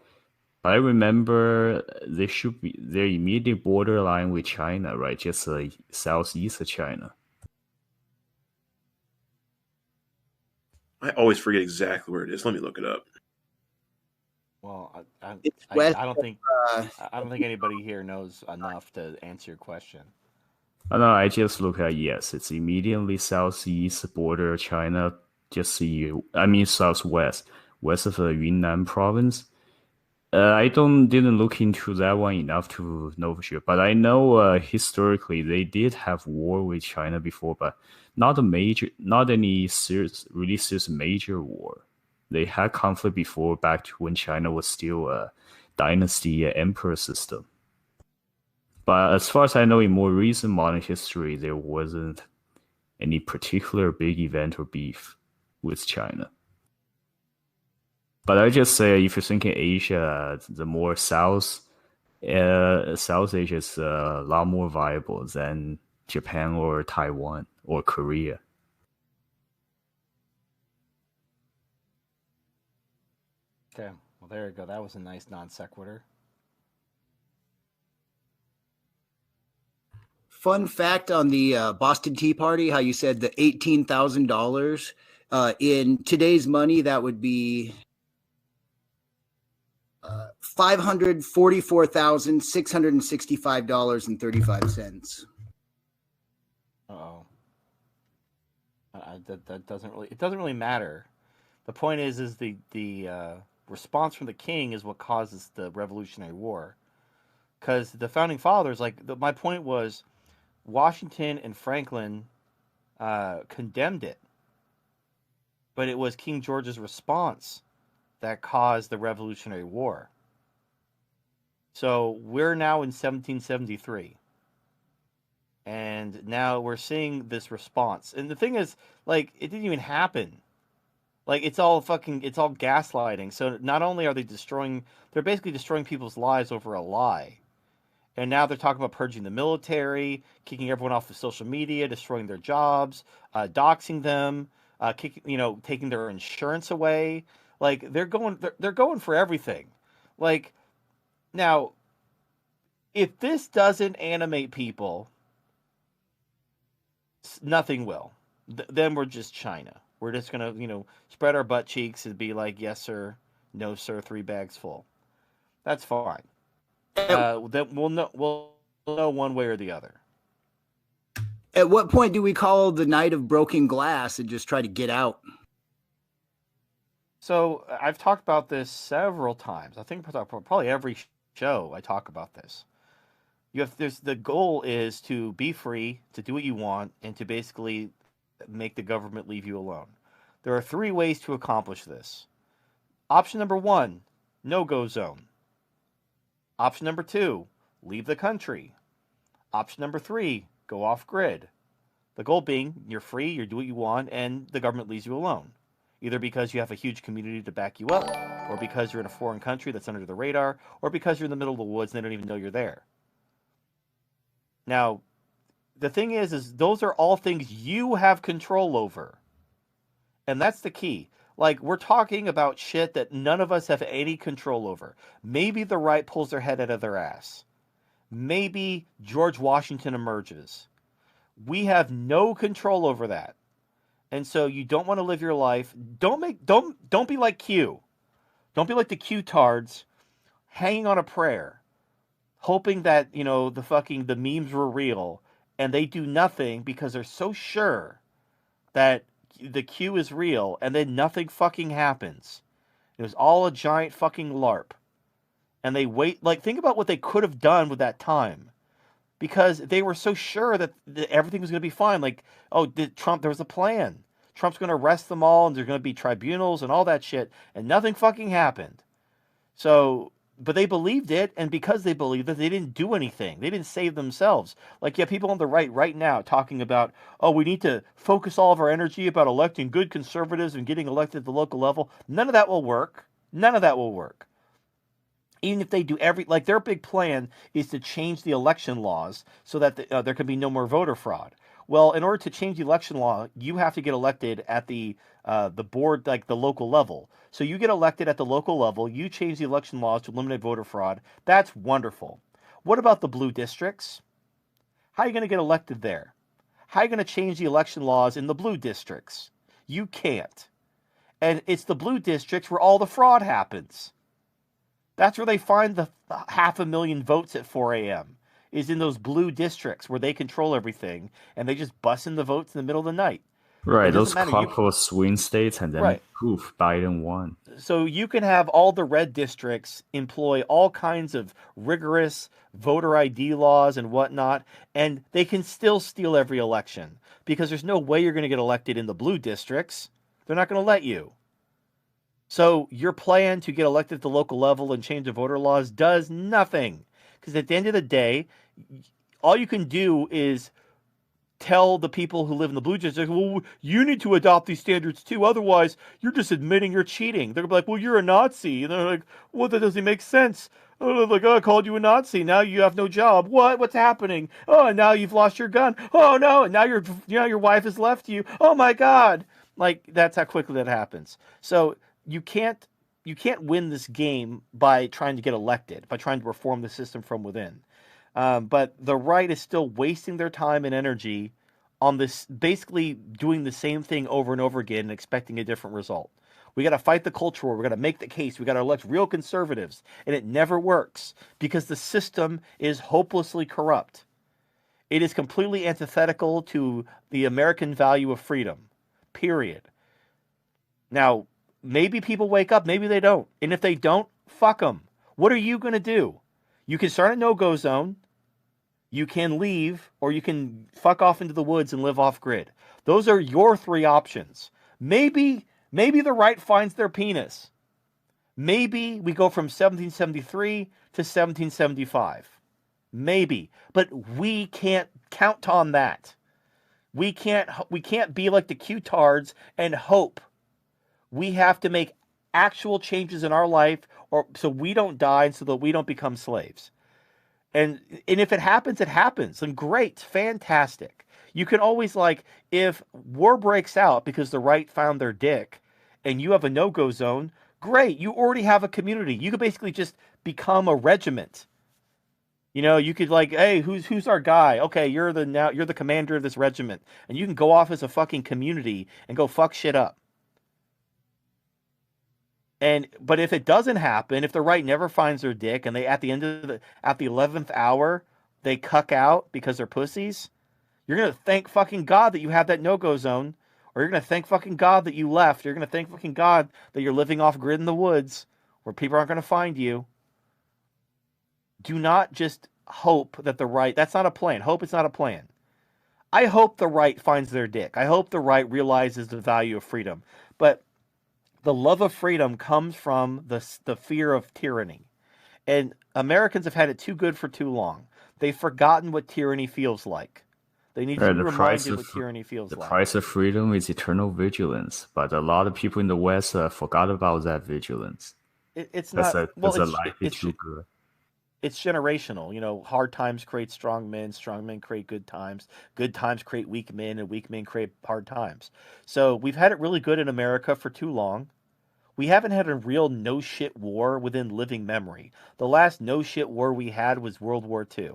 But I remember they should be their immediate borderline with China, right? Just southeast of China. I always forget exactly where it is. Let me look it up. Well, It's west. I don't think Uh, I don't think anybody here knows enough to answer your question. Oh, no, I just look at yes, it's immediately southeast border of China. Just I mean southwest, west of the Yunnan province. I didn't look into that one enough to know for sure, but I know historically they did have war with China before, but not any really serious major war. They had conflict before back to when China was still a dynasty emperor system. But as far as I know, in more recent modern history, there wasn't any particular big event or beef with China. But I just say if you're thinking Asia, the more South Asia is a lot more viable than Japan or Taiwan or Korea. Okay, well there you go. That was a nice non sequitur. Fun fact on the Boston Tea Party: how you said the $18,000 in today's money, that would be $544,665.35. Uh-oh. That doesn't really matter. The point is the response from the king is what causes the Revolutionary War. Because the founding fathers, my point was, Washington and Franklin condemned it. but it was King George's response that caused the Revolutionary War. So we're now in 1773. And now we're seeing this response. And the thing is, like, it didn't even happen. Like, it's all gaslighting. So not only are they're basically destroying people's lives over a lie. And now they're talking about purging the military, kicking everyone off of social media, destroying their jobs, doxing them, taking their insurance away. Like, they're going for everything. Like, now, if this doesn't animate people, nothing will. Then we're just China. We're just gonna, spread our butt cheeks and be like, yes sir, no sir, 3 bags full. That's fine. Then we'll know one way or the other. At what point do we call the night of broken glass and just try to get out? So I've talked about this several times. I think probably every show I talk about this. The goal is to be free, to do what you want, and to basically make the government leave you alone. There are 3 ways to accomplish this. Option number 1, no-go zone. Option number 2, leave the country. Option number 3, go off grid. The goal being you're free, you do what you want, and the government leaves you alone. Either because you have a huge community to back you up, or because you're in a foreign country that's under the radar, or because you're in the middle of the woods and they don't even know you're there. Now, the thing is those are all things you have control over. And that's the key. Like, we're talking about shit that none of us have any control over. Maybe the right pulls their head out of their ass. Maybe George Washington emerges. We have no control over that. And so you don't want to live your life. Don't be like Q. Don't be like the Q-tards hanging on a prayer, hoping that, the memes were real, and they do nothing because they're so sure that the Q is real, and then nothing fucking happens. It was all a giant fucking LARP. And they wait, think about what they could have done with that time. Because they were so sure that everything was going to be fine. Like, there was a plan. Trump's going to arrest them all, and there's going to be tribunals and all that shit, and nothing fucking happened. So, but they believed it, and because they believed it, they didn't do anything. They didn't save themselves. Like, you have people on the right now talking about, we need to focus all of our energy about electing good conservatives and getting elected at the local level. None of that will work. None of that will work. Even if they do their big plan is to change the election laws so that there can be no more voter fraud. Well, in order to change the election law, you have to get elected at the board, like the local level. So you get elected at the local level, you change the election laws to eliminate voter fraud. That's wonderful. What about the blue districts? How are you going to get elected there? How are you going to change the election laws in the blue districts? You can't. And it's the blue districts where all the fraud happens. That's where they find the 500,000 votes at 4 a.m. is in those blue districts where they control everything, and they just bust in the votes in the middle of the night. Right, those couple swing states, and then poof, Biden won. So you can have all the red districts employ all kinds of rigorous voter ID laws and whatnot, and they can still steal every election because there's no way you're going to get elected in the blue districts. They're not going to let you. So your plan to get elected at the local level and change the voter laws does nothing. Because at the end of the day, all you can do is tell the people who live in the blue districts, well, you need to adopt these standards too. Otherwise, you're just admitting you're cheating. They're like, well, you're a Nazi. And they're like, well, that doesn't make sense. I called you a Nazi. Now you have no job. What? What's happening? Oh, now you've lost your gun. Oh, no. And now your wife has left you. Oh, my God. That's how quickly that happens. So you can't win this game by trying to get elected, by trying to reform the system from within. But the right is still wasting their time and energy on this, basically doing the same thing over and over again and expecting a different result. We got to fight the culture war. We got to make the case. We got to elect real conservatives. And it never works because the system is hopelessly corrupt. It is completely antithetical to the American value of freedom, period. Now, maybe people wake up, maybe they don't. And if they don't, fuck them. What are you going to do? You can start a no-go zone. You can leave, or you can fuck off into the woods and live off grid. Those are your 3 options. Maybe Maybe the right finds their penis. Maybe we go from 1773 to 1775. Maybe. But we can't count on that. We can't be like the Q-tards and hope. We have to make actual changes in our life or so we don't die and so that we don't become slaves. And if it happens, it happens. And great, fantastic. You can always if war breaks out because the right found their dick and you have a no-go zone, great. You already have a community. You could basically just become a regiment. You could hey, who's our guy? Okay, you're the commander of this regiment, and you can go off as a fucking community and go fuck shit up. But if it doesn't happen, if the right never finds their dick, and they at the 11th hour they cuck out because they're pussies, you're gonna thank fucking God that you have that no-go zone, or you're gonna thank fucking God that you left. You're gonna thank fucking God that you're living off grid in the woods where people aren't gonna find you. Do not just hope that the right... That's not a plan. Hope it's not a plan. I hope the right finds their dick. I hope the right realizes the value of freedom. But the love of freedom comes from the fear of tyranny. And Americans have had it too good for too long. They've forgotten what tyranny feels like. They need to be reminded what tyranny feels like. The price of freedom is eternal vigilance. But a lot of people in the West forgot about that vigilance. It's not... life is too good. It's generational. Hard times create strong men create good times create weak men, and weak men create hard times. So we've had it really good in America for too long. We haven't had a real no-shit war within living memory. The last no-shit war we had was World War II.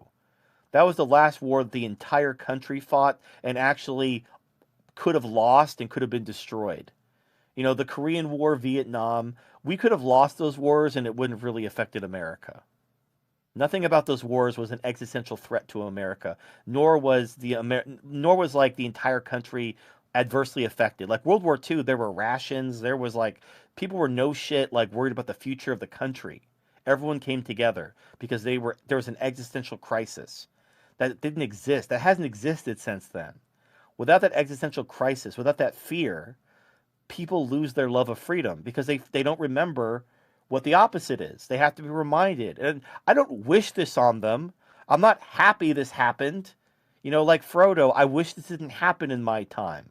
That was the last war that the entire country fought and actually could have lost and could have been destroyed. The Korean War, Vietnam, we could have lost those wars and it wouldn't have really affected America. Nothing about those wars was an existential threat to America, nor was the entire country adversely affected. Like World War II, there were rations. There was people were no shit worried about the future of the country. Everyone came together because there was an existential crisis that didn't exist. That hasn't existed since then. Without that existential crisis, without that fear, people lose their love of freedom because they don't remember what the opposite is. They have to be reminded. And I don't wish this on them. I'm not happy this happened. Like Frodo, I wish this didn't happen in my time.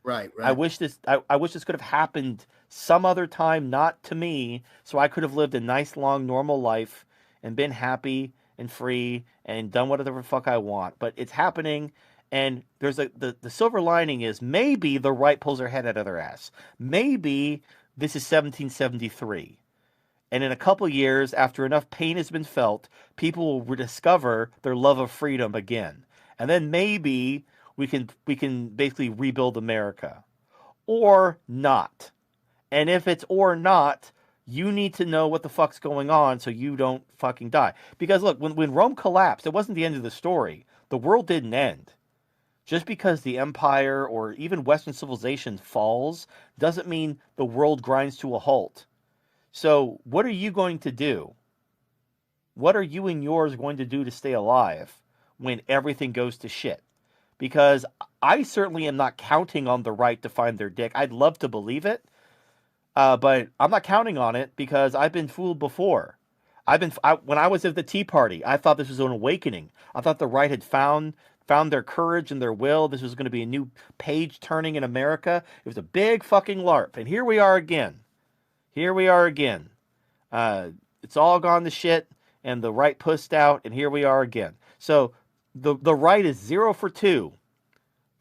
Right. I wish this could have happened some other time, not to me, so I could have lived a nice, long, normal life and been happy and free and done whatever the fuck I want. But it's happening, and there's the silver lining is maybe the right pulls their head out of their ass. Maybe this is 1773. And in a couple years, after enough pain has been felt, people will rediscover their love of freedom again. And then maybe we can basically rebuild America. Or not. And if it's or not, you need to know what the fuck's going on so you don't fucking die. Because look, when Rome collapsed, it wasn't the end of the story. The world didn't end. Just because the empire or even Western civilization falls doesn't mean the world grinds to a halt. So what are you going to do? What are you and yours going to do to stay alive when everything goes to shit? Because I certainly am not counting on the right to find their dick. I'd love to believe it, but I'm not counting on it because I've been fooled before. When I was at the Tea Party, I thought this was an awakening. I thought the right had found their courage and their will. This was going to be a new page turning in America. It was a big fucking LARP, and here we are again. It's all gone to shit, and the right pussed out, and here we are again. So the right is 0 for 2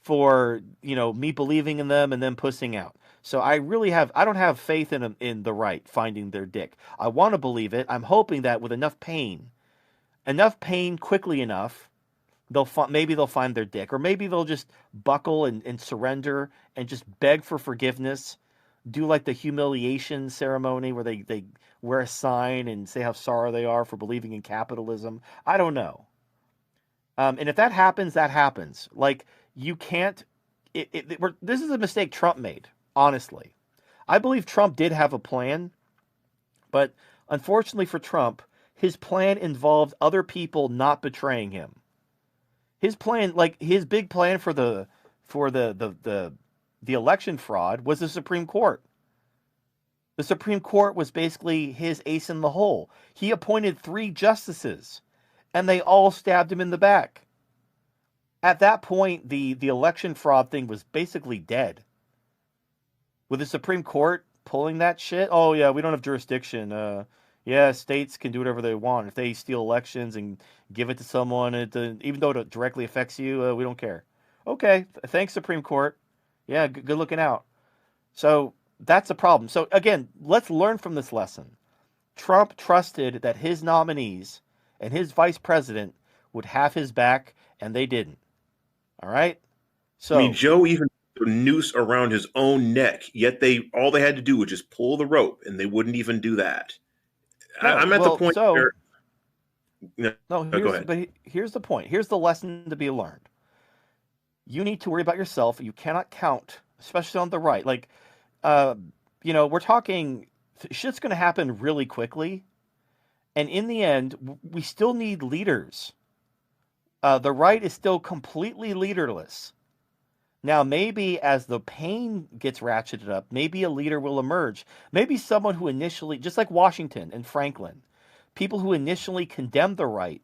for me believing in them and them pussing out. So I don't have faith in the right finding their dick. I want to believe it. I'm hoping that with enough pain quickly enough, maybe they'll find their dick, or maybe they'll just buckle and surrender and just beg for forgiveness. Do the humiliation ceremony where they wear a sign and say how sorry they are for believing in capitalism. I don't know. And if that happens, that happens. You can't... this is a mistake Trump made, honestly. I believe Trump did have a plan, but unfortunately for Trump, his plan involved other people not betraying him. His plan, his big plan for the election fraud was the Supreme Court. The Supreme Court was basically his ace in the hole. He appointed 3 justices, and they all stabbed him in the back. At that point, the election fraud thing was basically dead. With the Supreme Court pulling that shit, oh yeah, we don't have jurisdiction. Yeah, states can do whatever they want. If they steal elections and give it to someone, even though it directly affects you, we don't care. Okay, thanks, Supreme Court. Yeah, good looking out. So that's a problem. So again, let's learn from this lesson. Trump trusted that his nominees and his vice president would have his back, and they didn't. All right? So I mean, Joe even put a noose around his own neck, yet all they had to do was just pull the rope, and they wouldn't even do that. I'm at the point where... go ahead. But here's the point. Here's the lesson to be learned. You need to worry about yourself. You cannot count, especially on the right. Like, we're talking... Shit's going to happen really quickly. And in the end, we still need leaders. The right is still completely leaderless. Now, maybe as the pain gets ratcheted up, maybe a leader will emerge. Maybe someone who initially, just like Washington and Franklin, people who initially condemned the right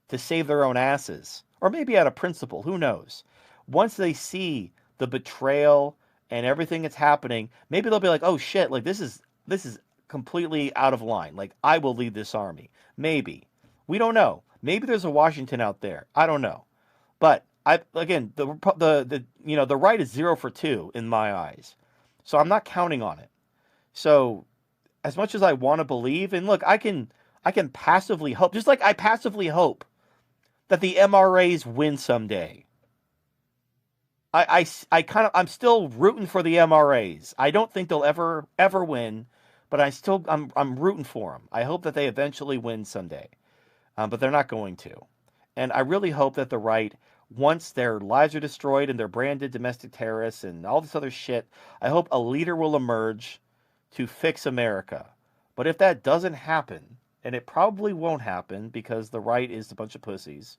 to save their own asses, or maybe out of principle, who knows? Once they see the betrayal and everything that's happening, maybe they'll be like, oh shit, like this is completely out of line. Like, I will lead this army. Maybe. We don't know. Maybe there's a Washington out there. I don't know. But the right is 0 for 2 in my eyes. So I'm not counting on it. So as much as I want to believe, and look, I can passively hope, just like I passively hope that the MRAs win someday. I'm still rooting for the MRAs. I don't think they'll ever win, but I'm rooting for them. I hope that they eventually win someday, but they're not going to. And I really hope that the right, once their lives are destroyed and they're branded domestic terrorists and all this other shit, I hope a leader will emerge to fix America. But if that doesn't happen, and it probably won't happen because the right is a bunch of pussies,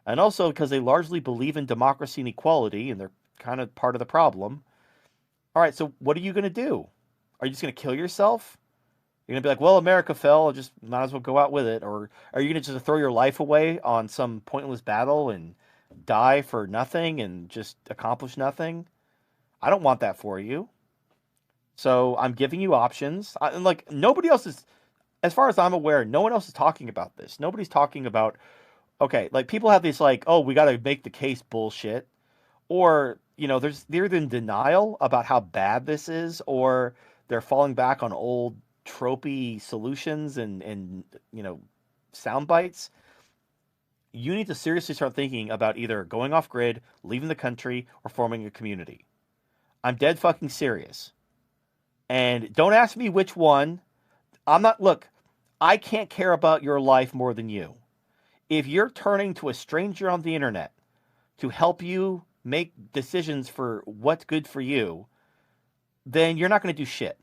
and also because they largely believe in democracy and equality, and they're kind of part of the problem. All right, so what are you going to do? Are you just going to kill yourself? You're going to be like, well, America fell, I just might as well go out with it. Or are you going to just throw your life away on some pointless battle and die for nothing and just accomplish nothing? I don't want that for you. So I'm giving you options. And like, nobody else is, as far as I'm aware, no one else is talking about this. Nobody's talking about, okay, like people have this like, oh, we got to make the case bullshit. Or, they're in denial about how bad this is, or they're falling back on old tropey solutions and sound bites. You need to seriously start thinking about either going off grid, leaving the country, or forming a community. I'm dead fucking serious. And don't ask me which one. Look, I can't care about your life more than you. If you're turning to a stranger on the internet to help you make decisions for what's good for you, then you're not going to do shit.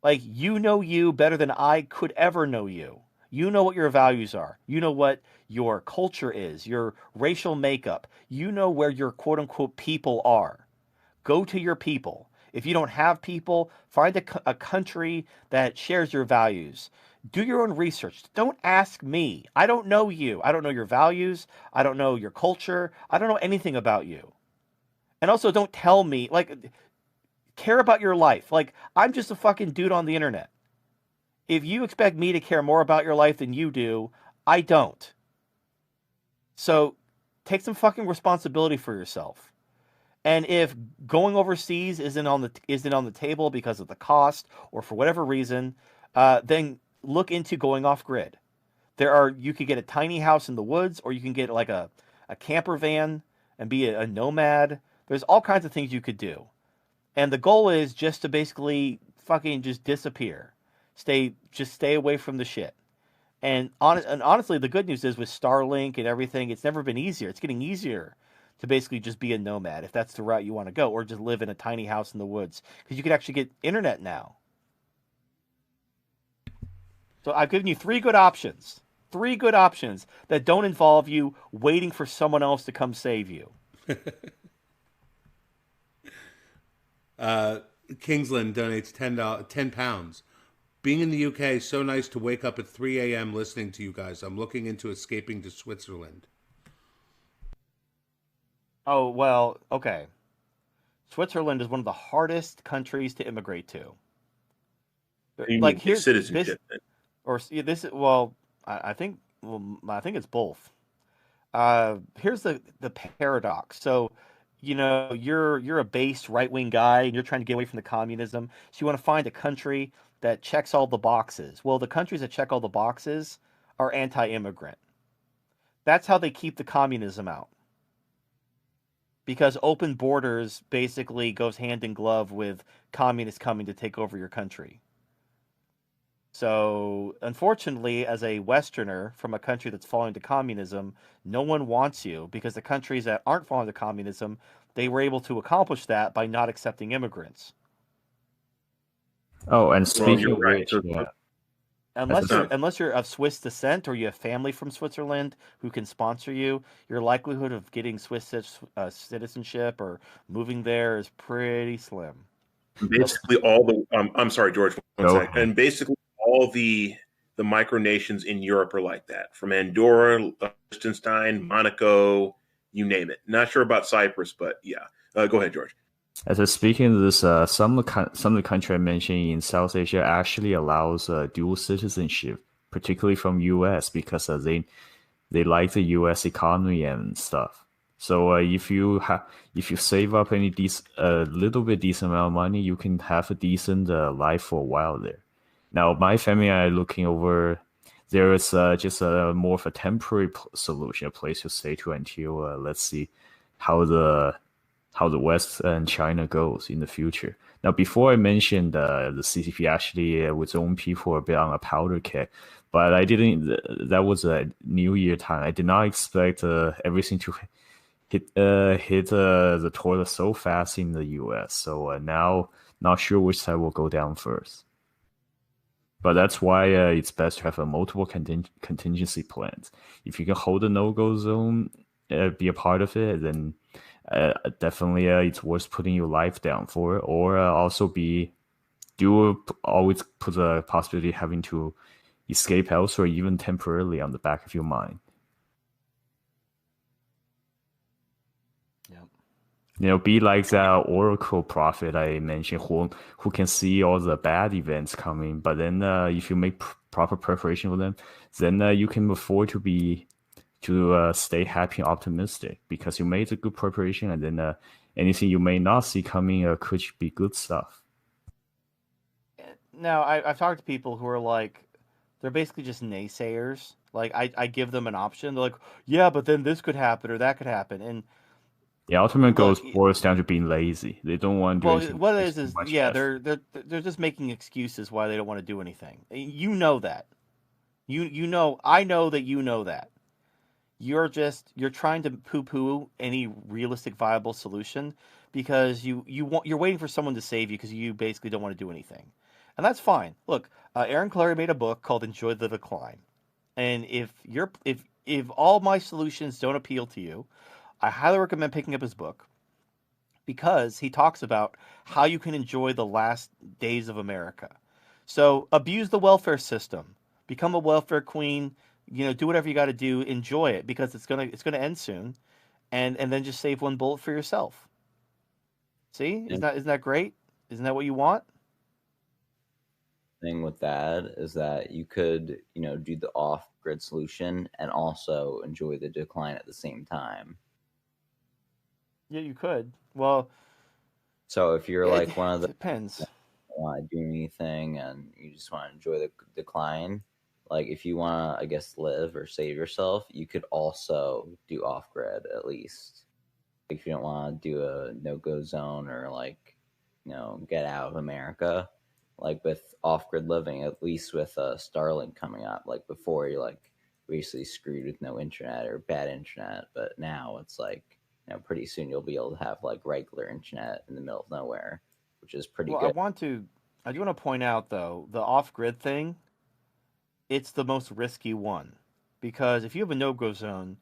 Like, you better than I could ever know you. You know what your values are. You know what your culture is, your racial makeup. You know where your quote-unquote people are. Go to your people. If you don't have people, find a country that shares your values. Do your own research. Don't ask me. I don't know you. I don't know your values. I don't know your culture. I don't know anything about you. And also, don't tell me, like, care about your life. Like, I'm just a fucking dude on the internet. If you expect me to care more about your life than you do, I don't. So, take some fucking responsibility for yourself. And if going overseas isn't on the table because of the cost or for whatever reason, then look into going off grid. You could get a tiny house in the woods, or you can get like a camper van and be a nomad. There's all kinds of things you could do. And the goal is just to basically fucking just disappear. Stay away from the shit. And honestly, the good news is with Starlink and everything, it's never been easier. It's getting easier to basically just be a nomad if that's the route you want to go, or just live in a tiny house in the woods, because you can actually get internet now. So I've given you 3 good options. 3 good options that don't involve you waiting for someone else to come save you. Kingsland donates £10. Being in the UK, so nice to wake up at 3 a.m. listening to you guys. I'm looking into escaping to Switzerland. Oh, well, okay. Switzerland is one of the hardest countries to immigrate to. You Like mean here's this, citizenship? or this. Well, I think it's both. Here's the paradox. So, you're a base right wing guy, and you're trying to get away from the communism. So you want to find a country that checks all the boxes. Well, the countries that check all the boxes are anti-immigrant. That's how they keep the communism out. Because open borders basically goes hand in glove with communists coming to take over your country. So, unfortunately, as a Westerner from a country that's falling to communism, no one wants you because the countries that aren't falling to communism, they were able to accomplish that by not accepting immigrants. Oh, and Well, speaking you're of right. which, So, yeah, Unless you're of Swiss descent or you have family from Switzerland who can sponsor you, your likelihood of getting Swiss citizenship or moving there is pretty slim. basically, all the I'm sorry, George, one go sec. ahead. And basically, all the micronations in Europe are like that, from Andorra, Liechtenstein, Monaco, you name it. Not sure about Cyprus, but yeah. Go ahead, George. As I speaking of this, some of the country I mentioned in South Asia actually allows dual citizenship, particularly from U.S. because they like the U.S. economy and stuff. So if you save up a little bit decent amount of money, you can have a decent life for a while there. Now, my family and I are looking over. There is just a more of a temporary solution, a place to stay to until let's see how the West and China goes in the future. Now, before I mentioned the CCP actually with its own people a bit on a powder keg, but I didn't. That was a New Year time. I did not expect everything to hit the toilet so fast in the U.S. So now, not sure which side will go down first. But that's why it's best to have a multiple contingency plans. If you can hold a no-go zone, be a part of it, then definitely it's worth putting your life down for it. Or also always put the possibility of having to escape elsewhere, even temporarily, on the back of your mind. Be like that Oracle prophet I mentioned, who can see all the bad events coming. But then, if you make proper preparation for them, then you can afford to stay happy and optimistic because you made a good preparation, and then anything you may not see coming could be good stuff. Now, I've talked to people who are like, they're basically just naysayers. Like, I give them an option. They're like, yeah, but then this could happen or that could happen. And the ultimate goal boils down to being lazy. They don't want to do anything. What it is yeah, they're just making excuses why they don't want to do anything. You know that. I know that you know that. You're trying to poo-poo any realistic viable solution because you're waiting for someone to save you because you basically don't want to do anything. And that's fine. Look, Aaron Clary made a book called Enjoy the Decline. And if all my solutions don't appeal to you, I highly recommend picking up his book because he talks about how you can enjoy the last days of America. So abuse the welfare system, become a welfare queen, do whatever you got to do, enjoy it because it's gonna end soon, and then just save one bullet for yourself. See, isn't that great? Isn't that what you want? Thing with that is that you could do the off-grid solution and also enjoy the decline at the same time. Yeah, you could. Well, so if you're like one of the depends. Don't want to do anything and you just want to enjoy the decline, like if you want to, I guess, live or save yourself, you could also do off-grid at least. If you don't want to do a no-go zone or get out of America, like with off-grid living, at least with Starlink coming up, like before you're like basically screwed with no internet or bad internet, but now it's like pretty soon you'll be able to have like regular internet in the middle of nowhere, which is pretty good. I do want to point out though, the off-grid thing, it's the most risky one because if you have a no-go zone,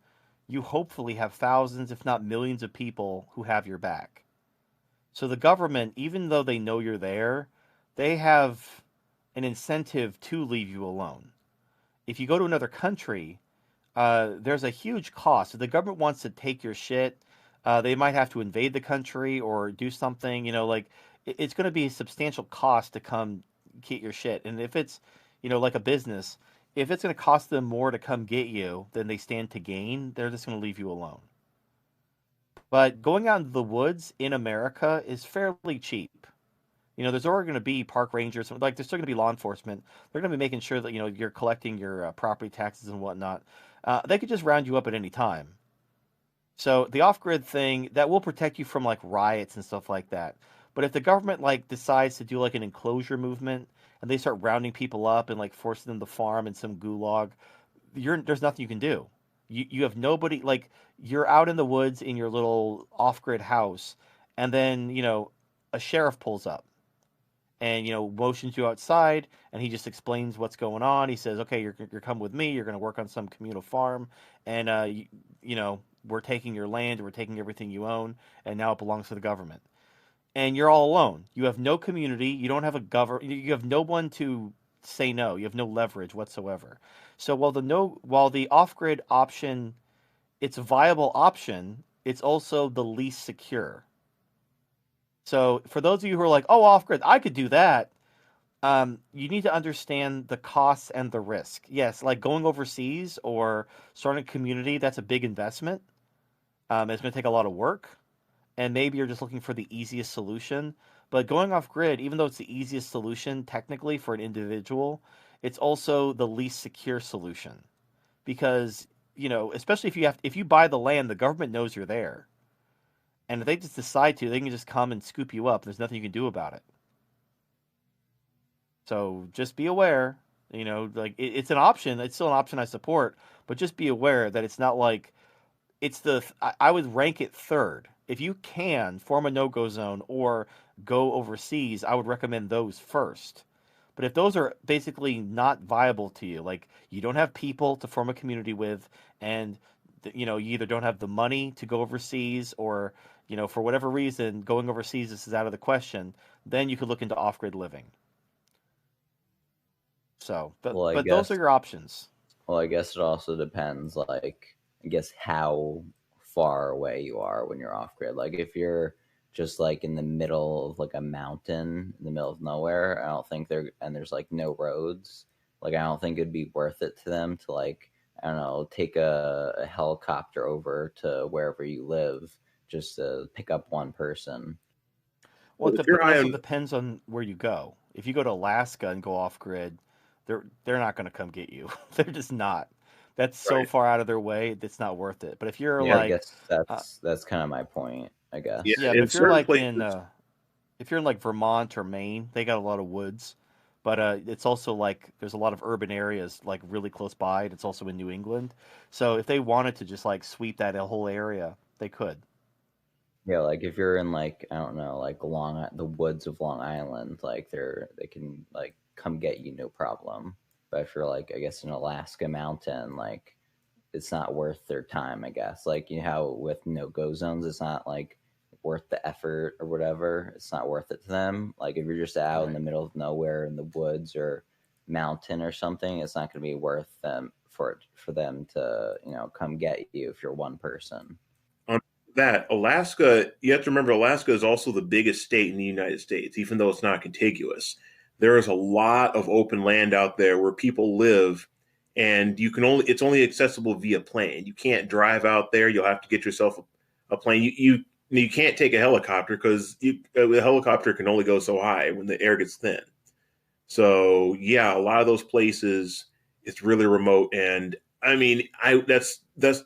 you hopefully have thousands, if not millions of people who have your back. So the government, even though they know you're there, they have an incentive to leave you alone. If you go to another country, there's a huge cost. If the government wants to take your shit, they might have to invade the country or do something. Like it's going to be a substantial cost to come get your shit. And if it's, like a business, if it's going to cost them more to come get you than they stand to gain, they're just going to leave you alone. But going out into the woods in America is fairly cheap. There's already going to be park rangers, like there's still going to be law enforcement. They're going to be making sure that you're collecting your property taxes and whatnot. They could just round you up at any time. So the off-grid thing that will protect you from like riots and stuff like that. But if the government like decides to do like an enclosure movement and they start rounding people up and like forcing them to farm in some gulag, there's nothing you can do. You have nobody, like you're out in the woods in your little off-grid house, and then a sheriff pulls up and motions you outside, and he just explains what's going on. He says, okay, you're coming with me, you're going to work on some communal farm, and we're taking your land, we're taking everything you own, and now it belongs to the government. And you're all alone. You have no community, you don't have a you have no one to say no, you have no leverage whatsoever. So while the off-grid option, it's a viable option, it's also the least secure. So for those of you who are like, oh, off-grid, I could do that, you need to understand the costs and the risk. Yes, like going overseas or starting a community, that's a big investment. It's going to take a lot of work, and maybe you're just looking for the easiest solution. But going off-grid, even though it's the easiest solution technically for an individual, it's also the least secure solution. Because, especially if you buy the land, the government knows you're there. And if they just decide to, they can just come and scoop you up. There's nothing you can do about it. So just be aware, like it's an option. It's still an option I support, but just be aware that it's not like I would rank it third. If you can form a no-go zone or go overseas, I would recommend those first. But if those are basically not viable to you, like you don't have people to form a community with, and you either don't have the money to go overseas, or for whatever reason going overseas this is out of the question, then you could look into off-grid living. So, but those are your options. Well, I guess it also depends, like, I guess how far away you are when you're off grid. Like, if you're just like in the middle of like a mountain in the middle of nowhere, I don't think there's like no roads. Like, I don't think it'd be worth it to them to, like, I don't know, take a helicopter over to wherever you live just to pick up one person. Well, it also depends on where you go. If you go to Alaska and go off grid, they're not going to come get you. They're just not. That's so far out of their way, it's not worth it. But if you're I guess that's kind of my point, I guess. Yeah, but if you're like if you're in like Vermont or Maine, they got a lot of woods. But it's also like there's a lot of urban areas like really close by, and it's also in New England. So if they wanted to just like sweep that whole area, they could. Yeah, like if you're in like, I don't know, like the woods of Long Island, like they can like come get you no problem. But if you're like, I guess, an Alaska mountain, like it's not worth their time, I guess. Like, how with no-go zones, it's not like worth the effort or whatever. It's not worth it to them. Like if you're just out in the middle of nowhere in the woods or mountain or something, it's not going to be worth them for them to come get you if you're one person. On that, Alaska, you have to remember, Alaska is also the biggest state in the United States, even though it's not contiguous. There is a lot of open land out there where people live, and it's only accessible via plane. You can't drive out there. You'll have to get yourself a plane. You can't take a helicopter because a helicopter can only go so high when the air gets thin. So yeah, a lot of those places, it's really remote, and I mean, that's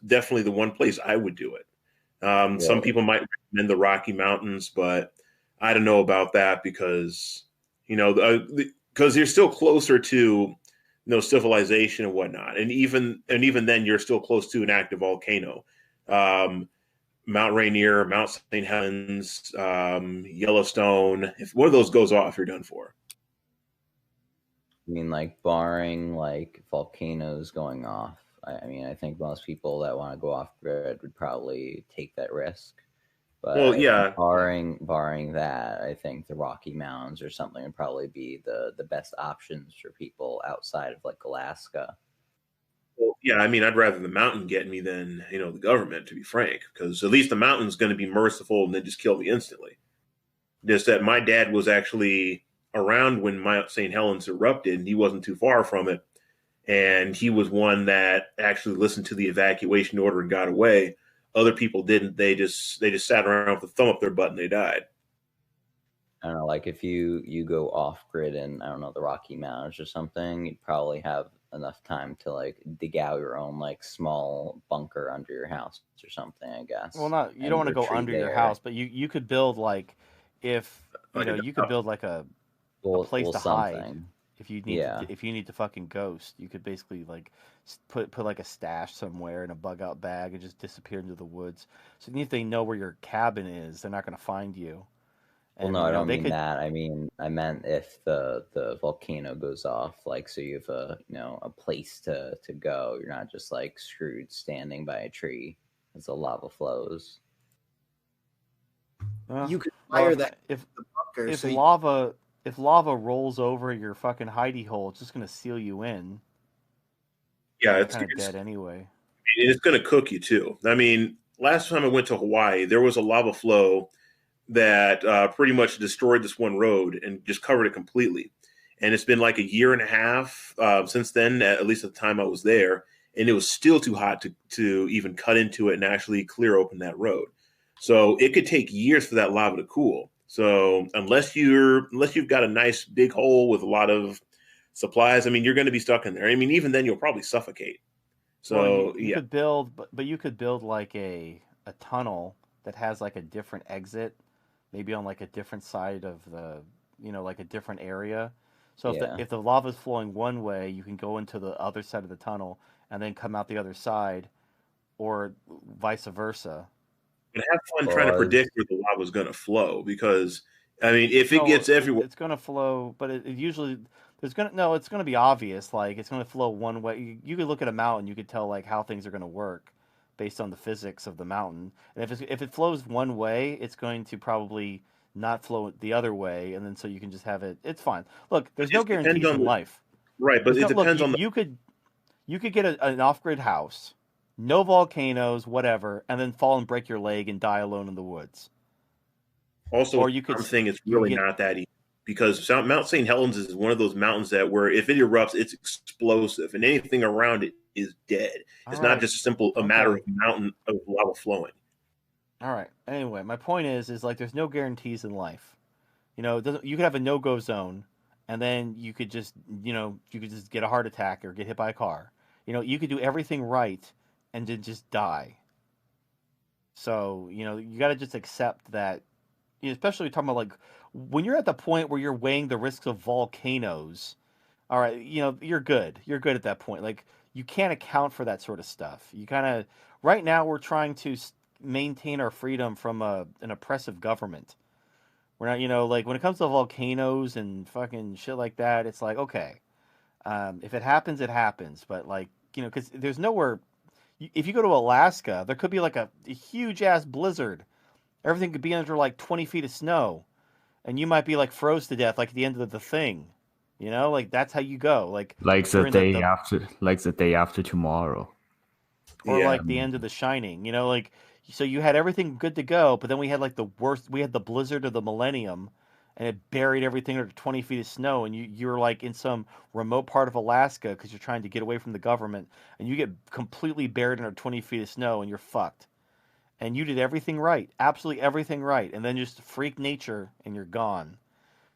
definitely the one place I would do it. Some people might recommend the Rocky Mountains, but I don't know about that because because you're still closer to civilization and whatnot, and even then you're still close to an active volcano. Mount Rainier, Mount St. Helens, Yellowstone. If one of those goes off, you're done for. I mean, like, barring like volcanoes going off, I mean, I think most people that want to go off grid would probably take that risk. But Well, yeah, barring that, I think the Rocky Mountains or something would probably be the best options for people outside of like Alaska. well, yeah. I mean, I'd rather the mountain get me than the government, to be frank, because at least the mountain's going to be merciful and then just kill me instantly. Just that my dad was actually around when Mount St. Helens erupted, and he wasn't too far from it, and he was one that actually listened to the evacuation order and got away. Other people didn't. They just sat around with a thumb up their butt and they died. I don't know, like if you go off grid in, I don't know, the Rocky Mountains or something, you'd probably have enough time to like dig out your own like small bunker under your house or something, I guess. Well, not you and don't want to go retreat under your there. house, but you could build like if Like you could build like a place to hide. something. If you need Yeah. if you need to fucking ghost, you could basically like put like a stash somewhere in a bug out bag and just disappear into the woods. So even if they know where your cabin is, they're not going to find you. Well, And no, I don't they mean could. that. I meant if the volcano goes off, like so you have a place to go. You're not just like screwed standing by a tree as the lava flows. You could Well, fire that if the bunker. if So lava rolls over your fucking hidey hole, it's just going to seal you in. Yeah, You're it's kind of dead anyway. and it's going to cook you too. I mean, last time I went to Hawaii, there was a lava flow that pretty much destroyed this one road and just covered it completely. And it's been like a year and a half since then, at least at the time I was there, and it was still too hot to even cut into it and actually clear open that road. So it could take years for that lava to cool. So unless you've got a nice big hole with a lot of supplies, I mean, you're going to be stuck in there. I mean, even then you'll probably suffocate. Well, So you yeah, could build, but you could build like a tunnel that has like a different exit, maybe on like a different side of the, like a different area. So Yeah. if the lava's flowing one way, you can go into the other side of the tunnel and then come out the other side, or vice versa. but have fun trying to Well, predict where the lava is going to flow because I mean, if it No, gets everywhere, it's gonna flow, but it usually there's gonna no, it's gonna be obvious. Like it's gonna flow one way. You could look at a mountain, you could tell like how things are gonna work based on the physics of the mountain. And if it flows one way, it's going to probably not flow the other way, and then so you can just have it. It's fine. Look, there's no it depends guarantees on in the life. right, but There's it no look. depends on the You could get an off grid house, no volcanoes, whatever, and then fall and break your leg and die alone in the woods. also. Or you could I'm saying it's you could really get not that easy because Mount St. Helens is one of those mountains that where if it erupts, it's explosive, and anything around it is dead. all It's not right. just a matter Okay. of mountain of lava flowing. All right. Anyway, my point is like there's no guarantees in life. It doesn't. You could have a no-go zone, and then you could just get a heart attack or get hit by a car. You could do everything right and then just die. So you got to just accept that. Especially talking about like when you're at the point where you're weighing the risks of volcanoes. All right, you're good. You're good at that point. Like you can't account for that sort of stuff. You kind of right now we're trying to maintain our freedom from an oppressive government. We're not, like when it comes to volcanoes and fucking shit like that, it's like okay, if it happens, it happens. But like because there's nowhere. If you go to Alaska, there could be like a huge ass blizzard. Everything could be under like 20 feet of snow, and you might be like froze to death, like at the end of the thing. Like that's how you go. Like Like the during the, day the after, like the day after tomorrow. or Yeah, like the end of The Shining. Like so you had everything good to go, but then we had like the worst. We had the blizzard of the millennium, and it buried everything under 20 feet of snow, and you're like in some remote part of Alaska because you're trying to get away from the government, and you get completely buried under 20 feet of snow, and you're fucked. And you did everything right, absolutely everything right, and then just freak nature, and you're gone.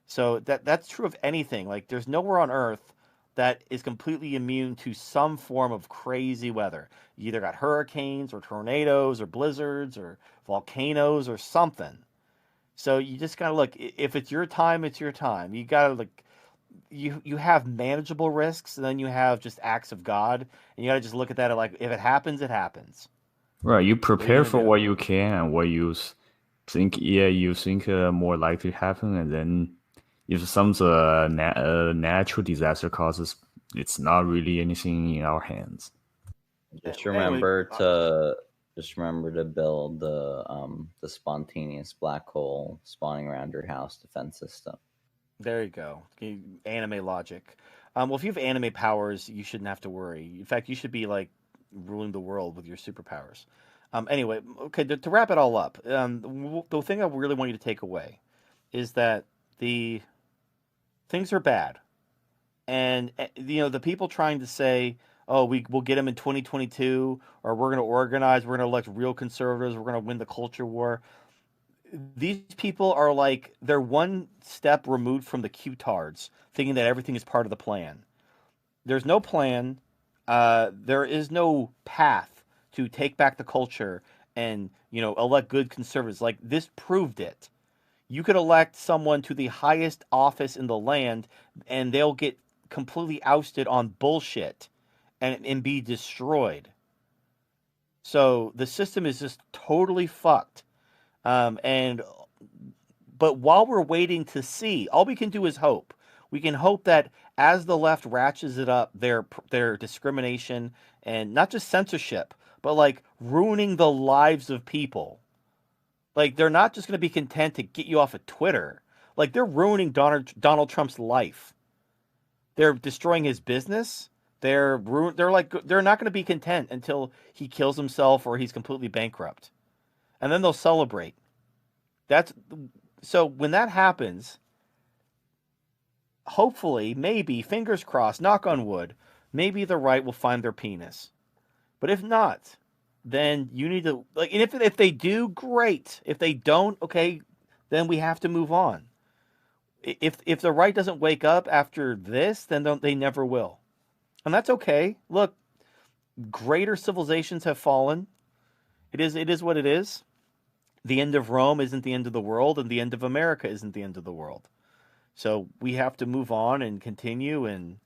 So that's true of anything. Like there's nowhere on Earth that is completely immune to some form of crazy weather. You either got hurricanes or tornadoes or blizzards or volcanoes or something. So you just gotta look. If it's your time, it's your time. You gotta like you have manageable risks, and then you have just acts of God, and you gotta just look at that like if it happens, it happens. Right, you What are you prepare gonna for do? what you can and what you think. Yeah, you think more likely to happen, and then if some natural disaster causes, it's not really anything in our hands. Just Anyway, remember to Just remember to build the spontaneous black hole spawning around your house defense system. There you go. Anime logic. Well, if you have anime powers, you shouldn't have to worry. In fact, you should be like ruling the world with your superpowers. Anyway, okay, to wrap it all up, the thing I really want you to take away is that the things are bad, and the people trying to say, "Oh, we'll get them in 2022, or we're going to organize, we're going to elect real conservatives, we're going to win the culture war." These people are like they're one step removed from the Q-tards, thinking that everything is part of the plan. There's no plan. There is no path to take back the culture and elect good conservatives. Like this proved it. You could elect someone to the highest office in the land, and they'll get completely ousted on bullshit and be destroyed. So the system is just totally fucked. But while we're waiting to see, all we can do is hope. We can hope that as the left ratchets it up, their discrimination and not just censorship, but like ruining the lives of people. Like they're not just going to be content to get you off of Twitter. Like they're ruining Donald Trump's life. They're destroying his business. They're not going to be content until he kills himself or he's completely bankrupt. And then they'll celebrate. So when that happens, hopefully, maybe, fingers crossed, knock on wood, maybe the right will find their penis. But if not, then you need to and if they do, great. If they don't, okay, then we have to move on. If the right doesn't wake up after this, then they never will. And that's okay. Look, greater civilizations have fallen. It is what it is. The end of Rome isn't the end of the world, and the end of America isn't the end of the world. So we have to move on and continue and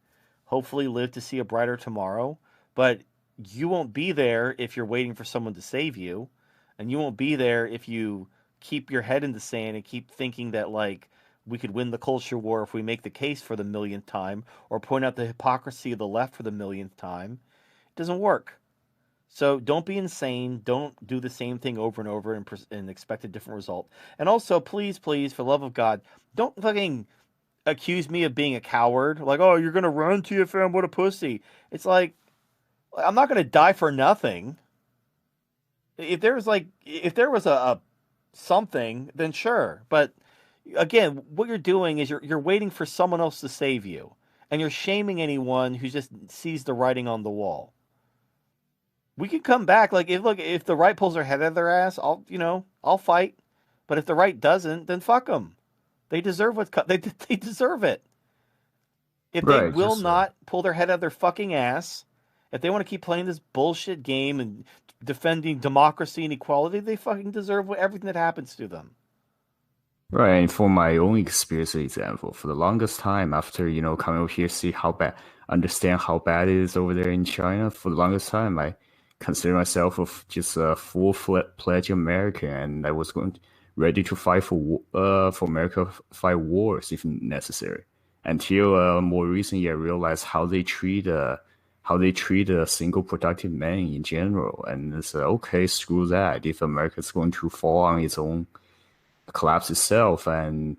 hopefully live to see a brighter tomorrow. But you won't be there if you're waiting for someone to save you. And you won't be there if you keep your head in the sand and keep thinking that, like, we could win the culture war if we make the case for the millionth time or point out the hypocrisy of the left for the millionth time. It doesn't work. So don't be insane. Don't do the same thing over and over and expect a different result. And also, please, please, for the love of God, don't fucking accuse me of being a coward. Like, oh, you're going to run TFM, what a pussy. It's like, I'm not going to die for nothing. If there was a something, then sure. But again, what you're doing is you're waiting for someone else to save you. And you're shaming anyone who just sees the writing on the wall. We can come back. Like, if the right pulls their head out of their ass, I'll fight. But if the right doesn't, then fuck them. They deserve they deserve it. If they will not pull their head out of their fucking ass, if they want to keep playing this bullshit game and defending democracy and equality, they fucking deserve everything that happens to them. Right, and for my own experience example, for the longest time after, coming over here, understand how bad it is over there in China, for the longest time, I consider myself of just a full-fledged American, and I was ready to fight for America, fight wars if necessary. Until more recently, I realized how they treat a single productive man in general, and it's okay, screw that. If America is going to fall on its own, collapse itself, and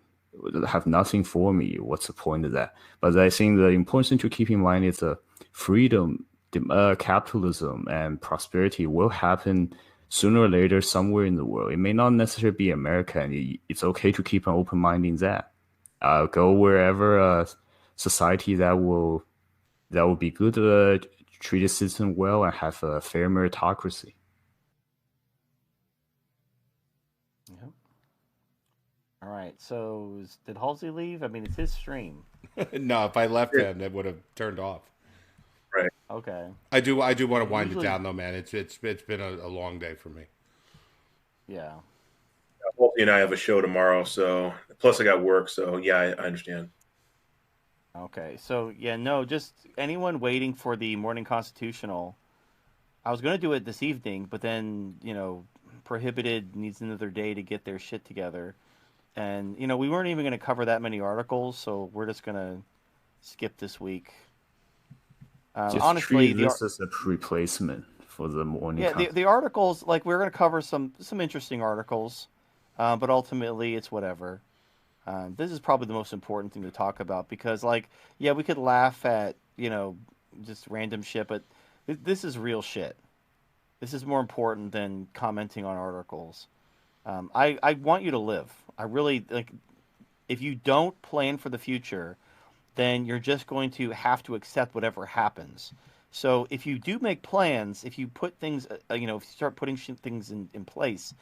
have nothing for me, what's the point of that? But I think the important thing to keep in mind is freedom. Capitalism and prosperity will happen sooner or later somewhere in the world. It may not necessarily be America, and it's okay to keep an open mind in that. Go wherever society that will be good, treat its citizen well, and have a fair meritocracy. Yep. All right. So did Halsey leave? I mean, it's his stream. No, if I left him, it would have turned off. Right. Okay. I do want to wind it down though, man. It's been a long day for me. Yeah. Wolfie and I have a show tomorrow, so plus I got work, so yeah, I understand. Okay. So yeah, no, just anyone waiting for the morning constitutional. I was going to do it this evening, but then Prohibited needs another day to get their shit together, and we weren't even going to cover that many articles, so we're just going to skip this week. Just honestly, treat this as a replacement for the morning. Yeah, the articles, like, we're going to cover some interesting articles, but ultimately it's whatever. This is probably the most important thing to talk about because, like, yeah, we could laugh at, just random shit, but this is real shit. This is more important than commenting on articles. I want you to live. I really, like, if you don't plan for the future, then you're just going to have to accept whatever happens. So if you do make plans, if you put things, if you start putting things in place,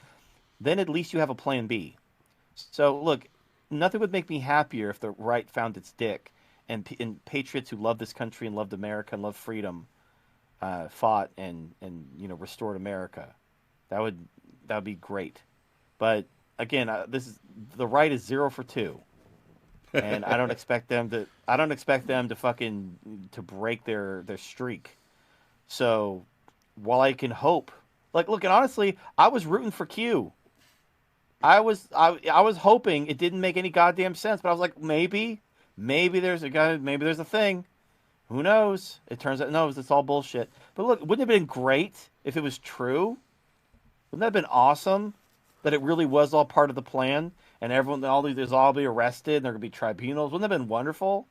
then at least you have a plan B. So look, nothing would make me happier if the right found its dick and patriots who love this country and loved America and loved freedom fought and restored America. That would be great. But again, the right is 0 for 2. And I don't expect them to fucking to break their streak. So while I can hope, like, look, and honestly, I was rooting for Q. I was hoping. It didn't make any goddamn sense, but I was like, maybe there's a guy, maybe there's a thing. Who knows? It turns out no, it's all bullshit. But look, wouldn't it have been great if it was true? Wouldn't that have been awesome? That it really was all part of the plan, and everyone, all these, all be arrested, and there could be tribunals. Wouldn't that have been wonderful?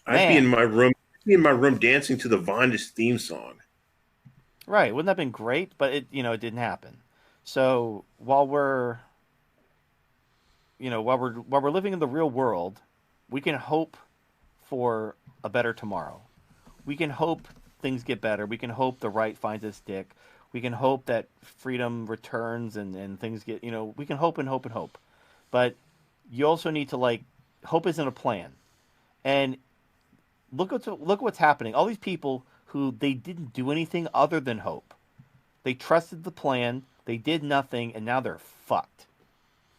I'd be in my room dancing to the Vondas theme song. Right? Wouldn't that have been great? But it didn't happen. So while we're living in the real world, we can hope for a better tomorrow. We can hope things get better. We can hope the right finds its dick. We can hope that freedom returns and things get, we can hope and hope and hope. But you also need to, like, hope isn't a plan. And look what's happening. All these people who they didn't do anything other than hope. They trusted the plan. They did nothing, and now they're fucked.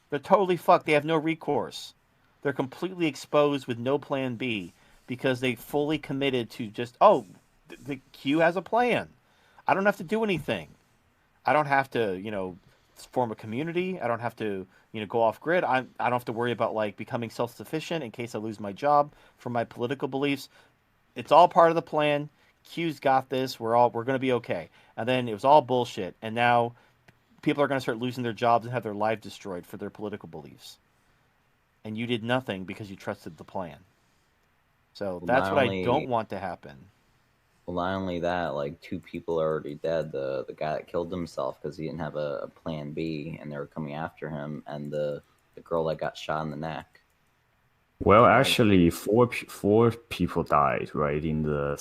They're totally fucked. They have no recourse. They're completely exposed with no plan B because they fully committed to just, the Q has a plan. I don't have to do anything. I don't have to, form a community. I don't have to, go off grid. I don't have to worry about, like, becoming self-sufficient in case I lose my job for my political beliefs. It's all part of the plan. Q's got this. We're going to be okay. And then it was all bullshit. And now people are going to start losing their jobs and have their life destroyed for their political beliefs. And you did nothing because you trusted the plan. So that's what I don't want to happen. Well, not only that, like, 2 people are already dead. The guy that killed himself because he didn't have a plan B, and they were coming after him, and the girl that got shot in the neck. Well, actually, four people died, right, in the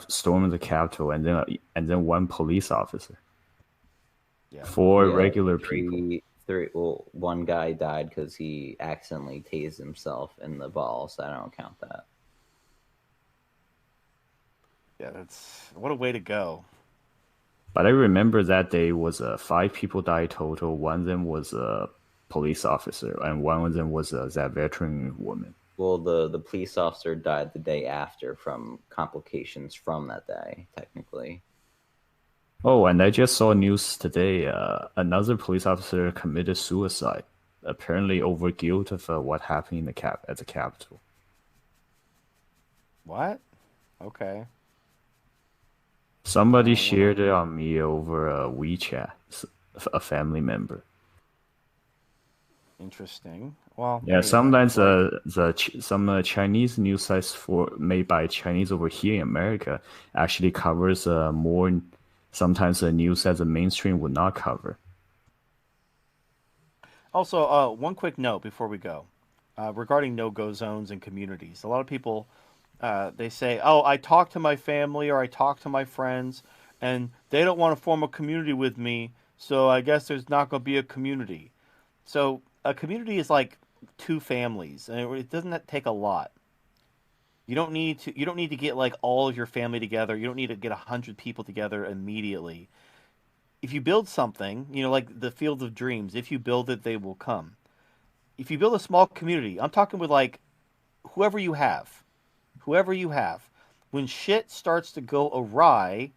storm of the Capitol, and then 1 police officer. Yeah. 4 regular people. 3. Well, 1 guy died because he accidentally tased himself in the ball, so I don't count that. Yeah, what a way to go. But I remember that day was 5 people died total. 1 of them was a police officer, and 1 of them was that veteran woman. Well, the police officer died the day after from complications from that day, technically. Oh, and I just saw news today. Another police officer committed suicide, apparently over guilt of what happened at the Capitol. What? Okay. Somebody shared it on me over WeChat, a family member. Interesting. Well, yeah, sometimes some Chinese news sites made by Chinese over here in America actually covers more. Sometimes the news that the mainstream would not cover. Also, one quick note before we go regarding no-go zones and communities. A lot of people. They say, I talk to my family or I talk to my friends, and they don't want to form a community with me, so I guess there's not going to be a community. So a community is like 2 families, and it doesn't take a lot. You don't need to get, like, all of your family together. You don't need to get 100 people together immediately. If you build something, like the Field of Dreams, if you build it, they will come. If you build a small community, I'm talking with, like, whoever you have, when shit starts to go awry,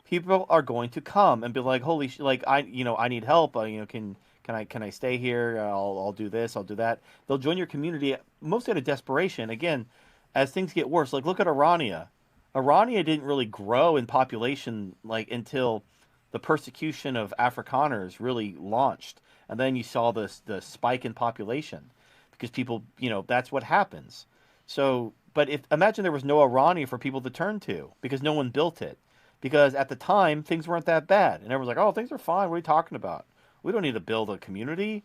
people are going to come and be like, holy shit, like, I need help. Can I stay here? I'll do this. I'll do that. They'll join your community mostly out of desperation. Again, as things get worse, like, look at Arania. Irania didn't really grow in population like until the persecution of Afrikaners really launched, and then you saw the spike in population because people, that's what happens. So, but if imagine there was no Irania for people to turn to because no one built it, because at the time things weren't that bad, and everyone's like, "Oh, things are fine. What are you talking about? We don't need to build a community.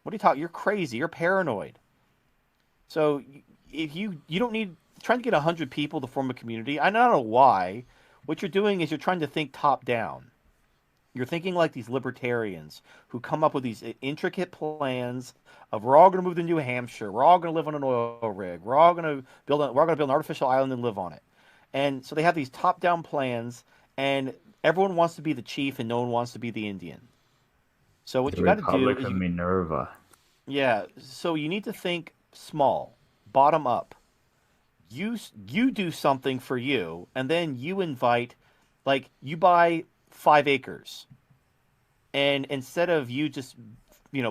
What are you talking? You're crazy. You're paranoid." So if you don't need trying to get 100 people to form a community. I don't know why. What you're doing is you're trying to think top down. You're thinking like these libertarians who come up with these intricate plans of we're all going to move to New Hampshire. We're all going to live on an oil rig. We're going to build an artificial island and live on it. And so they have these top down plans, and everyone wants to be the chief, and no one wants to be the Indian. So what The you got to do is Republican Minerva. yeah. So you need to think small, bottom up. You do something for you, and then you invite, like you buy 5 acres, and instead of you just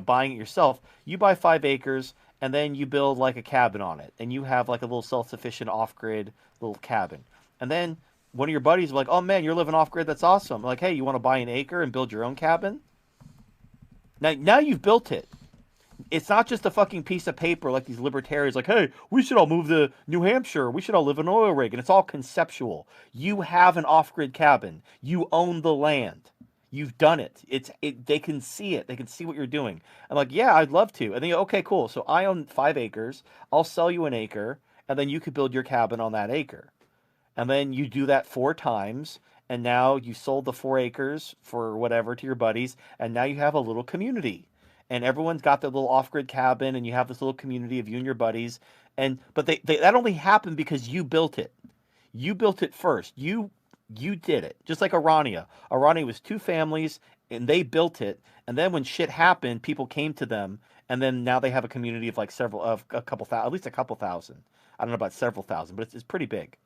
buying it yourself, you buy 5 acres, and then you build like a cabin on it, and you have like a little self-sufficient off-grid little cabin, and then one of your buddies are like, "Oh man, you're living off-grid. That's awesome." Like, hey, you want to buy an acre and build your own cabin? Now you've built it. It's not just a fucking piece of paper like these libertarians like, hey, we should all move to New Hampshire. We should all live in an oil rig. And it's all conceptual. You have an off-grid cabin. You own the land. You've done it. They can see it. They can see what you're doing. I'm like, yeah, I'd love to. And then, okay, cool. So I own 5 acres. I'll sell you an acre, and then you could build your cabin on that acre. And then you do that 4 times, and now you sold the 4 acres for whatever to your buddies, and now you have a little community, and everyone's got their little off-grid cabin, and you have this little community of you and your buddies. But that only happened because you built it. You built it first. You did it. Just like Arania. Arania was 2 families, and they built it. And then when shit happened, people came to them, and then now they have a community of like a couple thousand, at least a couple thousand. I don't know about several thousand, but it's pretty big.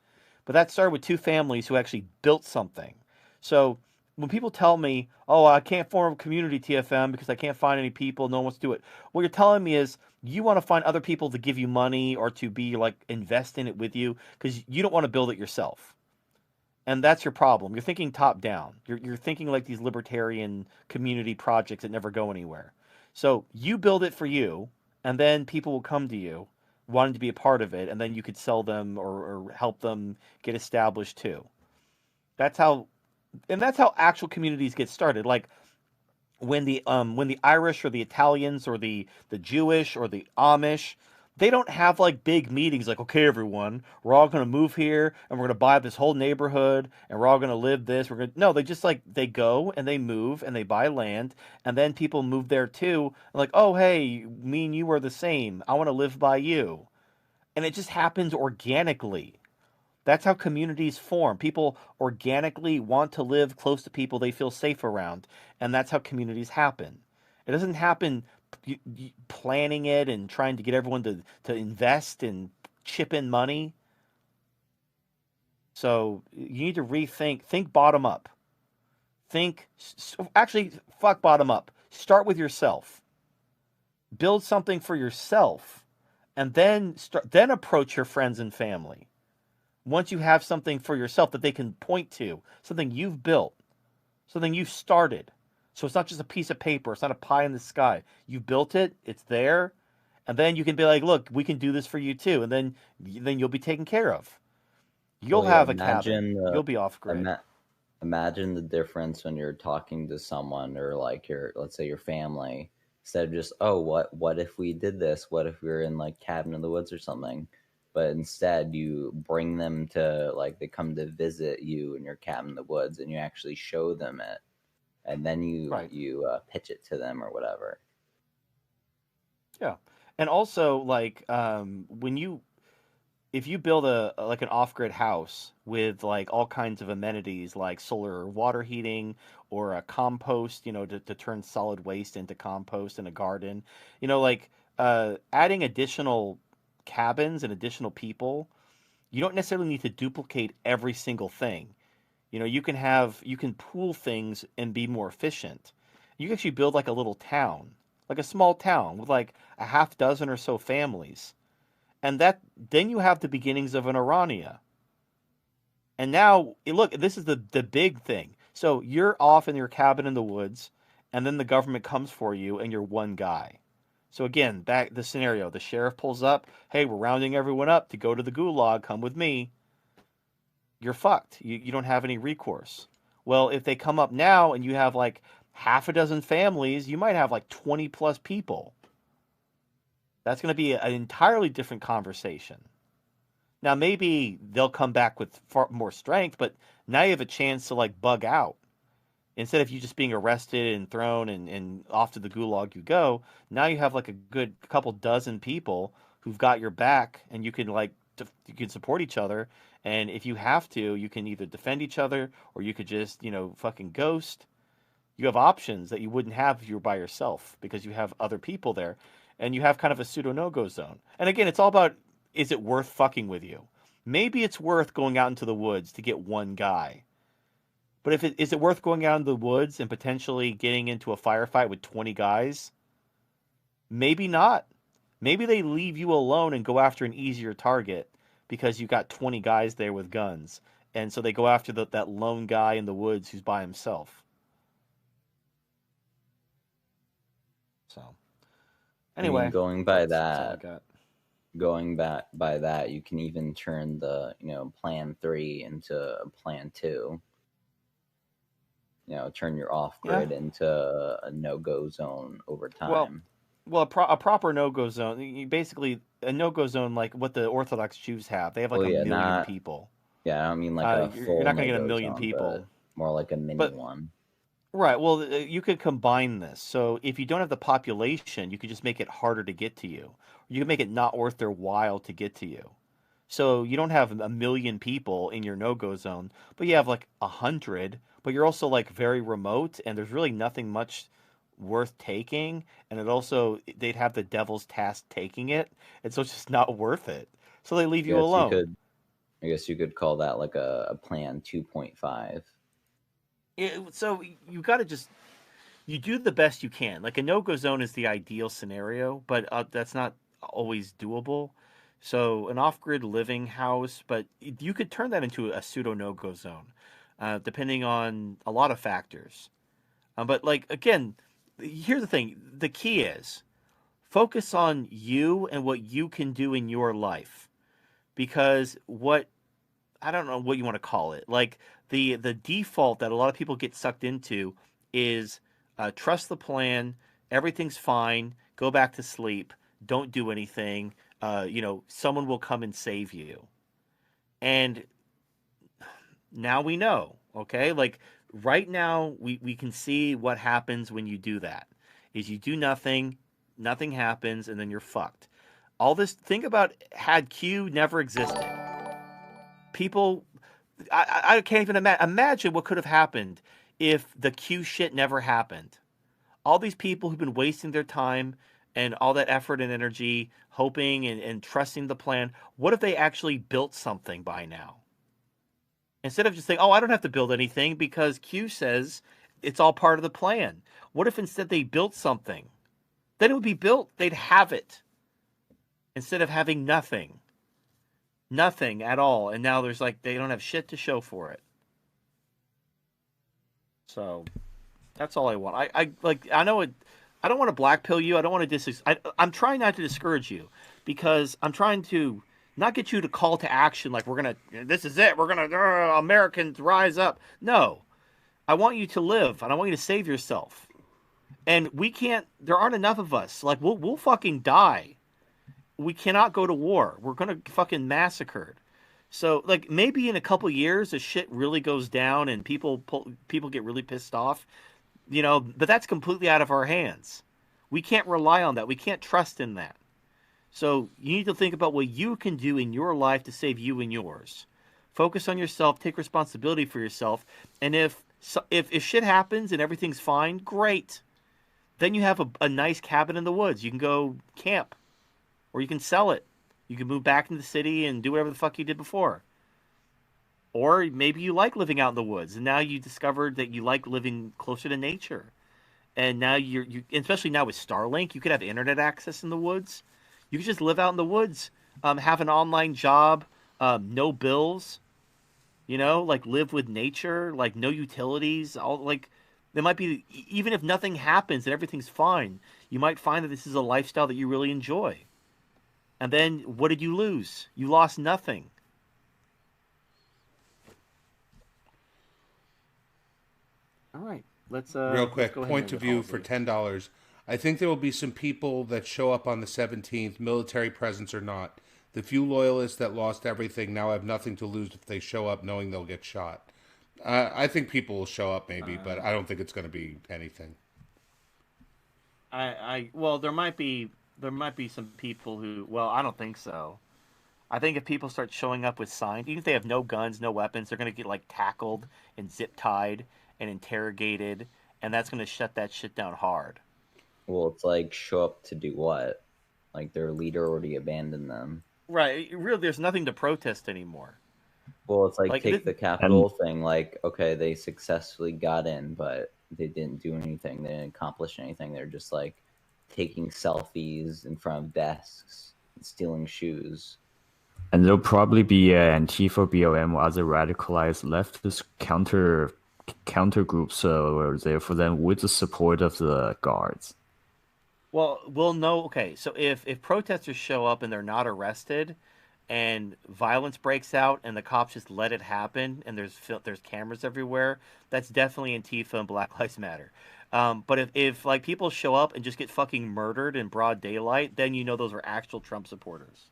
But that started with 2 families who actually built something. So when people tell me, "Oh, I can't form a community TFM because I can't find any people, no one wants to do it," what you're telling me is you want to find other people to give you money or to be like invest in it with you because you don't want to build it yourself. And that's your problem. You're thinking top down. You're thinking like these libertarian community projects that never go anywhere. So you build it for you, and then people will come to you wanting to be a part of it, and then you could sell them or help them get established too. That's how, and that's how actual communities get started. Like when the Irish or the Italians or the Jewish or the Amish, they don't have like big meetings like, okay, everyone, we're all going to move here and we're going to buy this whole neighborhood and we're all going to live this. We're going to no, they just like they go and they move and they buy land and then people move there too. Like, oh hey, me and you are the same. I want to live by you, and it just happens organically. That's how communities form. People organically want to live close to people they feel safe around, and that's how communities happen. It doesn't happen planning it and trying to get everyone to invest and chip in money. So you need to think bottom up. Actually, fuck bottom up. Start with yourself. Build something for yourself, and then approach your friends and family. Once you have something for yourself that they can point to, something you've built, something you've started. So it's not just a piece of paper. It's not a pie in the sky. You've built it. It's there. And then you can be like, look, we can do this for you too. And then you'll be taken care of. You'll have a cabin. You'll be off grid. Imagine the difference when you're talking to someone or like let's say your family, instead of just, oh, what if we did this? What if we were in like cabin in the woods or something? But instead you bring them to, like, they come to visit you in your cabin in the woods and you actually show them it. And then you pitch it to them or whatever. Yeah. And also, like, if you build like an off-grid house with like all kinds of amenities like solar water heating or a compost, to turn solid waste into compost in a garden, like adding additional cabins and additional people, you don't necessarily need to duplicate every single thing. You can pool things and be more efficient. You can actually build like a little town, like a small town with like a half dozen or so families. And then you have the beginnings of an Arania. And now, look, this is the big thing. So you're off in your cabin in the woods, and then the government comes for you, and you're one guy. So again, back the scenario: the sheriff pulls up. Hey, we're rounding everyone up to go to the gulag. Come with me. You're fucked. You don't have any recourse. Well, if they come up now and you have like half a dozen families, you might have like 20 plus people. That's going to be an entirely different conversation. Now, maybe they'll come back with far more strength, but now you have a chance to like bug out. Instead of you just being arrested and thrown and off to the gulag you go, now you have like a good couple dozen people who've got your back, and you can like you can support each other. And if you have to, you can either defend each other or you could just fucking ghost. You have options that you wouldn't have if you were by yourself because you have other people there, and you have kind of a pseudo no-go zone. And again, it's all about, is it worth fucking with you? Maybe it's worth going out into the woods to get one guy. But is it worth going out in the woods and potentially getting into a firefight with 20 guys? Maybe not. Maybe they leave you alone and go after an easier target because you got 20 guys there with guns. And so they go after that lone guy in the woods who's by himself. So, anyway. I mean, going by that, you can even turn the, plan 3 into plan 2. Turn your off-grid into a no-go zone over time. Well, a proper no-go zone, basically a no-go zone like what the Orthodox Jews have. They have like a million people. Yeah, I don't mean like a full you're not going to get a million zone, people. More like a mini one. Right. Well, you could combine this. So if you don't have the population, you could just make it harder to get to you. You can make it not worth their while to get to you. So you don't have a million people in your no-go zone, but you have like 100. But you're also like very remote, and there's really nothing much worth taking. And they'd have the devil's task taking it, and so it's just not worth it. So they leave you alone. I guess you could call that like a plan 2.5. So you got to you do the best you can. Like a no-go zone is the ideal scenario, but that's not always doable. So an off-grid living house, but you could turn that into a pseudo no-go zone, depending on a lot of factors. But like, again, here's the thing. The key is focus on you and what you can do in your life. Because I don't know what you want to call it. Like the default that a lot of people get sucked into is trust the plan. Everything's fine. Go back to sleep. Don't do anything. Someone will come and save you. And now we know, okay? Like right now we can see what happens when you do that. Is you do nothing happens, and then you're fucked. All this, think about had Q never existed. People, I can't even imagine what could have happened if the Q shit never happened. All these people who've been wasting their time and all that effort and energy, hoping and trusting the plan, what if they actually built something by now? Instead of just saying, I don't have to build anything because Q says it's all part of the plan. What if instead they built something? Then it would be built. They'd have it. Instead of having nothing. Nothing at all. And now there's they don't have shit to show for it. So that's all I want. I know it. I don't want to black pill you. I don't want to I'm trying not to discourage you because I'm trying to not get you to call to action like this is it. We're going to, Americans rise up. No, I want you to live and I want you to save yourself. And there aren't enough of us. Like we'll fucking die. We cannot go to war. We're going to fucking massacred. So maybe in a couple years, the shit really goes down and people get really pissed off, but that's completely out of our hands. We can't rely on that. We can't trust in that. So you need to think about what you can do in your life to save you and yours. Focus on yourself, take responsibility for yourself. And if shit happens and everything's fine, great. Then you have a nice cabin in the woods. You can go camp. Or you can sell it. You can move back into the city and do whatever the fuck you did before. Or maybe you like living out in the woods, and now you discovered that you like living closer to nature. And now you especially now with Starlink, you could have internet access in the woods. You could just live out in the woods, have an online job, no bills. like live with nature, like no utilities, all like there might be even if nothing happens and everything's fine, you might find that this is a lifestyle that you really enjoy. And then what did you lose? You lost nothing. All right. Real Let's quick, go ahead and point end of the call, view for dude. $10. I think there will be some people that show up on the 17th, military presence or not. The few loyalists that lost everything now have nothing to lose if they show up knowing they'll get shot. I think people will show up maybe, but I don't think it's going to be anything. Well, there might be some people who, well, I don't think so. I think if people start showing up with signs, even if they have no guns, no weapons, they're gonna get like tackled and zip tied and interrogated, and that's gonna shut that shit down hard. Well, it's like show up to do what? Like their leader already abandoned them. Right? Really, there's nothing to protest anymore. Well, it's like Like, take the And Capitol thing. Like, okay, they successfully got in, but they didn't do anything. They didn't accomplish anything. They're just like taking selfies in front of desks and stealing shoes. and there'll probably be Antifa, BLM, or other radicalized leftist counter groups were there for them with the support of the guards. well, we'll know. Okay, so if protesters show up and they're not arrested, and violence breaks out, and the cops just let it happen, and there's cameras everywhere, that's definitely Antifa and Black Lives Matter. But if like people show up and just get fucking murdered in broad daylight, then those are actual Trump supporters.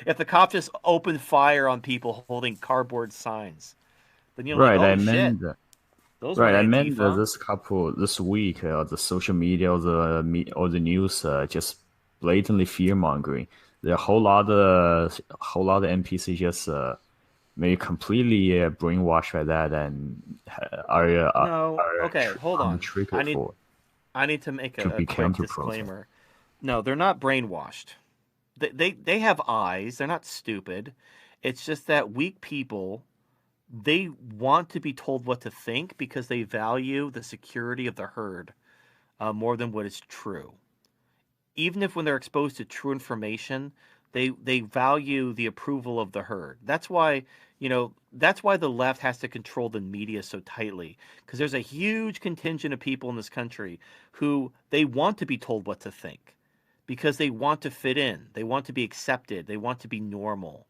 If the cops just open fire on people holding cardboard signs, then like, Right, oh shit, those right. I weren't meant that Antifa. this week, the social media or the news just blatantly fear mongering. There are a whole lot of NPC just maybe completely brainwashed by that and No, okay, hold become on. I triggered need for I need to make to a be quick counter protest. disclaimer. No, they're not brainwashed. They have eyes. They're not stupid. It's just that weak people, they want to be told what to think because they value the security of the herd more than what is true. Even if when they're exposed to true information, they value the approval of the herd. That's why the left has to control the media so tightly, because there's a huge contingent of people in this country who they want to be told what to think because they want to fit in, they want to be accepted, they want to be normal.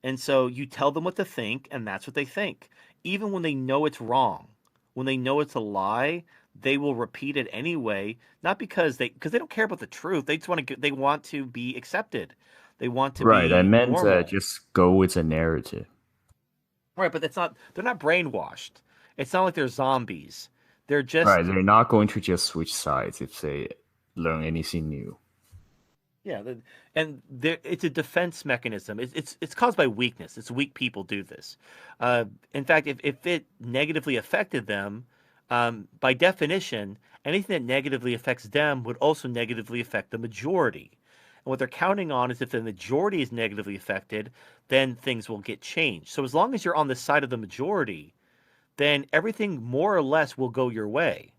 And so you tell them what to think, and that's what they think. Even when they know it's wrong, when they know it's a lie, they will repeat it anyway. Not because they don't care about the truth. They just they want to be accepted. They want to Right, I be meant normal. just go with the narrative. Right, but it's not. They're not brainwashed. It's not like they're zombies. They're just Right, they're not going to just switch sides if they learn anything new. Yeah, and it's a defense mechanism. It's caused by weakness. It's weak people do this. In fact, if it negatively affected them, by definition, anything that negatively affects them would also negatively affect the majority. And what they're counting on is if the majority is negatively affected, then things will get changed. So as long as you're on the side of the majority, then everything more or less will go your way.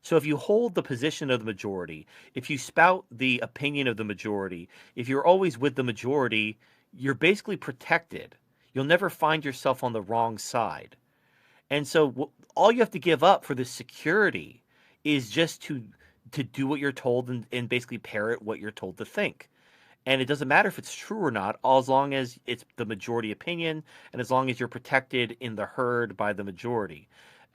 So if you hold the position of the majority, if you spout the opinion of the majority, if you're always with the majority, you're basically protected. You'll never find yourself on the wrong side. And so all you have to give up for this security is just to do what you're told and basically parrot what you're told to think. And it doesn't matter if it's true or not, all as long as it's the majority opinion and as long as you're protected in the herd by the majority.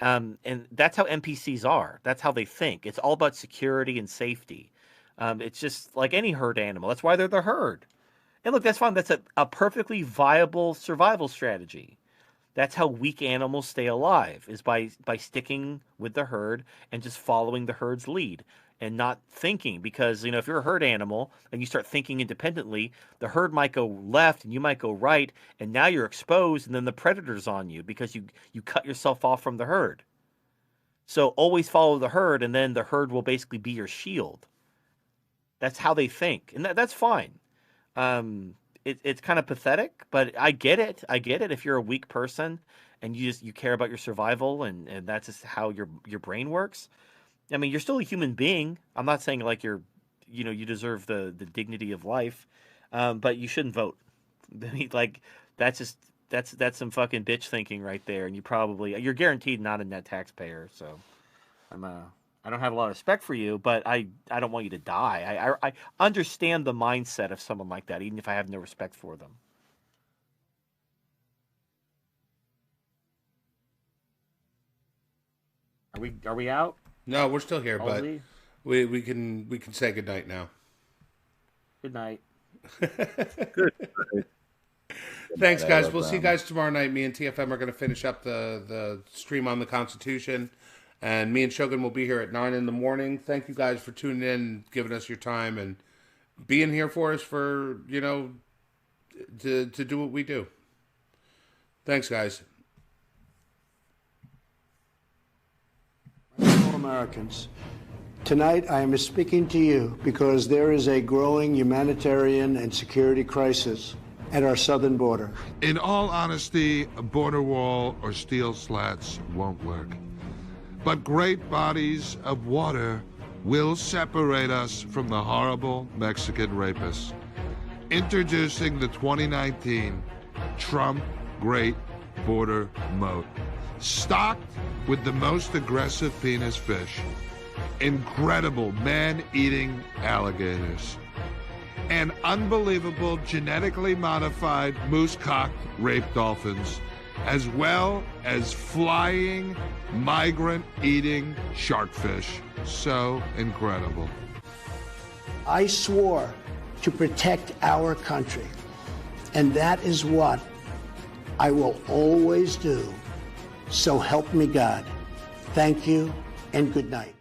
And that's how NPCs are. That's how they think. It's all about security and safety. It's just like any herd animal. That's why they're the herd. And look, that's fine. That's a perfectly viable survival strategy. That's how weak animals stay alive, is by sticking with the herd and just following the herd's lead and not thinking. Because if you're a herd animal and you start thinking independently, the herd might go left and you might go right, and now you're exposed, and then the predator's on you because you cut yourself off from the herd. So always follow the herd, and then the herd will basically be your shield. That's how they think, and that's fine. It's kind of pathetic, but I get it. I get it. If you're a weak person and you care about your survival, and that's just how your brain works. I mean, you're still a human being. I'm not saying like you deserve the dignity of life, but you shouldn't vote. I mean, like that's just that's some fucking bitch thinking right there, and you're guaranteed not a net taxpayer. So I don't have a lot of respect for you, but I don't want you to die. I understand the mindset of someone like that, even if I have no respect for them. Are we out? No, we're still here, but leave? we can say goodnight now. Good night. Good. Thanks, guys. We'll see you guys tomorrow night. Me and TFM are going to finish up the stream on the Constitution, and me and Shogun will be here at 9 a.m. Thank you guys for tuning in, giving us your time, and being here for us for, to do what we do. Thanks, guys. Fellow Americans, tonight I am speaking to you because there is a growing humanitarian and security crisis at our southern border. In all honesty, a border wall or steel slats won't work. But great bodies of water will separate us from the horrible Mexican rapists. Introducing the 2019 Trump Great Border Moat. Stocked with the most aggressive penis fish, incredible man-eating alligators, and unbelievable genetically modified moose-cocked rape dolphins, as well as flying, migrant-eating sharkfish. So incredible. I swore to protect our country, and that is what I will always do. So help me God. Thank you and good night.